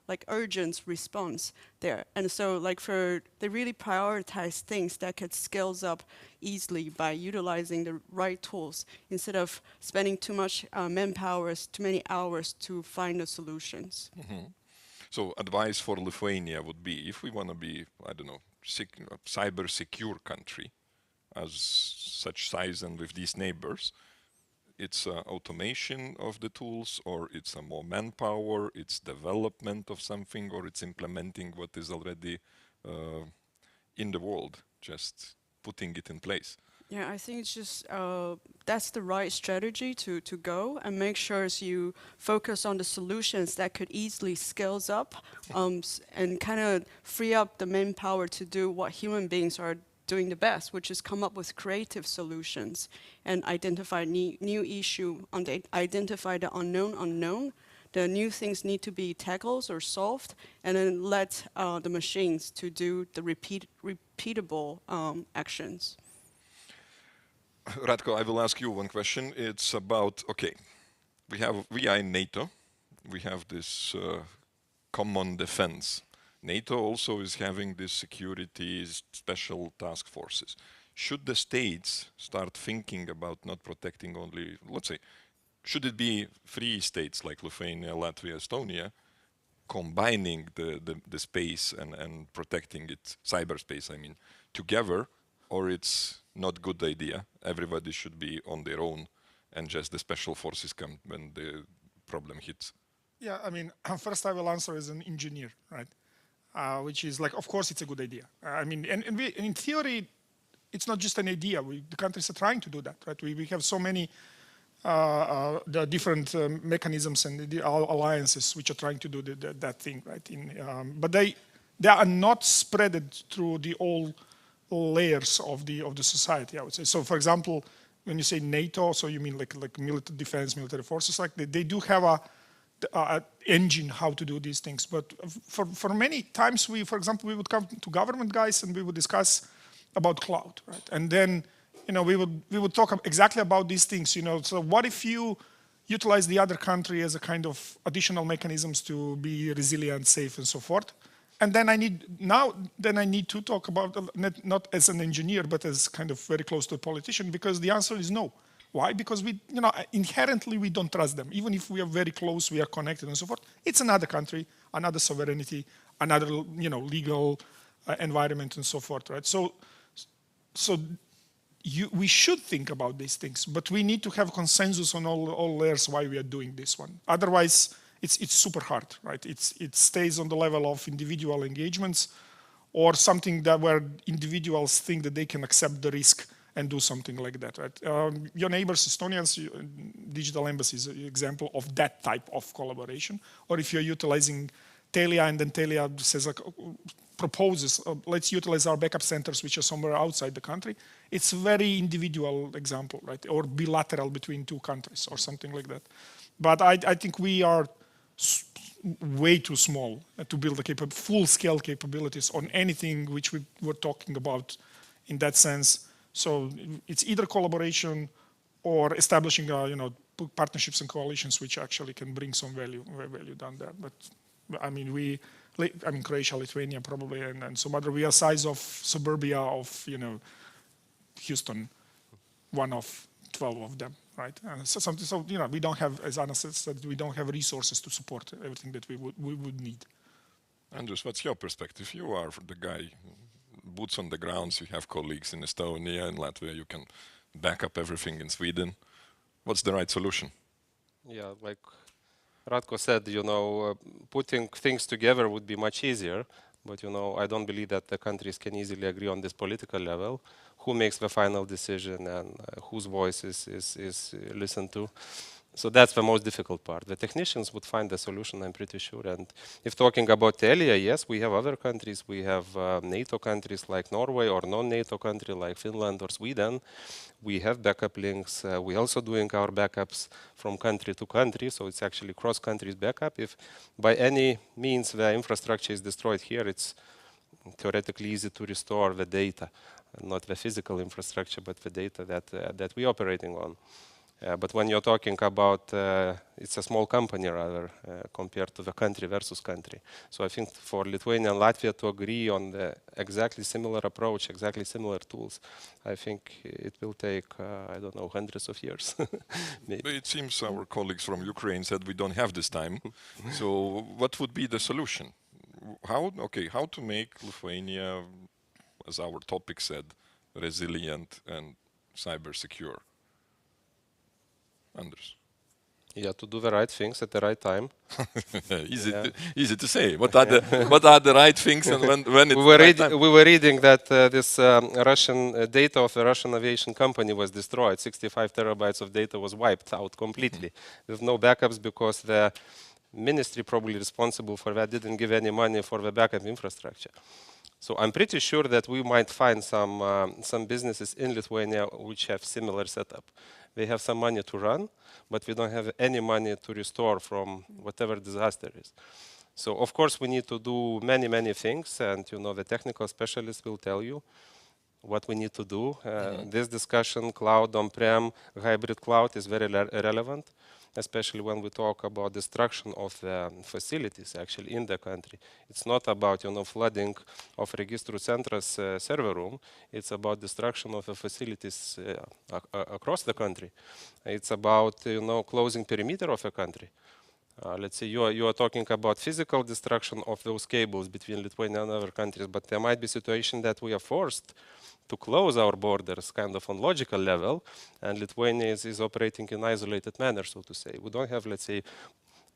like urgent response there. And so they really prioritize things that could scale up easily by utilizing the right tools instead of spending too much manpower, too many hours to find the solutions.
So advice for Lithuania would be, if we want to be, I don't know, cyber secure country as such size and with these neighbors, it's automation of the tools, or it's a more manpower, it's development of something, or it's implementing what is already in the world, just putting it in place.
Yeah, I think it's just that's the right strategy to go and make sure you focus on the solutions that could easily scale up and kind of free up the manpower to do what human beings are doing the best, which is come up with creative solutions and identify new issue, identify the unknown. The new things need to be tackled or solved, and then let the machines to do the repeatable actions.
Radko, I will ask you one question. It's about, okay, we are in NATO. We have this common defense. NATO also is having this security special task forces. Should the states start thinking about not protecting only, let's say, should it be free states like Lithuania, Latvia, Estonia, combining the space and protecting it, cyberspace, I mean, together, or it's not good idea? Everybody should be on their own and just the special forces come when the problem hits.
Yeah, I mean, first I will answer as an engineer, right? Which is like, of course, it's a good idea. I mean, and in theory, it's not just an idea. The countries are trying to do that, right? We have so many the different mechanisms and the alliances which are trying to do that thing, right? But they are not spread through the all layers of the society, I would say. So, for example, when you say NATO, so you mean like military defense, military forces, like they do have a engine how to do these things. But for many times, for example, we would come to government guys and we would discuss about cloud, right? And then, we would talk exactly about these things, So what if you utilize the other country as a kind of additional mechanisms to be resilient, safe, and so forth? And then I need to talk about, not as an engineer, but as kind of very close to a politician, because the answer is no. Why? Because inherently we don't trust them. Even if we are very close, we are connected and so forth. It's another country, another sovereignty, another, legal environment and so forth, right? So we should think about these things, but we need to have consensus on all layers why we are doing this one. Otherwise, it's super hard, right? It stays on the level of individual engagements or something where individuals think that they can accept the risk and do something like that, right? Your neighbors, Estonians, Digital Embassy is an example of that type of collaboration. Or if you're utilizing Telia and then Telia says, proposes, let's utilize our backup centers which are somewhere outside the country. It's a very individual example, right? Or bilateral between two countries or something like that. But I think we are way too small to build a full-scale capabilities on anything which we were talking about in that sense. So it's either collaboration or establishing, partnerships and coalitions which actually can bring some value down there. But I mean, Croatia, Lithuania, probably, and some other. We are size of suburbia of Houston, one of 12 of them. Right, so we don't have, as Anna said, we don't have resources to support everything that we would need.
Andrews, what's your perspective? You are the guy, boots on the ground. You have colleagues in Estonia and Latvia. You can back up everything in Sweden. What's the right solution?
Yeah, like Ratko said, putting things together would be much easier. But I don't believe that the countries can easily agree on this political level. Who makes the final decision and whose voice is listened to? So that's the most difficult part. The technicians would find the solution, I'm pretty sure. And if talking about Telia, yes, we have other countries. We have NATO countries like Norway, or non-NATO country like Finland or Sweden. We have backup links. We're also doing our backups from country to country, so it's actually cross-countries backup. If by any means the infrastructure is destroyed here, it's theoretically easy to restore the data, not the physical infrastructure, but the data that we're operating on. But when you're talking about, it's a small company rather, compared to the country versus country. So I think for Lithuania and Latvia to agree on the exactly similar approach, exactly similar tools, I think it will take, I don't know, hundreds of years.
Maybe. It seems our colleagues from Ukraine said we don't have this time. So what would be the solution? How to make Lithuania, as our topic said, resilient and cyber secure? Anders.
Yeah, to do the right things at the right time.
Easy to say. What are the right things and when it's right time?
We were reading that this Russian data of the Russian aviation company was destroyed. 65 terabytes of data was wiped out completely. There's no backups because the ministry probably responsible for that didn't give any money for the backup infrastructure. So I'm pretty sure that we might find some businesses in Lithuania which have similar setup. They have some money to run, but we don't have any money to restore from whatever disaster is. So of course we need to do many things, and the technical specialists will tell you what we need to do. This discussion, cloud, on-prem, hybrid cloud, is very relevant, especially when we talk about destruction of the facilities actually in the country. It's not about flooding of Registru Centras server room. It's about destruction of the facilities across the country. It's about closing perimeter of a country. Let's say you are talking about physical destruction of those cables between Lithuania and other countries, but there might be situation that we are forced to close our borders kind of on logical level, and Lithuania is operating in isolated manner, so to say. We don't have, let's say,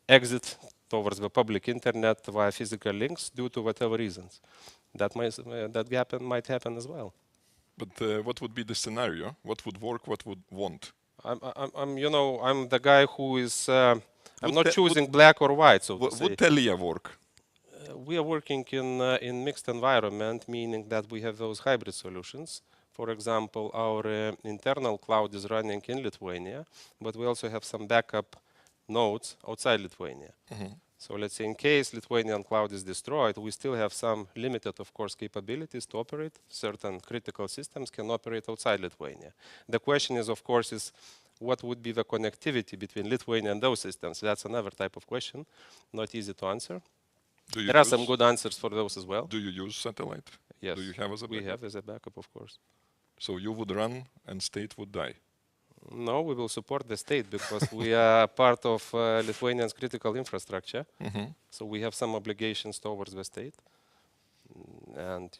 exit towards the public internet via physical links due to whatever reasons. That might happen as well.
But what would be the scenario? What would work? What would want?
I'm the guy who is. I'm not choosing black or white, so to say.
Would Telia work?
We are working in mixed environment, meaning that we have those hybrid solutions. For example, our internal cloud is running in Lithuania, but we also have some backup nodes outside Lithuania. So let's say in case Lithuanian cloud is destroyed, we still have some limited, of course, capabilities to operate. Certain critical systems can operate outside Lithuania. The question is, of course, what would be the connectivity between Lithuania and those systems? That's another type of question, not easy to answer. There are some good answers for those as well.
Do you use satellite?
Yes.
Do you have as a backup?
We have as a backup, of course.
So you would run and state would die?
No, we will support the state because we are part of Lithuania's critical infrastructure. So we have some obligations towards the state. And,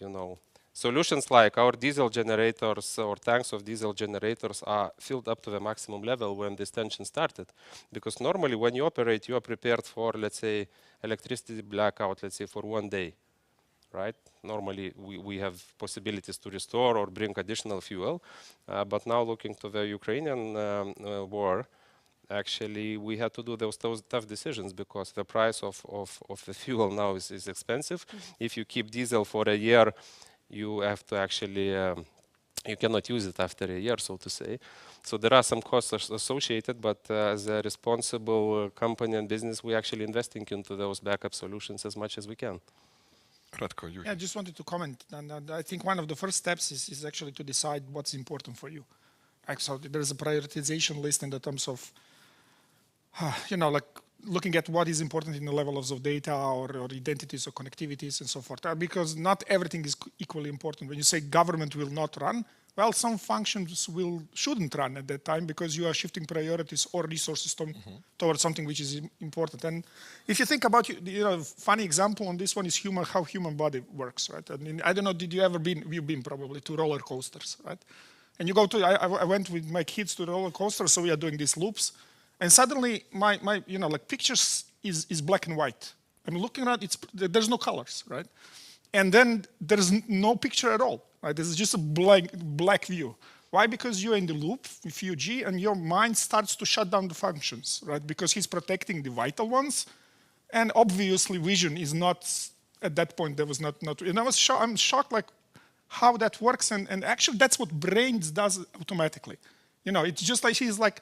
solutions like our diesel generators or tanks of diesel generators are filled up to the maximum level when this tension started. Because normally when you operate, you are prepared for, let's say, electricity blackout, let's say, for 1 day, right? Normally we have possibilities to restore or bring additional fuel. But now looking to the Ukrainian war, actually we had to do those tough decisions because the price of the fuel now is expensive. If you keep diesel for a year, you have to actually you cannot use it after a year, so to say. So there are some costs associated, but as a responsible company and business, we're actually investing into those backup solutions as much as we can.
Radko, you.
Yeah, I just wanted to comment, and I think one of the first steps is actually to decide what's important for you. Actually, there's a prioritization list in the terms of, like looking at what is important in the levels of data or identities or connectivities and so forth. Because not everything is equally important. When you say government will not run, well, some functions shouldn't run at that time because you are shifting priorities or resources towards something which is important. And if you think about, funny example on this one is how human body works, right? I mean, I don't know, you've been probably to roller coasters, right? And you go to, I went with my kids to the roller coaster, so we are doing these loops. And suddenly my pictures is black and white. I'm looking at it, there's no colors, right? And then there's no picture at all, right? This is just a black view. Why? Because you're in the loop, few G, and your mind starts to shut down the functions, right? Because he's protecting the vital ones. And obviously vision is not, at that point, there was not and I'm shocked like how that works. And actually that's what brains does automatically. It's just like, he's like,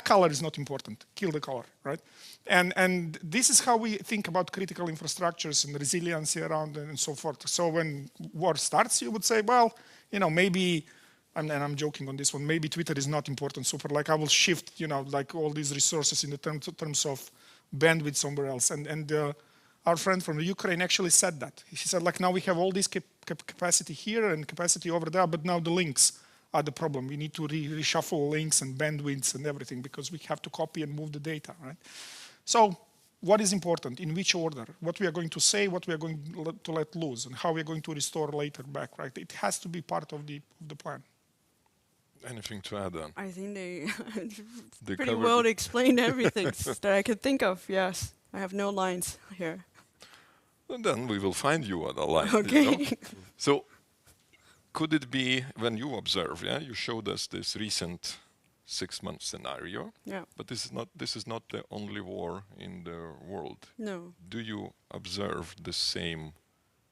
color is not important, kill the color, right? And this is how we think about critical infrastructures and resiliency around and so forth. So when war starts, you would say, well, maybe, and I'm joking on this one, maybe Twitter is not important, super, like I will shift, like all these resources in the terms of bandwidth somewhere else. And our friend from the Ukraine actually said that. He said, like, now we have all this capacity here and capacity over there, but now the links are the problem. We need to reshuffle links and bandwidths and everything because we have to copy and move the data, right? So what is important, in which order, what we are going to say, what we are going to let loose, and how we are going to restore later back, right? It has to be part of the plan.
Anything to add on?
I think they pretty well explained everything that I could think of, yes. I have no lines here.
And then we will find you on a line.
Okay.
So could it be, when you observe, you showed us this recent 6-month scenario, but this is not the only war in the world.
No.
Do you observe the same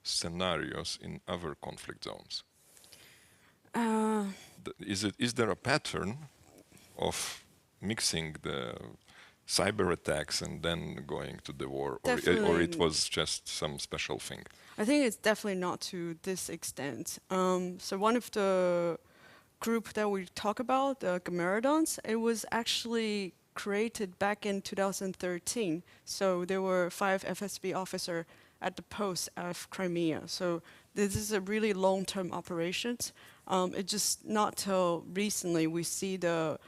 scenarios in other conflict zones? Is there a pattern of mixing the cyber attacks and then going to the war, or it was just some special thing?
I think it's definitely not to this extent. So one of the group that we talk about, the Kibernetinio, it was actually created back in 2013. So there were 5 FSB officers at the post of Crimea. So this is a really long-term operations. It's just not till recently we see the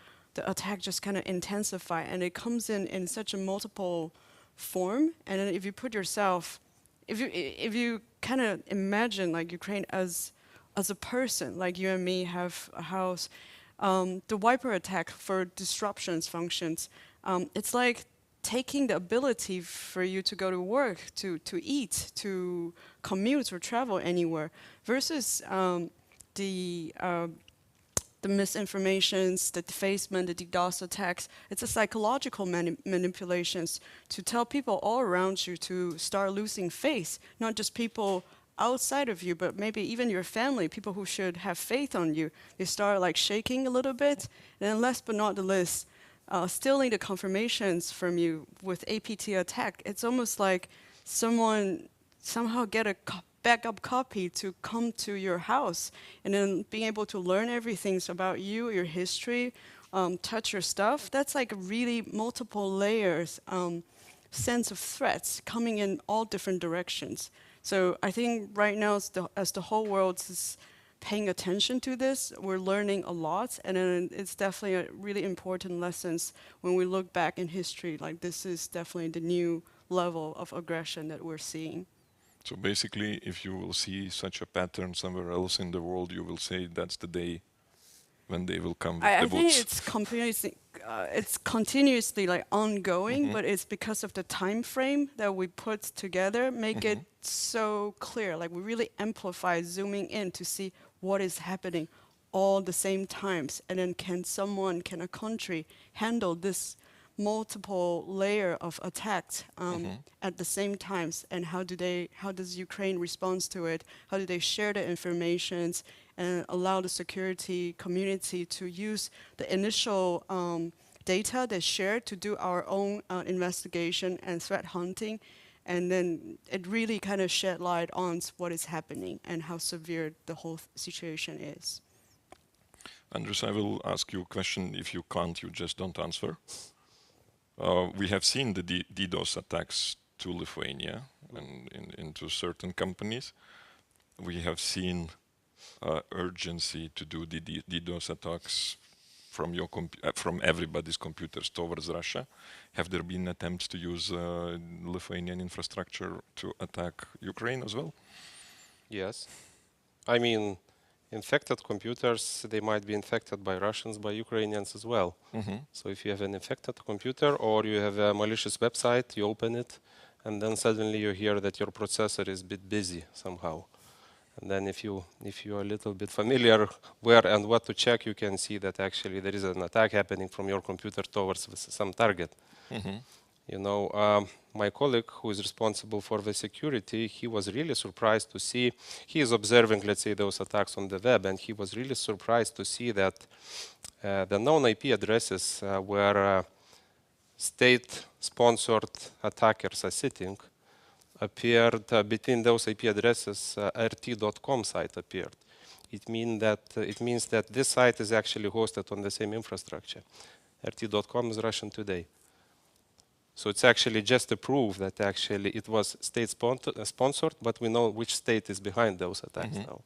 attack just kind of intensify, and it comes in such a multiple form. And then if you put yourself, if you kind of imagine like Ukraine as a person, like you and me have a house, the wiper attack for disruptions functions, it's like taking the ability for you to go to work, to eat, to commute or travel anywhere, versus the misinformations, the defacement, the DDoS attacks. It's a psychological manipulations to tell people all around you to start losing faith, not just people outside of you, but maybe even your family, people who should have faith on you. They start like shaking a little bit. And then last but not the least, stealing the confirmations from you with APT attack. It's almost like someone somehow get a backup copy to come to your house, and then being able to learn everything about you, your history, touch your stuff. That's like really multiple layers, sense of threats coming in all different directions. So I think right now, as the whole world is paying attention to this, we're learning a lot, and then it's definitely a really important lessons when we look back in history. Like, this is definitely the new level of aggression that we're seeing.
So basically, if you will see such a pattern somewhere else in the world, you will say that's the day when they will come with the boots.
I think it's continuously like ongoing, but it's because of the time frame that we put together, make it so clear. Like, we really amplify zooming in to see what is happening all the same times, and then can a country handle this multiple layer of attacks at the same times, and how does Ukraine respond to it? How do they share the informations? and allow the security community to use the initial data they shared to do our own investigation and threat hunting. And then it really kind of shed light on what is happening and how severe the whole situation is.
Andres, I will ask you a question. If you can't, you just don't answer. We have seen the DDoS attacks to Lithuania and into certain companies. We have seen urgency to do the DDoS attacks from everybody's computers towards Russia. Have there been attempts to use Lithuanian infrastructure to attack Ukraine as well?
Yes. I mean, infected computers, they might be infected by Russians, by Ukrainians as well. So if you have an infected computer or you have a malicious website, you open it, and then suddenly you hear that your processor is a bit busy somehow. And then if you are a little bit familiar where and what to check, you can see that actually there is an attack happening from your computer towards some target. You know, my colleague who is responsible for the security, he was really surprised to see, he is observing, let's say, those attacks on the web, and he was really surprised to see that the known IP addresses where state-sponsored attackers are sitting appeared between those IP addresses, rt.com site appeared. It means that this site is actually hosted on the same infrastructure. rt.com is Russian today. So it's actually just a proof that actually it was state-sponsored, but we know which state is behind those attacks now.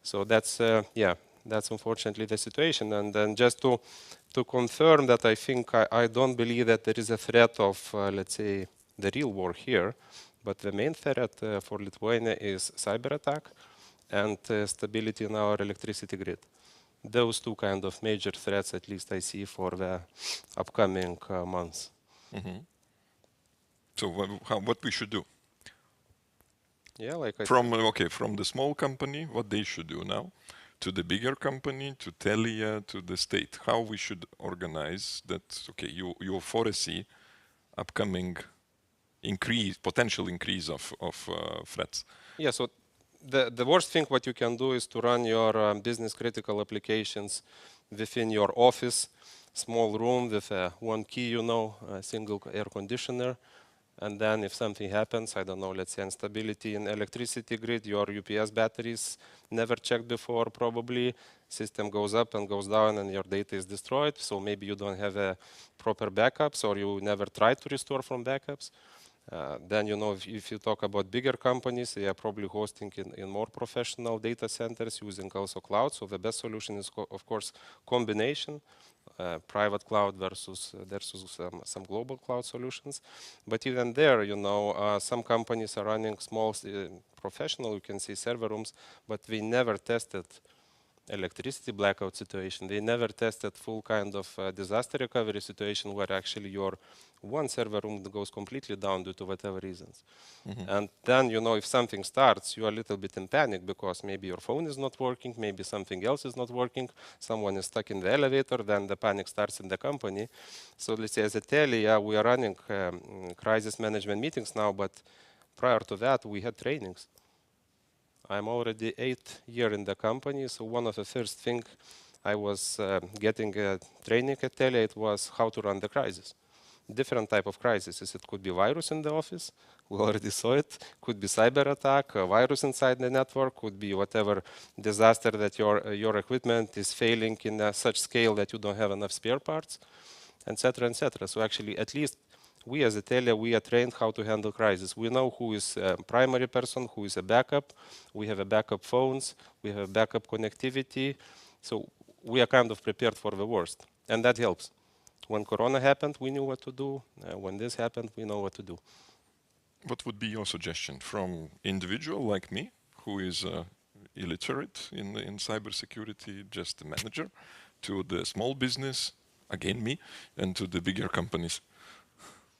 So that's, that's unfortunately the situation. And then just to confirm that I think I don't believe that there is a threat of, let's say, the real war here. But the main threat for Lithuania is cyber attack and stability in our electricity grid. Those two kind of major threats, at least I see for the upcoming months.
So what we should do?
Yeah, like
from the small company, what they should do now, to the bigger company, to Telia, to the state, how we should organize that? Okay, you foresee upcoming potential increase of threats.
Yeah, so the worst thing what you can do is to run your business critical applications within your office, small room with one key, you know, a single air conditioner. And then if something happens, I don't know, let's say instability in electricity grid, your UPS batteries never checked before probably, system goes up and goes down and your data is destroyed. So maybe you don't have proper backups or you never tried to restore from backups. Then, you know, if you talk about bigger companies, they are probably hosting in more professional data centers using also cloud. So the best solution is, of course, combination, private cloud versus some global cloud solutions. But even there, you know, some companies are running small professional, you can say server rooms, but we never tested electricity blackout situation. They never tested full kind of disaster recovery situation where actually your one server room goes completely down due to whatever reasons. And then, you know, if something starts, you are a little bit in panic because maybe your phone is not working, maybe something else is not working, someone is stuck in the elevator, then the panic starts in the company. So let's say as a Telia, we are running crisis management meetings now, but prior to that, we had trainings. I'm already 8 years in the company, so one of the first things I was getting training at Telia, it was how to run the crisis. Different type of crises. It could be virus in the office, we already saw it. Could be cyber attack, a virus inside the network, could be whatever disaster that your equipment is failing in such scale that you don't have enough spare parts, etc., etc. So actually, at least we as a Telia, we are trained how to handle crisis. We know who is a primary person, who is a backup. We have a backup phones, we have backup connectivity. So we are kind of prepared for the worst, and that helps. When Corona happened, we knew what to do. When this happened, we know what to do.
What would be your suggestion from individual like me, who is illiterate in cybersecurity, just a manager, to the small business, again me, and to the bigger companies?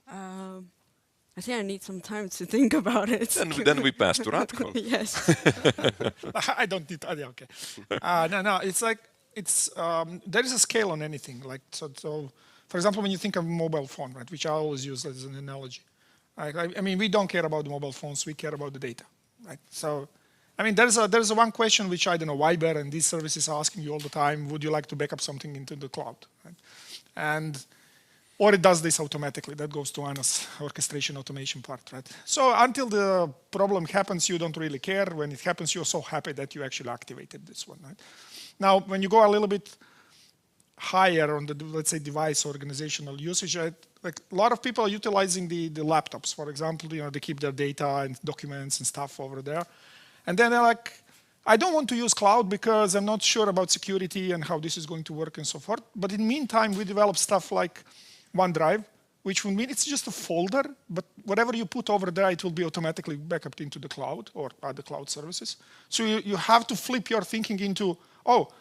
I think I need some time to think about it.
And then we pass to Ratko.
Yes.
I don't need. Okay. No. It's like there is a scale on anything. Like so. For example, when you think of mobile phone, right, which I always use as an analogy. Right? I mean, we don't care about the mobile phones. We care about the data. Right. So, I mean, there's a one question which I don't know, Viber and these services are asking you all the time, would you like to back up something into the cloud? Right? And, or it does this automatically. That goes to Anna's orchestration automation part, right? So until the problem happens, you don't really care. When it happens, you're so happy that you actually activated this one, right? Now, when you go a little bit higher on the, let's say, device organizational usage, right? Like a lot of people are utilizing the laptops, for example, they keep their data and documents and stuff over there. And then they're like, I don't want to use cloud because I'm not sure about security and how this is going to work and so forth. But in the meantime, we develop stuff like OneDrive, which will mean it's just a folder, but whatever you put over there, it will be automatically backed into the cloud or other cloud services. So you have to flip your thinking into, oh,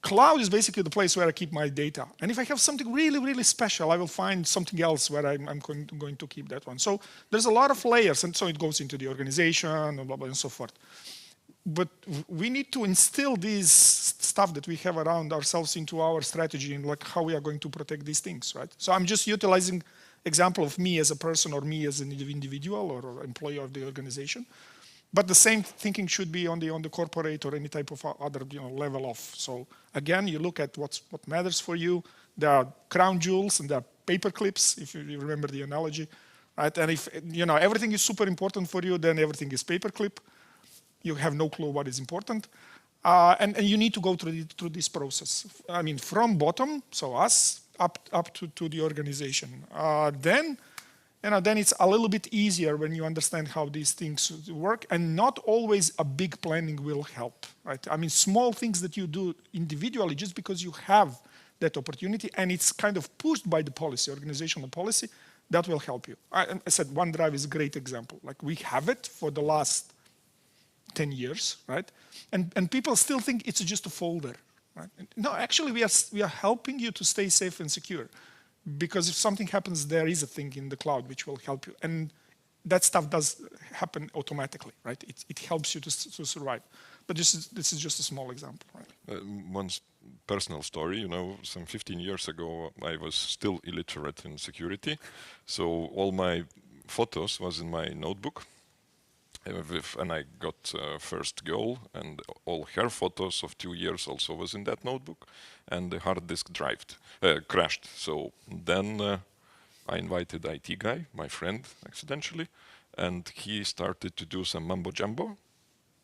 cloud is basically the place where I keep my data. And if I have something really, really special, I will find something else where I'm going to keep that one. So there's a lot of layers, and so it goes into the organization and blah, blah, and so forth. But we need to instill these stuff that we have around ourselves into our strategy and like how we are going to protect these things, right? So I'm just utilizing example of me as a person or me as an individual or employee of the organization. But the same thinking should be on the corporate or any type of other level of. So again, you look at what matters for you. There are crown jewels and there are paper clips, if you remember the analogy, right? And if everything is super important for you, then everything is paperclip. You have no clue what is important, and you need to go through this process. I mean, from bottom, so us up to the organization. Then it's a little bit easier when you understand how these things work, and not always a big planning will help, right? I mean, small things that you do individually just because you have that opportunity and it's kind of pushed by the policy, organizational policy, that will help you. I said OneDrive is a great example. Like we have it for the last 10 years, right? And people still think it's just a folder, right? No, actually we are helping you to stay safe and secure. Because if something happens, there is a thing in the cloud which will help you. And that stuff does happen automatically, right? It helps you to survive. But this is just a small example, right?
One personal story, some 15 years ago, I was still illiterate in security. So all my photos was in my notebook. And I got first girl, and all her photos of 2 years also was in that notebook, and the hard disk crashed. So then I invited IT guy, my friend, accidentally, and he started to do some mumbo jumbo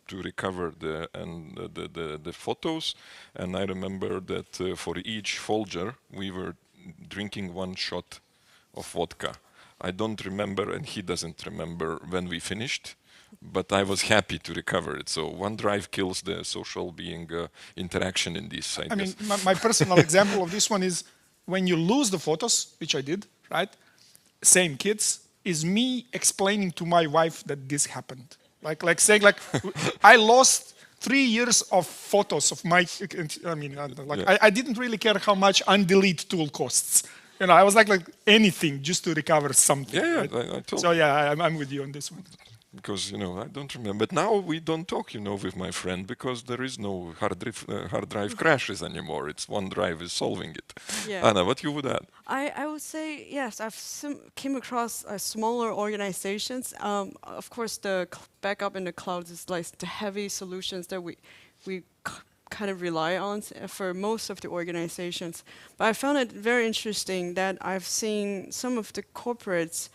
to recover the photos. And I remember that for each folder we were drinking one shot of vodka. I don't remember, and he doesn't remember when we finished. But I was happy to recover it. So OneDrive kills the social being interaction in these sites.
I mean, my personal example of this one is when you lose the photos, which I did, right? Same kids, is me explaining to my wife that this happened. Like saying I lost 3 years of photos of my, I didn't really care how much undelete tool costs. I was like anything just to recover something.
Yeah,
right?
I told
So yeah, I'm with you on this one.
Because, I don't remember. But now we don't talk, with my friend, because there is no hard drive crashes anymore. It's OneDrive is solving it.
Yeah.
Anna, what you would add?
I would say, yes, I've came across smaller organizations. Of course, the backup in the cloud is like the heavy solutions that we kind of rely on for most of the organizations. But I found it very interesting that I've seen some of the corporates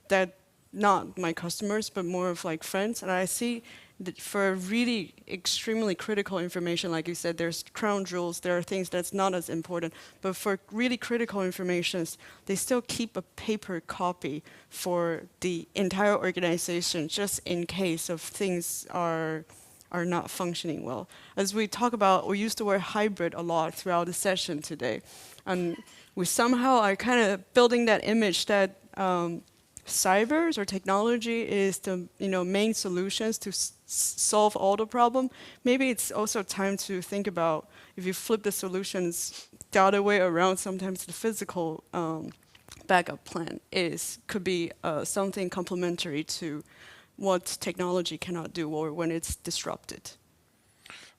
that not my customers, but more of like friends. And I see that for really extremely critical information, like you said, there's crown jewels, there are things that's not as important. But for really critical informations, they still keep a paper copy for the entire organization, just in case of things are not functioning well. As we talk about, we used the word hybrid a lot throughout the session today. And we somehow are kind of building that image that cybers or technology is the main solutions to solve all the problem. Maybe it's also time to think about if you flip the solutions the other way around. Sometimes the physical backup plan could be something complementary to what technology cannot do or when it's disrupted.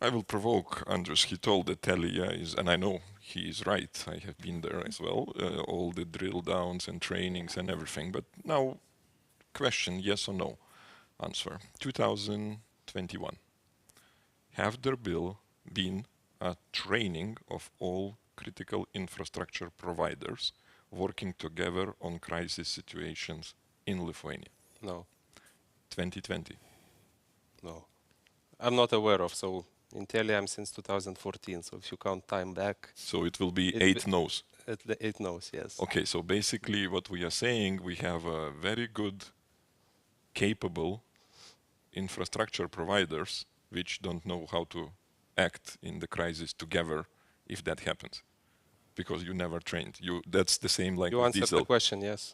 I will provoke Andrus. He told that Telia is, and I know he is right, I have been there as well, all the drill downs and trainings and everything. But now, question, yes or no? Answer. 2012, 21. Have there been a training of all critical infrastructure providers working together on crisis situations in Lithuania?
No,
2020.
no. I'm not aware of, so in Telia I'm since 2014, so if you count time back,
So it will be
It
8 no's.
it knows, yes.
Okay, so basically what we are saying, we have a very good, capable infrastructure providers which don't know how to act in the crisis together if that happens. Because you never trained. That's the same like
You
with
answered
diesel.
the question, yes.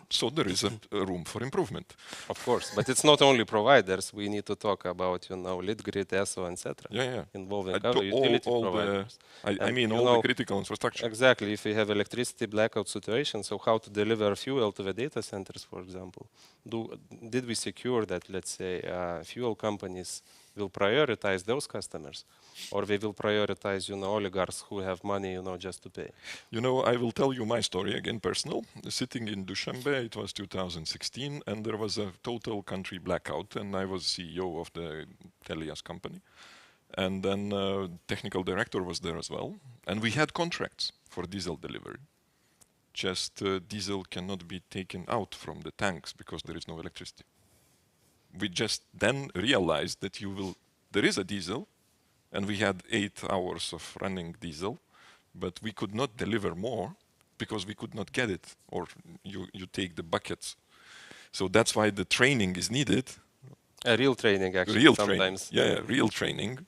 So there is a room for improvement.
Of course, but it's not only providers. We need to talk about, Litgrid, ESO, etc.
Yeah.
Involving
To
other utility
all
providers.
I
And,
mean
you
all
know,
the critical infrastructure.
Exactly. If we have electricity blackout situation, so how to deliver fuel to the data centers, for example? Did we secure that, let's say, fuel companies will prioritize those customers, or they will prioritize, oligarchs who have money, just to pay?
I will tell you my story again, personal. Sitting in Dushanbe, it was 2016, and there was a total country blackout, and I was CEO of the Telia's company. And then technical director was there as well. And we had contracts for diesel delivery. Just diesel cannot be taken out from the tanks because there is no electricity. We just then realized that there is a diesel, and we had 8 hours of running diesel, but we could not deliver more because we could not get it, or you take the buckets. So that's why the training is needed.
A real training, actually,
Real
sometimes.
training, yeah, real training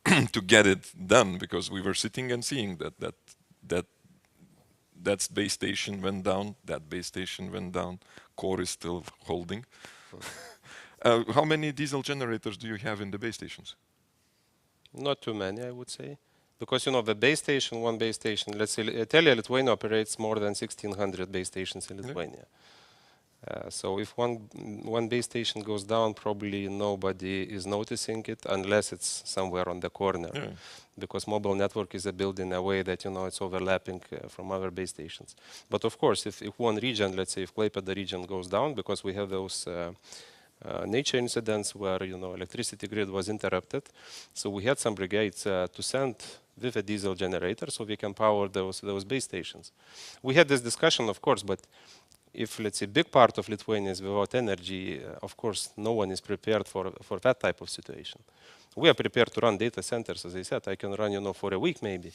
to get it done, because we were sitting and seeing that base station went down, that base station went down, core is still holding. How many diesel generators do you have in the base stations?
Not too many, I would say. Because, the base station, one base station, let's say Telia Lithuania operates more than 1,600 base stations in Lithuania. So if one base station goes down, probably nobody is noticing it unless it's somewhere on the corner.
Yeah.
Because mobile network is built in a way that, it's overlapping from other base stations. But of course, if one region, let's say if Klaipėda region goes down, because we have those nature incidents where, electricity grid was interrupted. So we had some brigades to send with a diesel generator so we can power those base stations. We had this discussion, of course, but if, let's say, big part of Lithuania is without energy, of course, no one is prepared for that type of situation. We are prepared to run data centers, as I said. I can run, for a week maybe.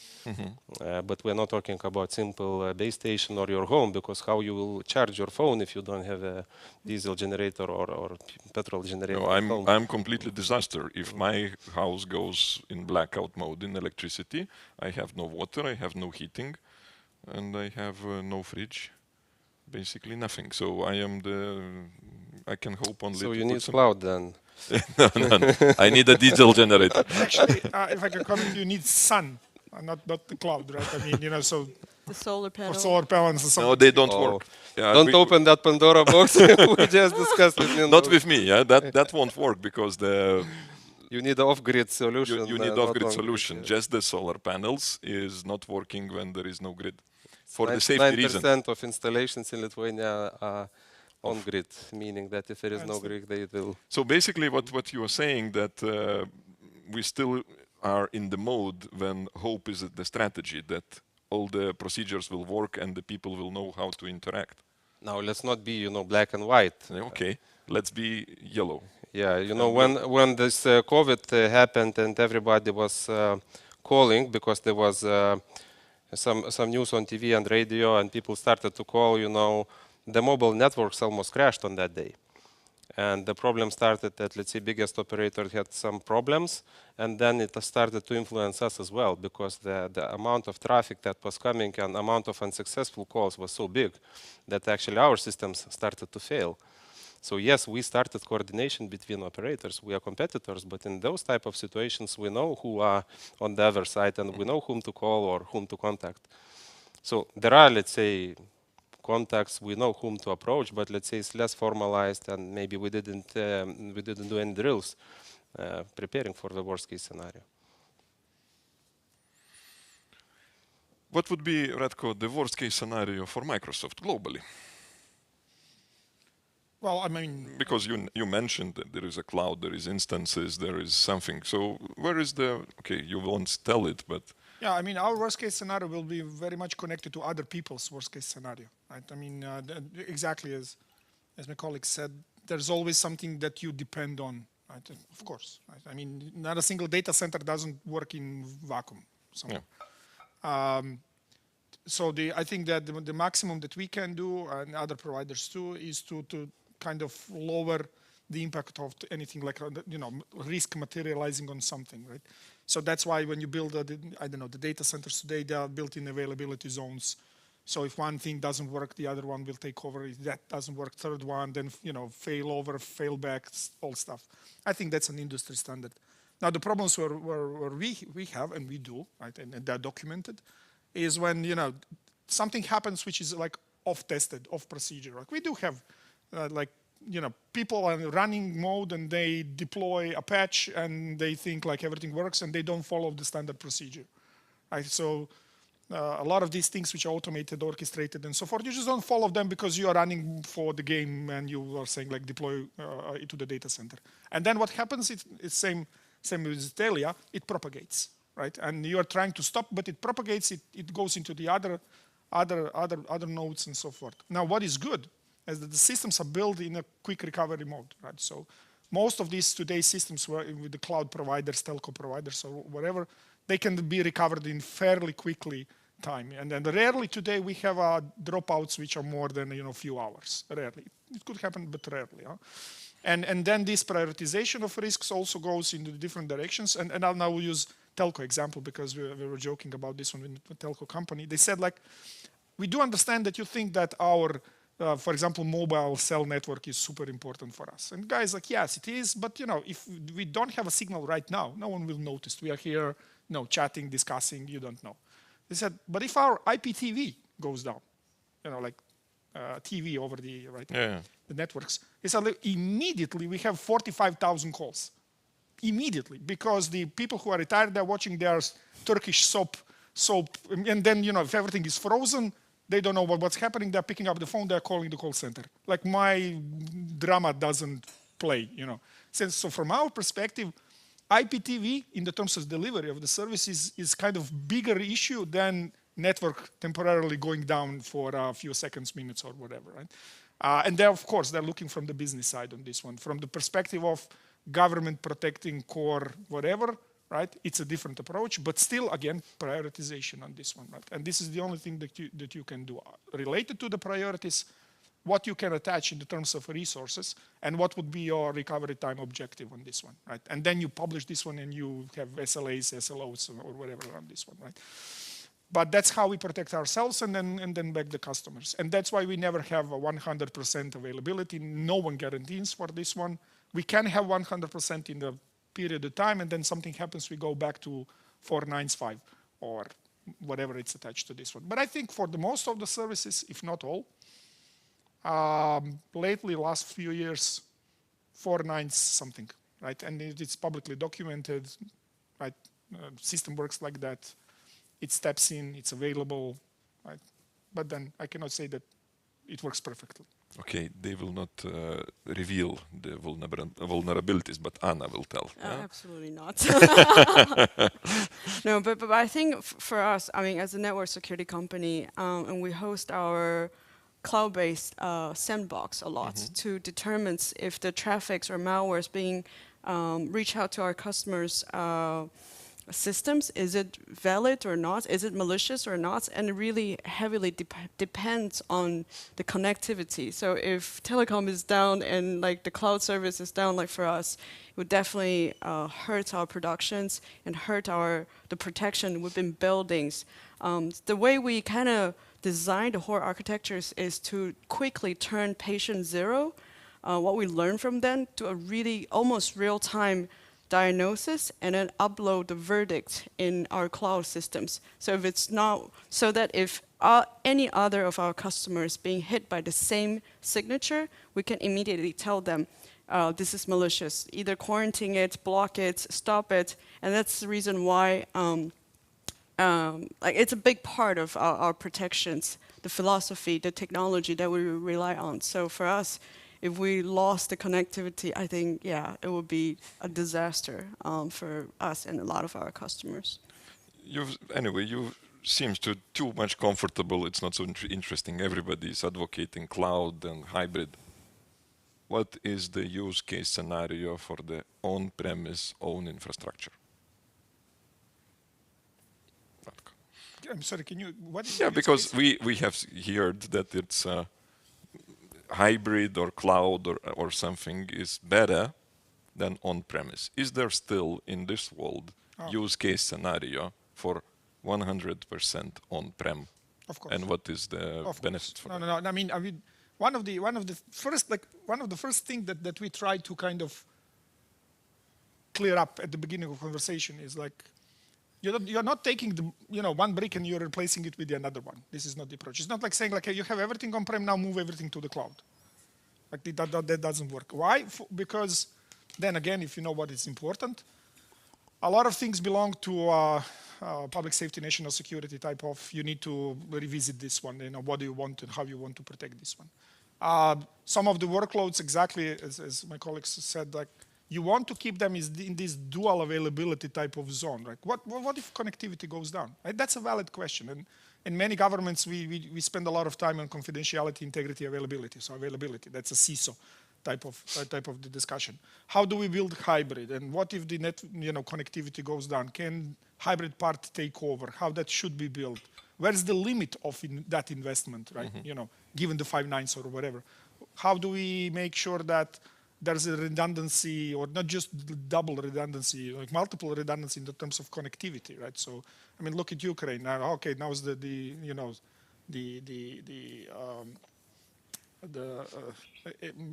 But we're not talking about simple base station or your home, because how you will charge your phone if you don't have a diesel generator or petrol generator?
No,
at home?
I'm completely disaster. If my house goes in blackout mode in electricity, I have no water, I have no heating, and I have no fridge. Basically nothing. So I can hope only.
So
to
you
put
need
some...
cloud then.
no. I need a diesel generator.
Actually, if I can comment, you need sun, not the cloud, right? I mean, so
The solar
for
panel.
solar panels and so
No, they don't
Oh.
work. Yeah,
Don't open that Pandora box. We just discussed it.
Not with me. Yeah, that won't work, because
You need off-grid solution.
you need
not
off-grid
on-grid,
solution.
yeah.
Just the solar panels is not working when there is no grid, for the safety reason.
9% of installations in Lithuania are on-grid, meaning that if there is no grid, they will.
So basically what you are saying, that we still are in the mode when hope is the strategy, that all the procedures will work and the people will know how to interact.
Now, let's not be, black and white.
Okay, let's be yellow.
Yeah, when this COVID happened and everybody was calling, because there was some news on TV and radio, and people started to call, the mobile networks almost crashed on that day. And the problem started that, let's say, biggest operator had some problems, and then it started to influence us as well, because the amount of traffic that was coming and amount of unsuccessful calls was so big that actually our systems started to fail. So yes, we started coordination between operators. We are competitors, but in those type of situations, we know who are on the other side, and we know whom to call or whom to contact. So there are, let's say, contacts, we know whom to approach, but let's say it's less formalized, and maybe we didn't do any drills preparing for the worst case scenario.
What would be, Radko, the worst case scenario for Microsoft globally?
Well, I mean,
Because you mentioned that there is a cloud, there is instances, there is something. So where is the, okay, you won't tell it, but
yeah, I mean, our worst case scenario will be very much connected to other people's worst case scenario, right? I mean, exactly as my colleague said, there's always something that you depend on, right? Of course, right? I mean, not a single data center doesn't work in vacuum. Somewhere.
yeah.
So I think that the maximum that we can do, and other providers too, is to kind of lower the impact of anything like, risk materializing on something, right? So that's why when you build, the data centers today, they are built in availability zones. So if one thing doesn't work, the other one will take over. If that doesn't work, third one, then, fail over, fail back, all stuff. I think that's an industry standard. Now, the problems where we have, and we do, right, and they're documented, is when, something happens which is like off-tested, off-procedure. Like we do have, people are in running mode and they deploy a patch and they think like everything works and they don't follow the standard procedure. Right? So a lot of these things which are automated, orchestrated, and so forth, you just don't follow them because you are running for the game and you are saying like deploy it to the data center. And then what happens? It's same with Telia. It propagates, right? And you are trying to stop, but it propagates. It goes into the other nodes and so forth. Now, what is good is that the systems are built in a quick recovery mode, right? So most of these today's systems were with the cloud providers, telco providers, or whatever, they can be recovered in fairly quickly time. And then rarely today we have dropouts which are more than a few hours. Rarely, it could happen, but rarely. Huh? And then this prioritization of risks also goes into different directions. And I'll now use telco example because we were joking about this one with the telco company. They said like, we do understand that you think that our for example, mobile cell network is super important for us. And guys like, yes, it is. But if we don't have a signal right now, no one will notice. We are here, chatting, discussing. You don't know. They said, but if our IPTV goes down, like TV over the the networks, they said immediately we have 45,000 calls. Immediately, because the people who are retired, they're watching their Turkish soap, and then if everything is frozen. They don't know what's happening. They're picking up the phone. They're calling the call center. Like my drama doesn't play, So from our perspective, IPTV, in the terms of delivery of the service, is kind of bigger issue than network temporarily going down for a few seconds, minutes, or whatever, right? And of course, they're looking from the business side on this one. From the perspective of government protecting core whatever, right? It's a different approach, but still, again, prioritization on this one, right? And this is the only thing that you can do. Related to the priorities, what you can attach in the terms of resources, and what would be your recovery time objective on this one, right? And then you publish this one and you have SLAs, SLOs, or whatever on this one, right? But that's how we protect ourselves and then back the customers. And that's why we never have a 100% availability. No one guarantees for this one. We can have 100% in the period of time, and then something happens, we go back to 495 or whatever it's attached to this one. But I think for the most of the services, if not all, lately, last few years, 4.9 something, right? And it's publicly documented, right? System works like that. It steps in, it's available, right? But then I cannot say that it works perfectly.
Okay, they will not reveal the vulnerabilities, but Anna will tell. Yeah?
Absolutely not. No, but I think for us, I mean, as a network security company, and we host our cloud-based sandbox a lot to determine if the traffics or malware is being reached out to our customers' systems, is it valid or not? Is it malicious or not? And it really heavily depends on the connectivity. So if telecom is down and like the cloud service is down, like for us, it would definitely hurt our productions and hurt the protection within buildings. The way we kind of design the whole architectures is to quickly turn patient zero, what we learn from them, to a really almost real-time diagnosis, and then upload the verdict in our cloud systems. So if it's not, so that if any other of our customers being hit by the same signature, we can immediately tell them this is malicious. Either quarantine it, block it, stop it, and that's the reason why like it's a big part of our protections, the philosophy, the technology that we rely on. So for us, if we lost the connectivity, I think, yeah, it would be a disaster for us and a lot of our customers.
Anyway, you seems too much comfortable. It's not so interesting. Everybody is advocating cloud and hybrid. What is the use case scenario for the on-premise own infrastructure?
I'm sorry, can you, what is
Yeah, because we have heard that it's hybrid or cloud or something is better than on-premise. Is there still in this world use case scenario for 100% on-prem?
Of course.
And what is the benefit for that?
No. I mean, one of the first thing that we try to kind of clear up at the beginning of conversation is like, you're not taking the one brick and you're replacing it with another one. This is not the approach. It's not like saying like, hey, you have everything on-prem, now move everything to the cloud. Like that doesn't work. Why? Because then again, if you know what is important, a lot of things belong to public safety, national security type of, you need to revisit this one, what do you want and how you want to protect this one. Some of the workloads, exactly as my colleagues said, like, you want to keep them in this dual availability type of zone, right? What if connectivity goes down? Right? That's a valid question. And in many governments, we spend a lot of time on confidentiality, integrity, availability. So availability, that's a CISO type of the discussion. How do we build hybrid? And what if the net, connectivity goes down? Can hybrid part take over? How that should be built? Where's the limit of that investment, right? Given the 5 nines or whatever. How do we make sure that there's a redundancy, or not just double redundancy, like multiple redundancy in the terms of connectivity, right? So, I mean, look at Ukraine now. Okay, now is the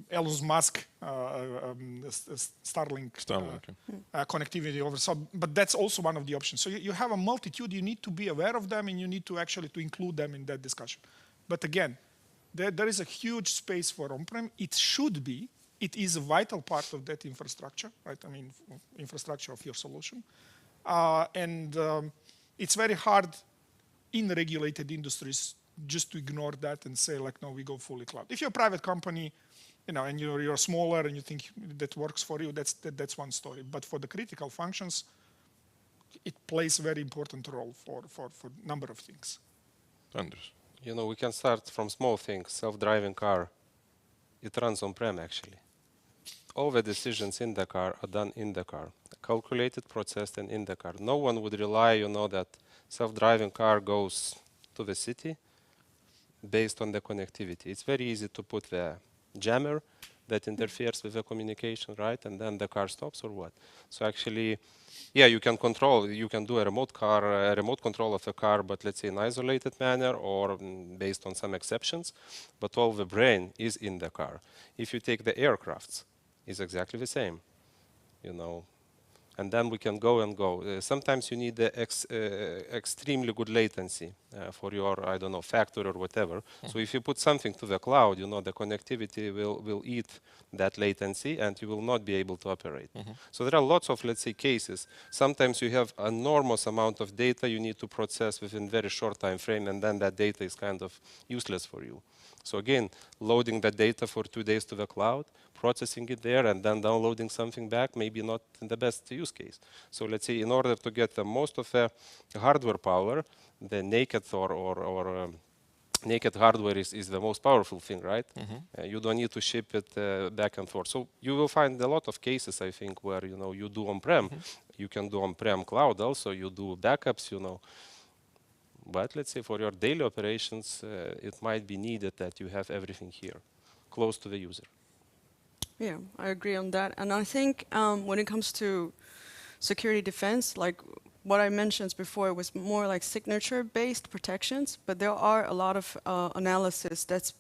Elon Musk Starlink connectivity over. So, but that's also one of the options. So you have a multitude. You need to be aware of them, and you need to actually include them in that discussion. But again, there is a huge space for on-prem. It should be. It is a vital part of that infrastructure, right? I mean, infrastructure of your solution. It's very hard in regulated industries just to ignore that and say like, no, we go fully cloud. If you're a private company, and you're smaller and you think that works for you, that's one story. But for the critical functions, it plays a very important role for a number of things.
Anders.
We can start from small things. Self-driving car, it runs on-prem actually. All the decisions in the car are done in the car, calculated, processed, and in the car. No one would rely, that self-driving car goes to the city based on the connectivity. It's very easy to put the jammer that interferes with the communication, right? And then the car stops or what? So actually, yeah, you can do a remote control of the car, but let's say in an isolated manner or based on some exceptions, but all the brain is in the car. If you take the aircrafts, it's exactly the same, and then we can go and go. Sometimes you need the extremely good latency for your, factory or whatever. So if you put something to the cloud, the connectivity will eat that latency and you will not be able to operate. So there are lots of, let's say, cases. Sometimes you have an enormous amount of data you need to process within very short time frame, and then that data is kind of useless for you. So again, loading that data for 2 days to the cloud, processing it there, and then downloading something back, maybe not the best use case. So let's say in order to get the most of the hardware power, the naked or naked hardware is the most powerful thing, right? You don't need to ship it back and forth. So you will find a lot of cases, I think, where you do on-prem. You can do on-prem cloud also. You do backups, But let's say for your daily operations, it might be needed that you have everything here, close to the user.
Yeah, I agree on that. And I think when it comes to security defense, like what I mentioned before, it was more like signature-based protections, but there are a lot of analysis that's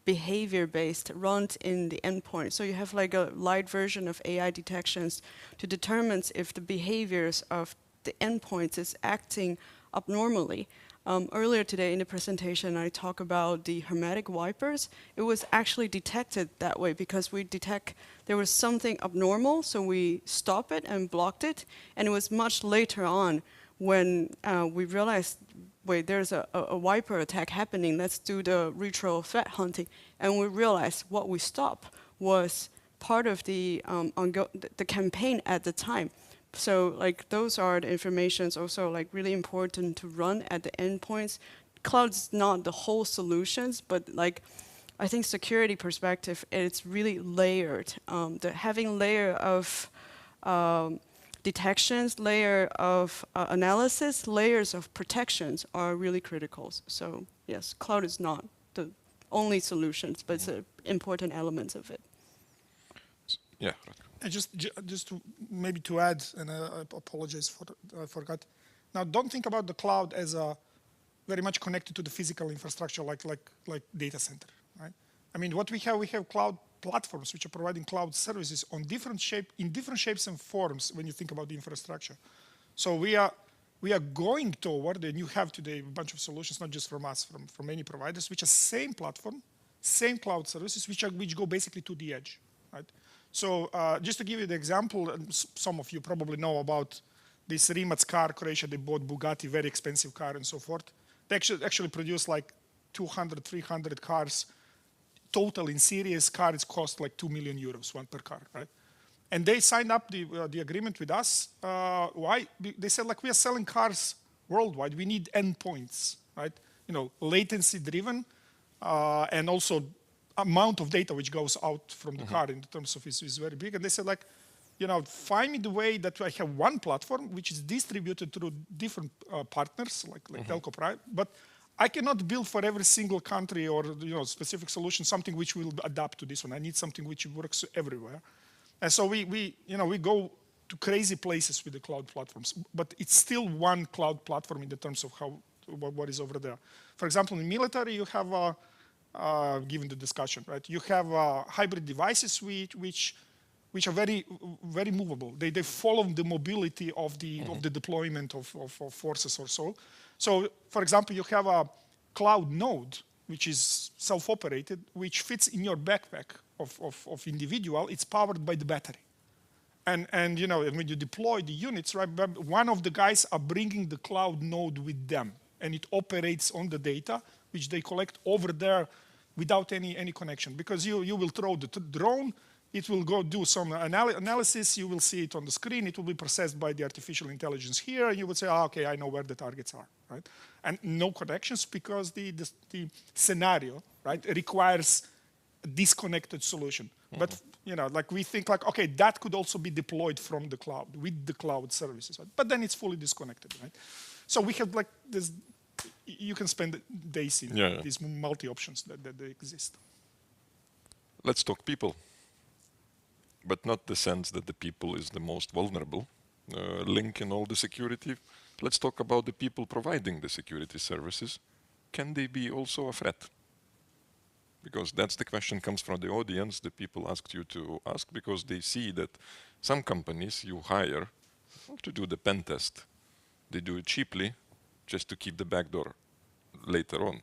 behavior-based, run in the endpoint. So you have like a light version of AI detections to determine if the behaviors of the endpoints is acting abnormally. Earlier today in the presentation, I talked about the hermetic wipers. It was actually detected that way because we detect there was something abnormal, so we stopped it and blocked it. And it was much later on when we realized, wait, there's a wiper attack happening. Let's do the retro threat hunting. And we realized what we stopped was part of the the campaign at the time. So like those are the informations also like really important to run at the endpoints. Cloud's not the whole solutions, but like I think security perspective, it's really layered. Having layer of detections, layer of analysis, layers of protections are really critical. So yes, cloud is not the only solutions, but it's an important elements of it.
Yeah.
And just to, maybe to add, and I apologize for I forgot. Now, don't think about the cloud as a very much connected to the physical infrastructure, like data center, right? I mean, what we have cloud platforms which are providing cloud services in different shapes and forms when you think about the infrastructure. So we are going toward, and you have today a bunch of solutions, not just from us, from many providers, which are same platform, same cloud services, which go basically to the edge, right? So just to give you the example, and some of you probably know about this Rimac car, Croatia, they bought Bugatti, very expensive car and so forth. They actually produce like 200, 300 cars. Total in series cars cost like 2 million euros, one per car, right? And they signed up the agreement with us. Why? They said like we are selling cars worldwide. We need endpoints, right? You know, latency driven, and also amount of data which goes out from the car in terms of is very big. And they said like, you know, find me the way that I have one platform which is distributed through different partners like telco private, but I cannot build for every single country or specific solution something which will adapt to this one. I need something which works everywhere. And so we go to crazy places with the cloud platforms, but it's still one cloud platform in the terms of what is over there. For example, in military, you have given the discussion, right? You have hybrid devices which are very, very movable. They follow the mobility of the deployment of forces or so. So, for example, you have a cloud node which is self-operated, which fits in your backpack of individual. It's powered by the battery. And when you deploy the units, right, one of the guys are bringing the cloud node with them, and it operates on the data which they collect over there without any connection. Because you will throw the drone, it will go do some analysis, you will see it on the screen, it will be processed by the artificial intelligence here, and you would say, okay, I know where the targets are, right? And no connections because the scenario, right, requires a disconnected solution. But, like we think like, okay, that could also be deployed from the cloud with the cloud services, right? But then it's fully disconnected, right? So we have like this, you can spend days in these multi-options that they exist.
Let's talk people. But not the sense that the people is the most vulnerable link in all the security. Let's talk about the people providing the security services. Can they be also a threat? Because that's the question comes from the audience, the people asked you to ask, because they see that some companies you hire to do the pen test, they do it cheaply just to keep the backdoor later on.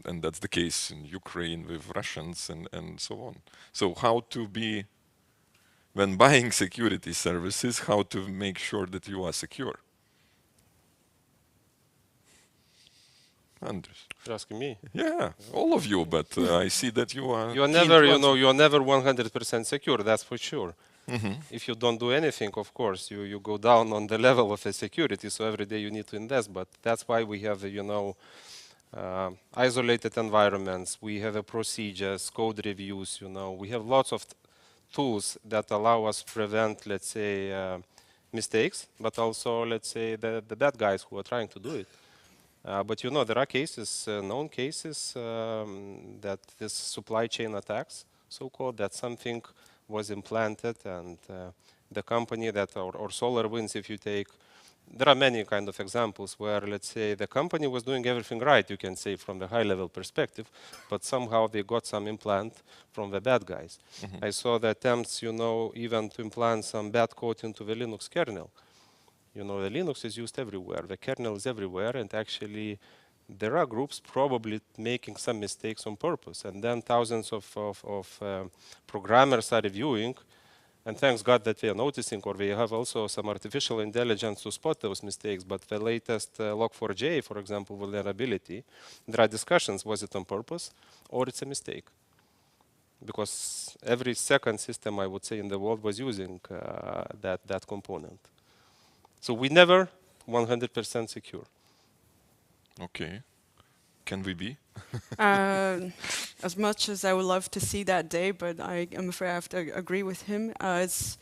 And that's the case in Ukraine with Russians and so on. So how to be, when buying security services, how to make sure that you are secure? Anders.
You're asking me?
Yeah, all of you, but I see that you are...
You're never, you're never 100% secure, that's for sure. If you don't do anything, of course, you go down on the level of the security, so every day you need to invest, but that's why we have, isolated environments, we have procedures, code reviews, we have lots of tools that allow us to prevent, let's say, mistakes, but also, let's say, the bad guys who are trying to do it. But there are cases, known cases, that this supply chain attacks, so-called, that something was implanted and the company that, or SolarWinds, if you take, there are many kind of examples where, let's say, the company was doing everything right, you can say, from the high-level perspective, but somehow they got some implant from the bad guys. I saw the attempts, even to implant some bad code into the Linux kernel. The Linux is used everywhere, the kernel is everywhere, and actually there are groups probably making some mistakes on purpose, and then thousands of programmers are reviewing, and thanks God that we are noticing, or we have also some artificial intelligence to spot those mistakes, but the latest Log4j, for example, vulnerability, there are discussions, was it on purpose, or it's a mistake? because every second system, I would say, in the world was using that component. So we never 100% secure.
Okay. Can we be?
As much as I would love to see that day, but I'm afraid I have to agree with him. There's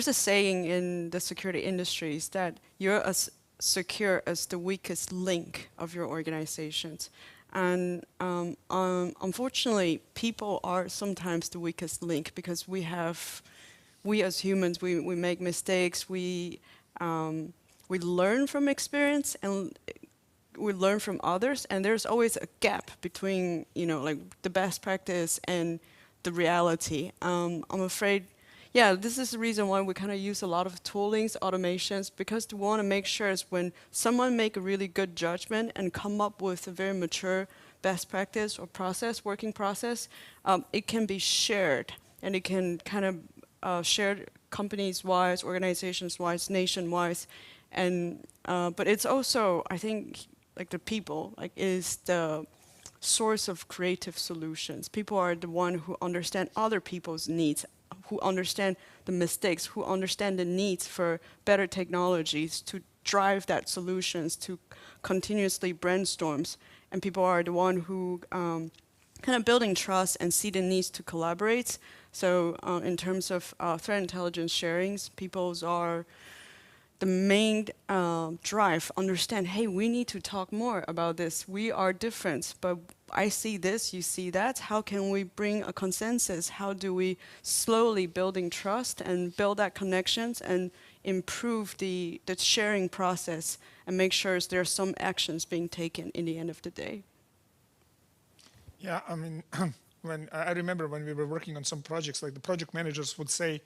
a saying in the security industries that you're as secure as the weakest link of your organizations. And unfortunately, people are sometimes the weakest link because we as humans, we make mistakes, we learn from experience and we learn from others, and there's always a gap between, like the best practice and the reality. I'm afraid, this is the reason why we kind of use a lot of toolings, automations, because we want to make sure is when someone make a really good judgment and come up with a very mature best practice or process, working process, it can be shared, and it can kind of shared companies-wise, organizations-wise, nation-wise, and but it's also, I think, like the people, is the source of creative solutions. People are the one who understand other people's needs, who understand the mistakes, who understand the needs for better technologies to drive that solutions, to continuously brainstorms. And people are the one who kind of building trust and see the needs to collaborate. So in terms of threat intelligence sharings, people's are the main drive, understand, hey, we need to talk more about this. We are different, but I see this, you see that. How can we bring a consensus? How do we slowly building trust and build that connections and improve the sharing process and make sure there are some actions being taken in the end of the day?
Yeah, I mean, I remember when we were working on some projects, like the project managers would say,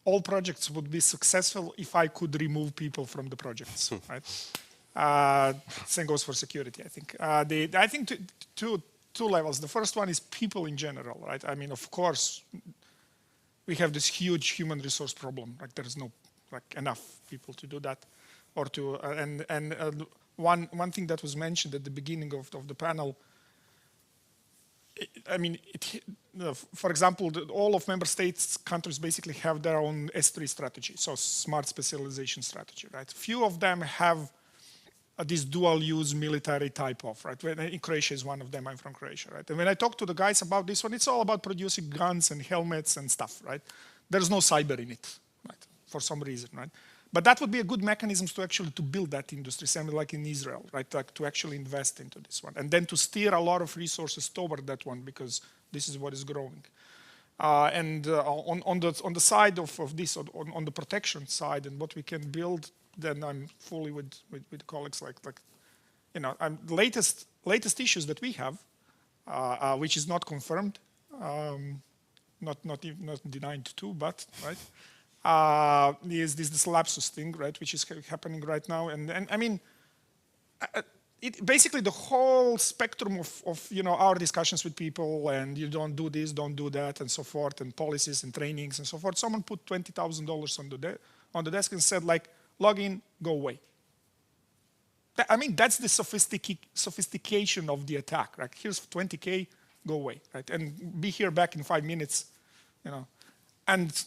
all projects would be successful if I could remove people from the projects, right? Same goes for security, I think. I think two levels. The first one is people in general, right? I mean, of course, we have this huge human resource problem. Like there is no enough people to do that, or to one thing that was mentioned at the beginning of the panel. I mean, for example, all of member states, countries basically have their own S3 strategy, so smart specialization strategy, right? Few of them have this dual-use military type of, right? Croatia is one of them. I'm from Croatia, right? And when I talk to the guys about this one, it's all about producing guns and helmets and stuff, right? There's no cyber in it, right? For some reason, right? But that would be a good mechanism to actually to build that industry, same like in Israel, right? Like to actually invest into this one, and then to steer a lot of resources toward that one because this is what is growing. On the side of this, on the protection side, and what we can build, then I'm fully with colleagues like latest issues that we have, which is not confirmed, not denied too, but right. Is this lapsus thing, right, which is happening right now, and I mean, it basically the whole spectrum of our discussions with people, and you don't do this, don't do that, and so forth, and policies and trainings and so forth. Someone put $20,000 on the desk and said, like, log in, go away. I mean, that's the sophistication of the attack, right? Here's 20K, go away, right, and be here back in 5 minutes, and.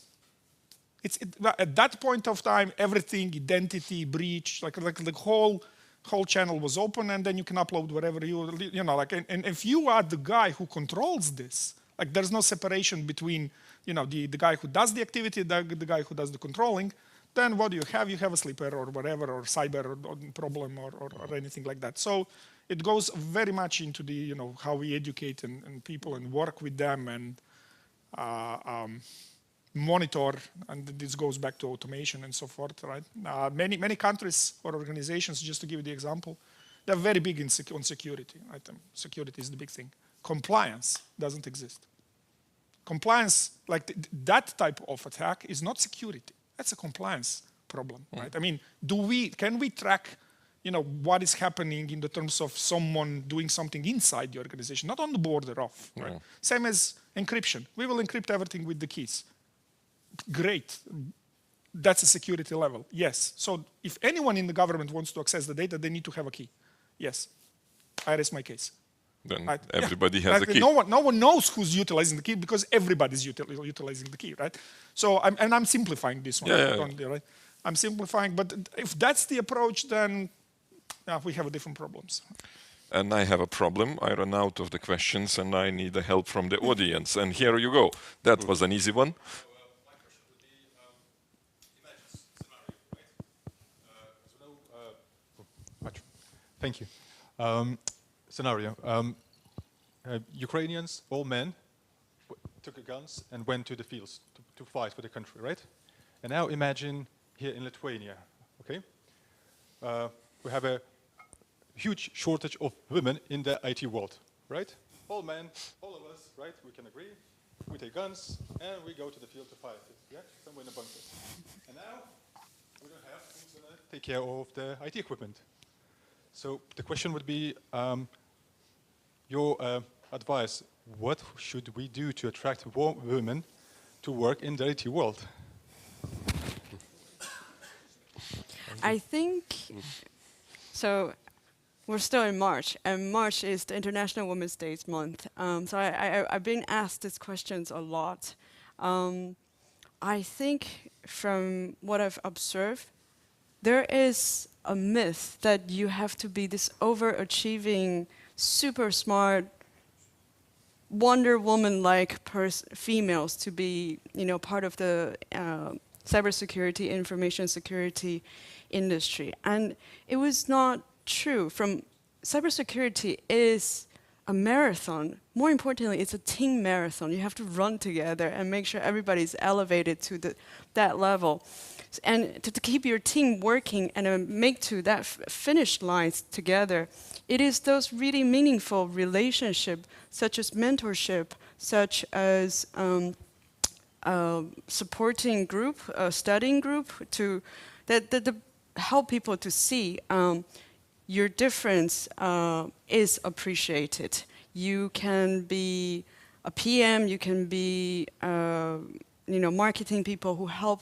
At that point of time, everything, identity, breach, like the whole channel was open, and then you can upload whatever and if you are the guy who controls this, like there's no separation between, the guy who does the activity, the guy who does the controlling, then what do you have? You have a sleeper or whatever, or cyber or problem or anything like that. So it goes very much into the, how we educate and people and work with them and monitor, and this goes back to automation and so forth, right? Many countries or organizations, just to give you the example, they're very big on security, right? Security is the big thing. Compliance doesn't exist. Compliance, like that type of attack, is not security. That's a compliance problem, right? I mean, can we track, what is happening in the terms of someone doing something inside the organization, not on the border off, right? Same as encryption. We will encrypt everything with the keys. Great. That's a security level. Yes. So if anyone in the government wants to access the data, they need to have a key. Yes. I rest my case.
Then
right?
everybody has a key.
No one knows who's utilizing the key because everybody's utilizing the key, right? So I'm simplifying this one, right? I'm simplifying, but if that's the approach, then we have different problems.
And I have a problem. I run out of the questions and I need the help from the audience. And here you go. That was an easy one.
Thank you. Scenario. Ukrainians, all men, took guns and went to the fields to fight for the country, right? And now imagine here in Lithuania, okay? We have a huge shortage of women in the IT world, right? All men, all of us, right? We can agree. We take guns and we go to the field to fight it, yeah? Somewhere in the bunkers. And now we don't have who's gonna take care of the IT equipment. So the question would be, your advice, what should we do to attract more women to work in the IT world?
I think, so we're still in March, and March is the International Women's Day month. So I've been asked these questions a lot. I think from what I've observed, there is a myth that you have to be this overachieving, super smart, Wonder Woman-like females to be, part of the cybersecurity, information security industry. And it was not true. Cybersecurity is a marathon. More importantly, it's a team marathon. You have to run together and make sure everybody's elevated to that level. And to keep your team working and make to that finish lines together, it is those really meaningful relationships, such as mentorship, such as supporting group, studying group, that help people to see your difference is appreciated. You can be a PM, you can be marketing people who help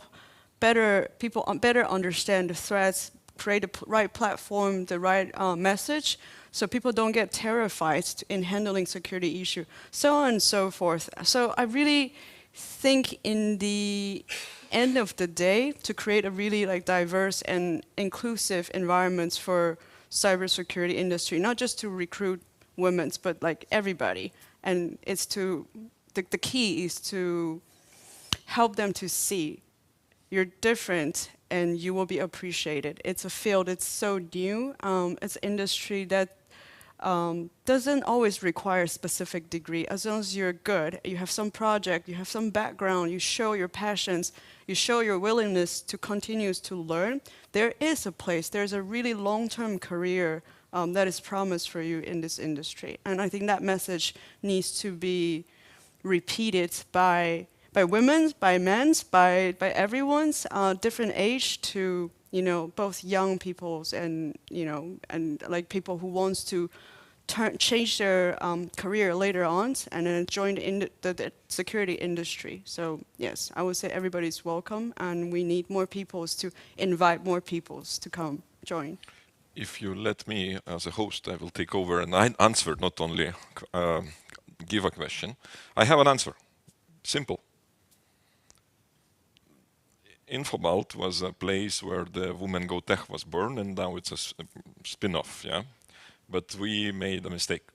people better understand the threats, create the right platform, the right message, so people don't get terrified in handling security issue, so on and so forth. So I really think in the end of the day, to create a really diverse and inclusive environments for cybersecurity industry, not just to recruit women, but everybody. And it's the key is to help them to see you're different and you will be appreciated. It's a field, it's so new. It's an industry that doesn't always require a specific degree. As long as you're good, you have some project, you have some background, you show your passions, you show your willingness to continue to learn, there is a place, there's a really long-term career that is promised for you in this industry. And I think that message needs to be repeated by women, by men, by everyone's different age to both young peoples and and people who wants to change their career later on and then join the security industry. So yes, I would say everybody's welcome, and we need more peoples to invite more peoples to come join.
If you let me, as a host, I will take over and I answer, not only give a question. I have an answer. Simple. Infobalt was a place where the Women Go Tech was born, and now it's a spin-off, yeah? But we made a mistake.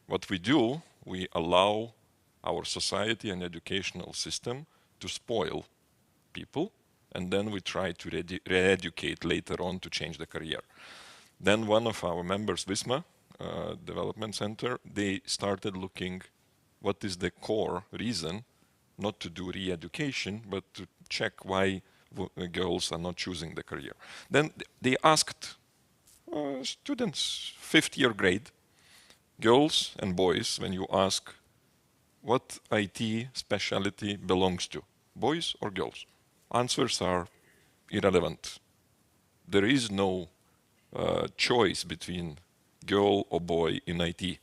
What we do, we allow our society and educational system to spoil people, and then we try to re-educate later on to change the career. Then one of our members, Visma, Development Center, they started looking what is the core reason not to do re-education, but to check why girls are not choosing the career. Then they asked students, 5th year grade, girls and boys, when you ask what IT specialty belongs to, boys or girls, answers are irrelevant. There is no choice between girl or boy in IT.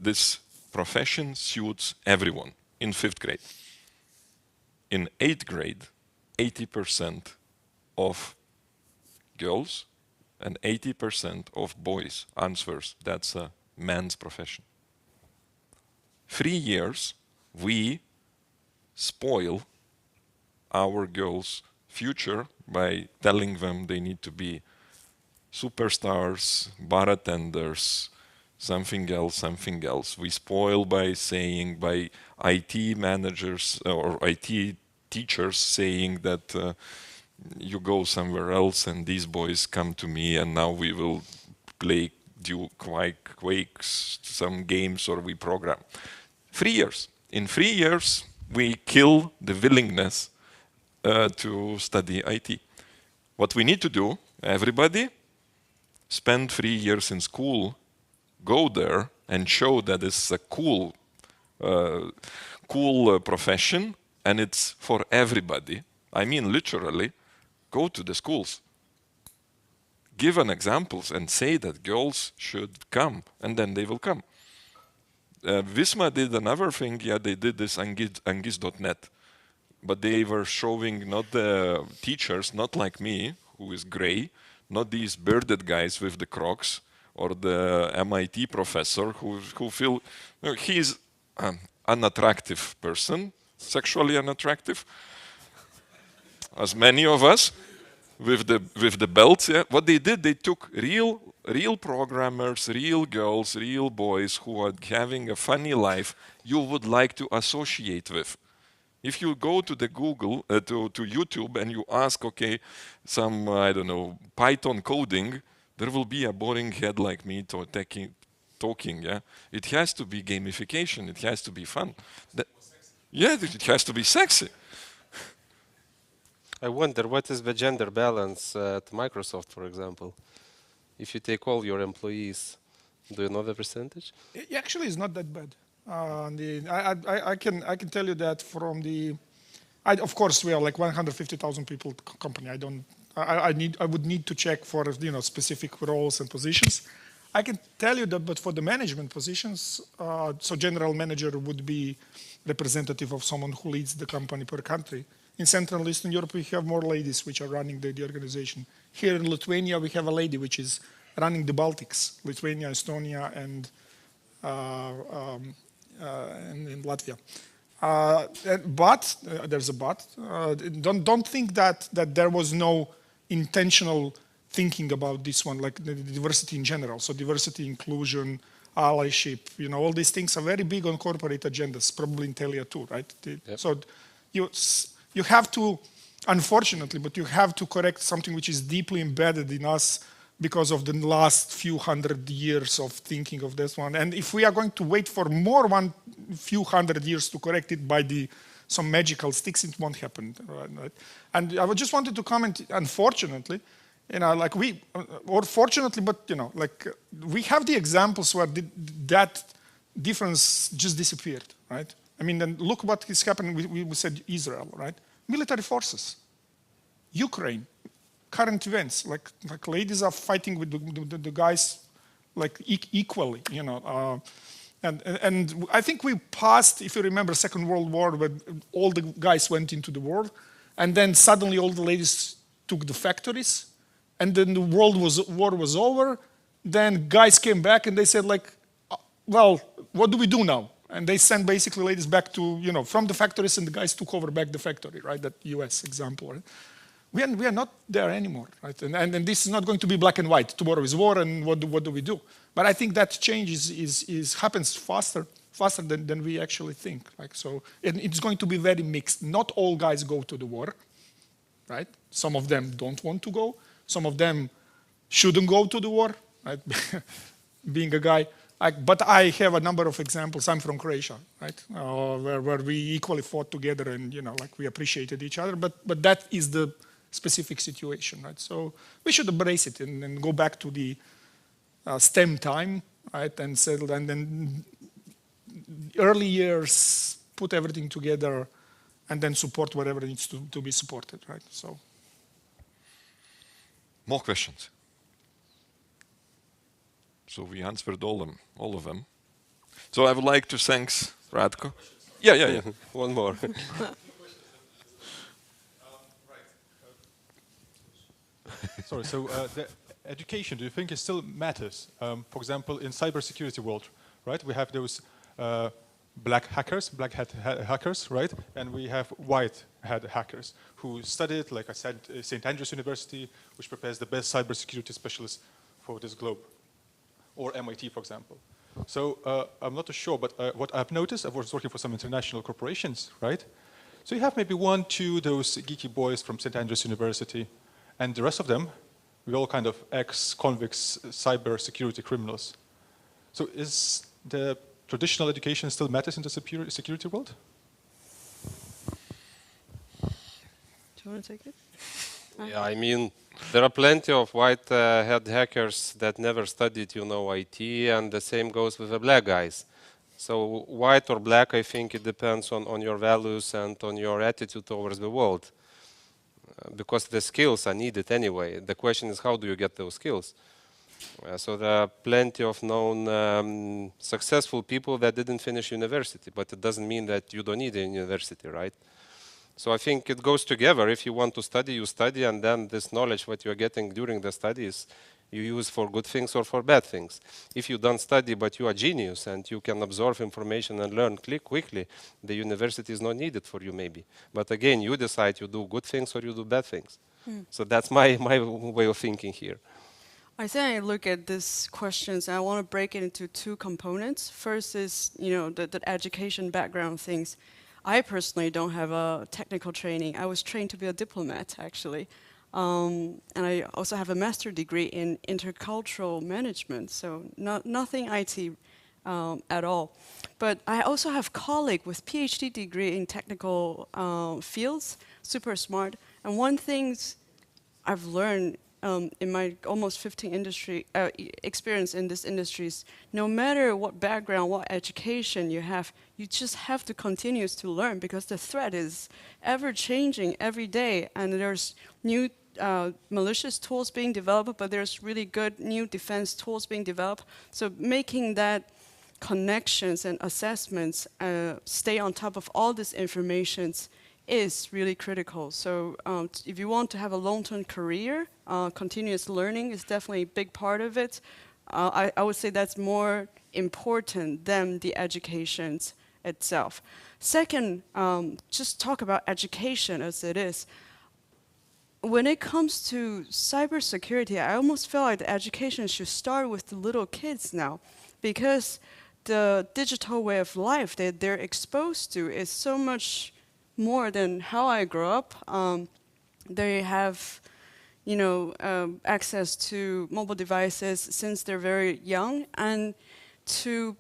This profession suits everyone in 5th grade. In 8th grade, 80% of girls And 80% of boys answers that's a man's profession. 3 years, we spoil our girls' future by telling them they need to be superstars, bar attenders, something else, something else. We spoil by saying, by IT managers or IT teachers saying that you go somewhere else and these boys come to me and now we will play Quakes, some games, or we program. 3 years. In 3 years, we kill the willingness to study IT. What we need to do, everybody, spend 3 years in school, go there and show that it's a cool profession and it's for everybody. I mean, literally, go to the schools. Give an examples and say that girls should come, and then they will come. Visma did another thing. Yeah, they did this Angis.net, but they were showing not the teachers, not like me, who is gray, not these bearded guys with the Crocs, or the MIT professor who feel he's an unattractive person, sexually unattractive, as many of us. With the belts, yeah. What they did, they took real programmers, real girls, real boys who are having a funny life you would like to associate with. If you go to the Google, to YouTube and you ask, okay, some, I don't know, Python coding, there will be a boring head like me talking, yeah. It has to be gamification, it has to be fun. Yeah, it has to be sexy.
I wonder what is the gender balance at Microsoft, for example? If you take all your employees, do you know the percentage?
Actually, it's not that bad. I can tell you that from the. Of course, we are like 150,000 people company. I would need to check for specific roles and positions. I can tell you that, but for the management positions, so general manager would be representative of someone who leads the company per country. In Central and Eastern Europe, we have more ladies which are running the organization. Here in Lithuania, we have a lady which is running the Baltics, Lithuania, Estonia, and in Latvia. But there's a but. Don't think that there was no intentional thinking about this one, like the diversity in general. So diversity, inclusion, allyship, all these things are very big on corporate agendas, probably in Telia too, right?
Yep.
So you have to, unfortunately, but you have to correct something which is deeply embedded in us because of the last few hundred years of thinking of this one. And if we are going to wait for few hundred years to correct it by some magical sticks, it won't happen, right? And I just wanted to comment, unfortunately, or fortunately, but we have the examples where that difference just disappeared, right? I mean, then look what is happening. We said Israel, right? Military forces, Ukraine, current events. Like ladies are fighting with the guys, like equally, And I think we passed, if you remember, Second World War, when all the guys went into the war, and then suddenly all the ladies took the factories, and then the war was over. Then guys came back and they said, well, what do we do now? And they sent basically ladies back to, from the factories, and the guys took over back the factory, right? That US example. Right? We are not there anymore, right? And this is not going to be black and white. Tomorrow is war, and what do we do? But I think that change happens faster than we actually think. So it's going to be very mixed. Not all guys go to the war, right? Some of them don't want to go. Some of them shouldn't go to the war, right? Being a guy. But I have a number of examples. I'm from Croatia, right? Where we equally fought together and, we appreciated each other. But that is the specific situation, right? So we should embrace it and go back to the STEM time, right? And settle, and then early years, put everything together, and then support whatever needs to be supported, right? So.
More questions? So we answered all of them. So I would like to thank Radko. Yeah.
One more.
Sorry, so education, do you think it still matters? For example, in cybersecurity world, right? We have those black hat hackers, right? And we have white hat hackers who studied, like I said, St. Andrews University, which prepares the best cybersecurity specialists for this globe, or MIT, for example. So I'm not too sure, but what I've noticed, I was working for some international corporations, right? So you have maybe 1, 2 those geeky boys from St. Andrews University, and the rest of them, we're all kind of ex-convicts, cybersecurity criminals. So is the traditional education still matters in the security world?
Do you want to take it?
Yeah, I mean, there are plenty of white hat hackers that never studied, you know, IT, and the same goes with the black guys. So white or black, I think it depends on your values and on your attitude towards the world. Because the skills are needed anyway. The question is, how do you get those skills? So there are plenty of known successful people that didn't finish university, but it doesn't mean that you don't need a university, right? So I think it goes together. If you want to study, you study, and then this knowledge, what you're getting during the studies, you use for good things or for bad things. If you don't study, but you are genius and you can absorb information and learn quickly, the university is not needed for you maybe. But again, you decide you do good things or you do bad things. So that's my way of thinking here.
I think I look at these questions and I want to break it into 2 components. First is, you know, the education background things. I personally don't have a technical training. I was trained to be a diplomat, actually. And I also have a master's degree in intercultural management, so nothing IT at all. But I also have colleagues with PhD degree in technical fields, super smart. And one thing I've learned in my almost 15 experience in this industry is no matter what background, what education you have, you just have to continue to learn because the threat is ever changing every day, and there's new malicious tools being developed, but there's really good new defense tools being developed. So making that connections and assessments stay on top of all this information is really critical. So if you want to have a long-term career, continuous learning is definitely a big part of it. I would say that's more important than the education itself. Second, just talk about education as it is. When it comes to cybersecurity, I almost feel like the education should start with the little kids now, because the digital way of life that they're exposed to is so much more than how I grew up. They have, you know, access to mobile devices since they're very young, and to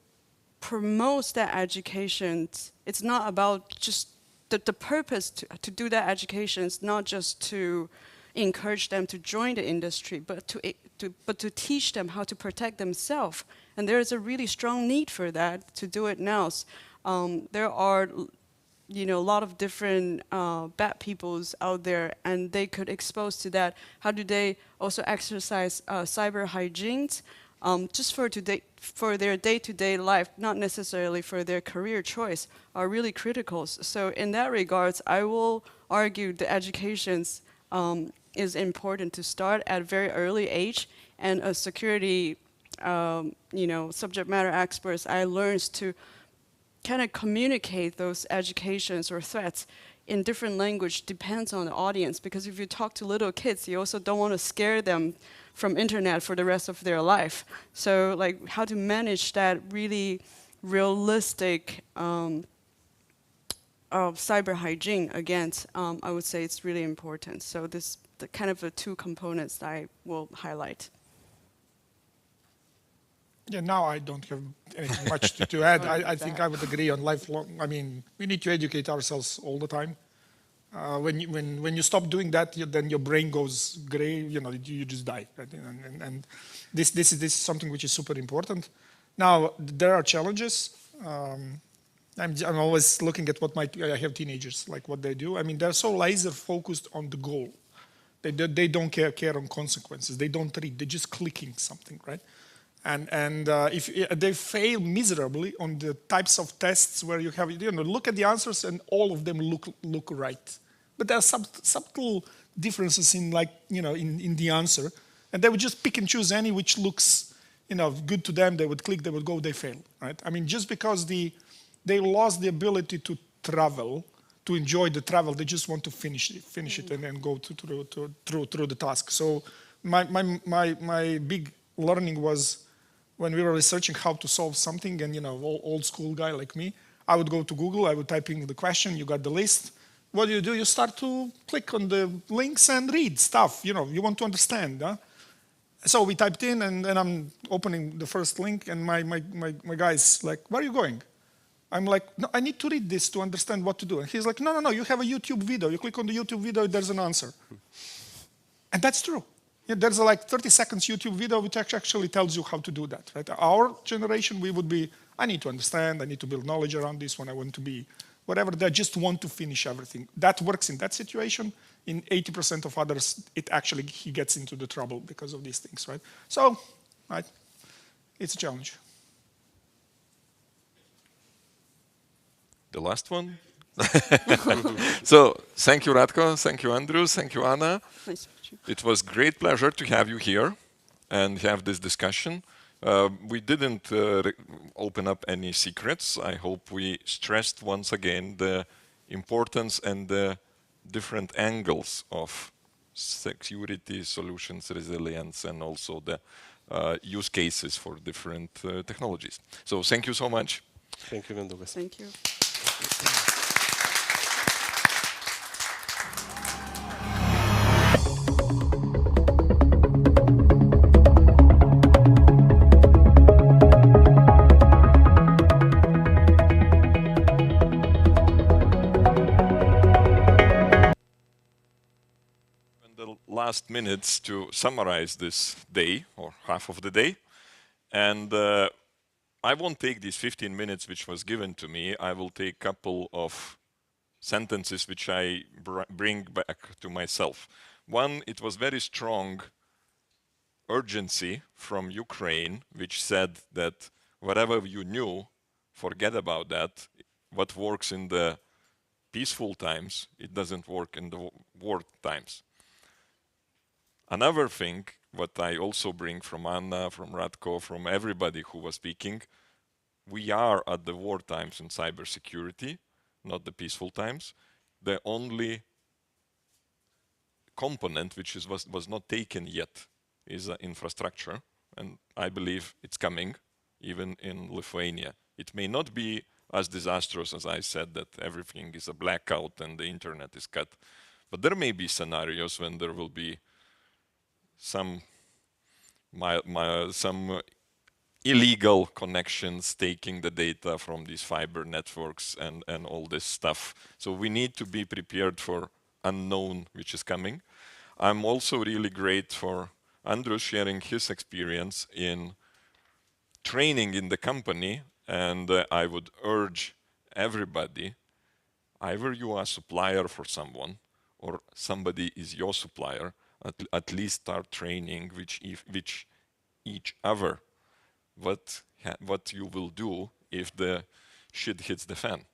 promote that education, it's not about just the purpose to do that education is not just to encourage them to join the industry, but to teach them how to protect themselves. And there is a really strong need for that to do it now. There are, you know, a lot of different bad peoples out there, and they could expose to that. How do they also exercise cyber hygiene, just for their day-to-day life, not necessarily for their career choice, are really critical. So in that regards, I will argue the education is important to start at a very early age, and as security, you know, subject matter experts, I learned to kind of communicate those educations or threats in different language, depends on the audience, because if you talk to little kids, you also don't want to scare them from internet for the rest of their life. So like how to manage that really realistic cyber hygiene, again, I would say it's really important. So this the kind of the 2 components that I will highlight.
Yeah, now I don't have anything much to add. I think I would agree on lifelong. I mean, we need to educate ourselves all the time. When you stop doing that, then your brain goes gray. You know, you just die. Right? And this is something which is super important. Now there are challenges. I'm always looking at what I have teenagers, like what they do. I mean, they're so laser focused on the goal. They don't care on consequences. They don't read. They're just clicking something, right? And if they fail miserably on the types of tests where you have, you know, look at the answers and all of them look right, but there are subtle differences in, like, you know, in the answer, And they would just pick and choose any which looks, good to them. They would click, they would go, they fail, right? I mean, just because they lost the ability to travel, to enjoy the travel, they just want to finish it and then go through the task. So my big learning was when we were researching how to solve something, and old school guy like me, I would go to Google, I would type in the question, you got the list. What do? You start to click on the links and read stuff, you want to understand. Huh? So we typed in, and then I'm opening the first link, and my guy's like, where are you going? I'm like, no, I need to read this to understand what to do. And he's like, no, you have a YouTube video. You click on the YouTube video, there's an answer. And that's true. Yeah, there's a 30 seconds YouTube video which actually tells you how to do that. Right? Our generation, we would be, I need to understand, I need to build knowledge around this when I want to be whatever. They just want to finish everything. That works in that situation. In 80% of others, he gets into the trouble because of these things, right? So, right, it's a challenge.
The last one. So, thank you, Radko. Thank you, Andrews. Thank you, Anna.
Nice to meet you.
It was great pleasure to have you here and have this discussion. We didn't open up any secrets. I hope we stressed once again the importance and the different angles of security solutions, resilience, and also the use cases for different technologies. So thank you so much.
Thank you, Mindaugas.
Thank you.
Last minutes to summarize this day, or half of the day. And I won't take these 15 minutes which was given to me. I will take a couple of sentences which I bring back to myself. One, it was very strong urgency from Ukraine, which said that whatever you knew, forget about that. What works in the peaceful times, it doesn't work in the war times. Another thing, what I also bring from Anna, from Radko, from everybody who was speaking, we are at the war times in cybersecurity, not the peaceful times. The only component which was not taken yet is infrastructure, and I believe it's coming, even in Lithuania. It may not be as disastrous as I said, that everything is a blackout and the internet is cut, but there may be scenarios when there will be some illegal connections taking the data from these fiber networks and all this stuff. So we need to be prepared for unknown which is coming. I'm also really great for Andrew sharing his experience in training in the company, and I would urge everybody, either you are a supplier for someone or somebody is your supplier, at least start training each other what you will do if the shit hits the fan.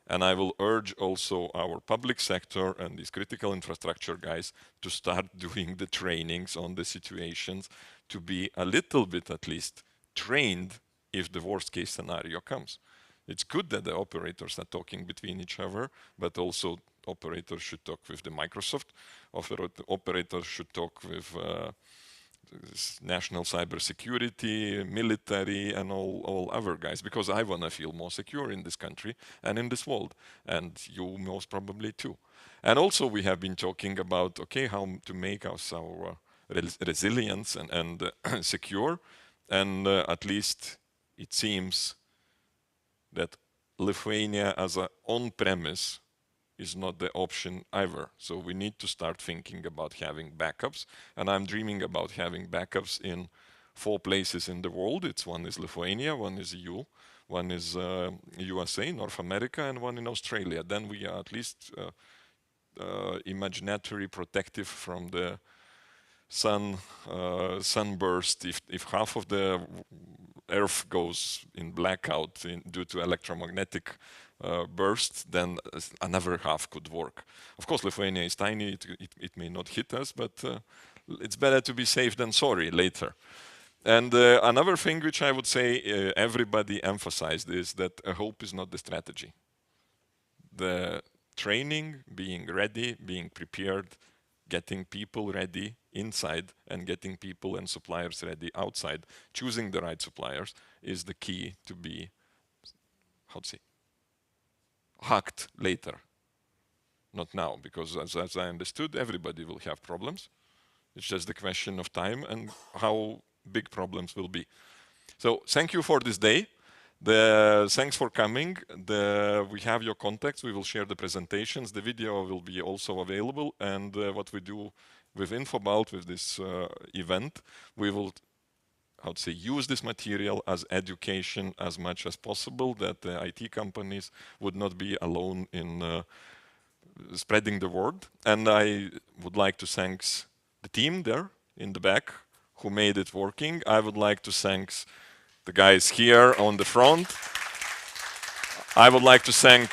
And I will urge also our public sector and these critical infrastructure guys to start doing the trainings on the situations, to be a little bit at least trained if the worst case scenario comes. It's good that the operators are talking between each other, but also operators should talk with the Microsoft, operators should talk with national cybersecurity, military, and all other guys, because I want to feel more secure in this country and in this world, and you most probably too. And also we have been talking about, okay, how to make us our resilience and secure, and at least it seems that Lithuania as an on-premise is not the option either. So we need to start thinking about having backups. And I'm dreaming about having backups in 4 places in the world. One is Lithuania, one is EU, one is USA, North America, and one in Australia. Then we are at least imaginatory protective from the sunburst. If half of the Earth goes in blackout due to electromagnetic burst, then another half could work. Of course, Lithuania is tiny, it may not hit us, but it's better to be safe than sorry later. And another thing which I would say everybody emphasized is that hope is not the strategy. The training, being ready, being prepared, getting people ready inside and getting people and suppliers ready outside, choosing the right suppliers is the key to be, how to say, hacked later. Not now, because as I understood, everybody will have problems. It's just the question of time and how big problems will be. So thank you for this day. Thanks for coming. We have your contacts. We will share the presentations. The video will be also available. And what we do with Infobalt, with this event, we will, how to say, use this material as education as much as possible, that the IT companies would not be alone in spreading the word. And I would like to thank the team there in the back who made it working. I would like to thank the guys here on the front. I would like to thank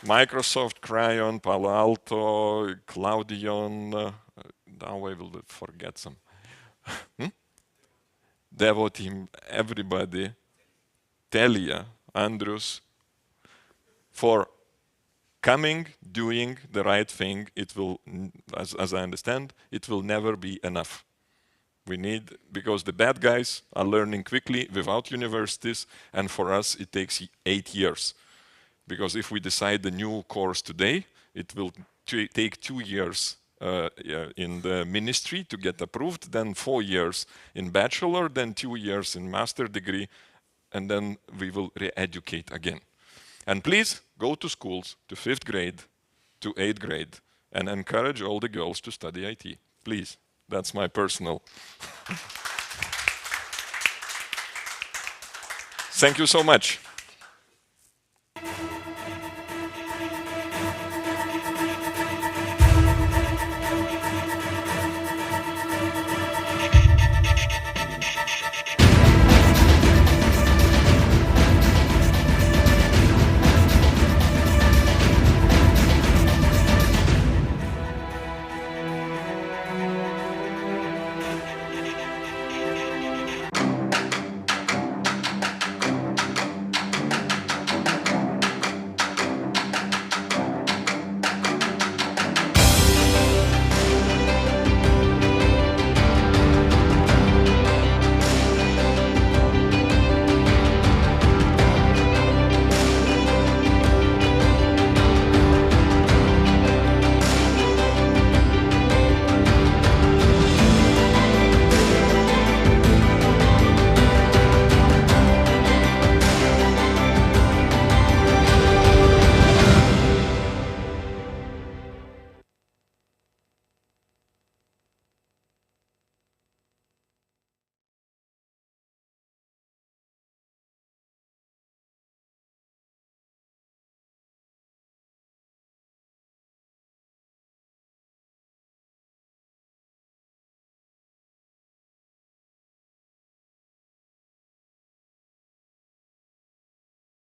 Microsoft, Crayon, Palo Alto, Claudion, now I will forget some. Devo team, everybody, Telia, Andrews, for coming, doing the right thing. It will, as I understand, it will never be enough. We need, because the bad guys are learning quickly without universities, and for us it takes 8 years. Because if we decide the new course today, it will take 2 years in the ministry to get approved, then 4 years in bachelor, then 2 years in master degree, and then we will re-educate again. And please go to schools, to 5th grade, to 8th grade, and encourage all the girls to study IT. Please. That's my personal. Thank you so much.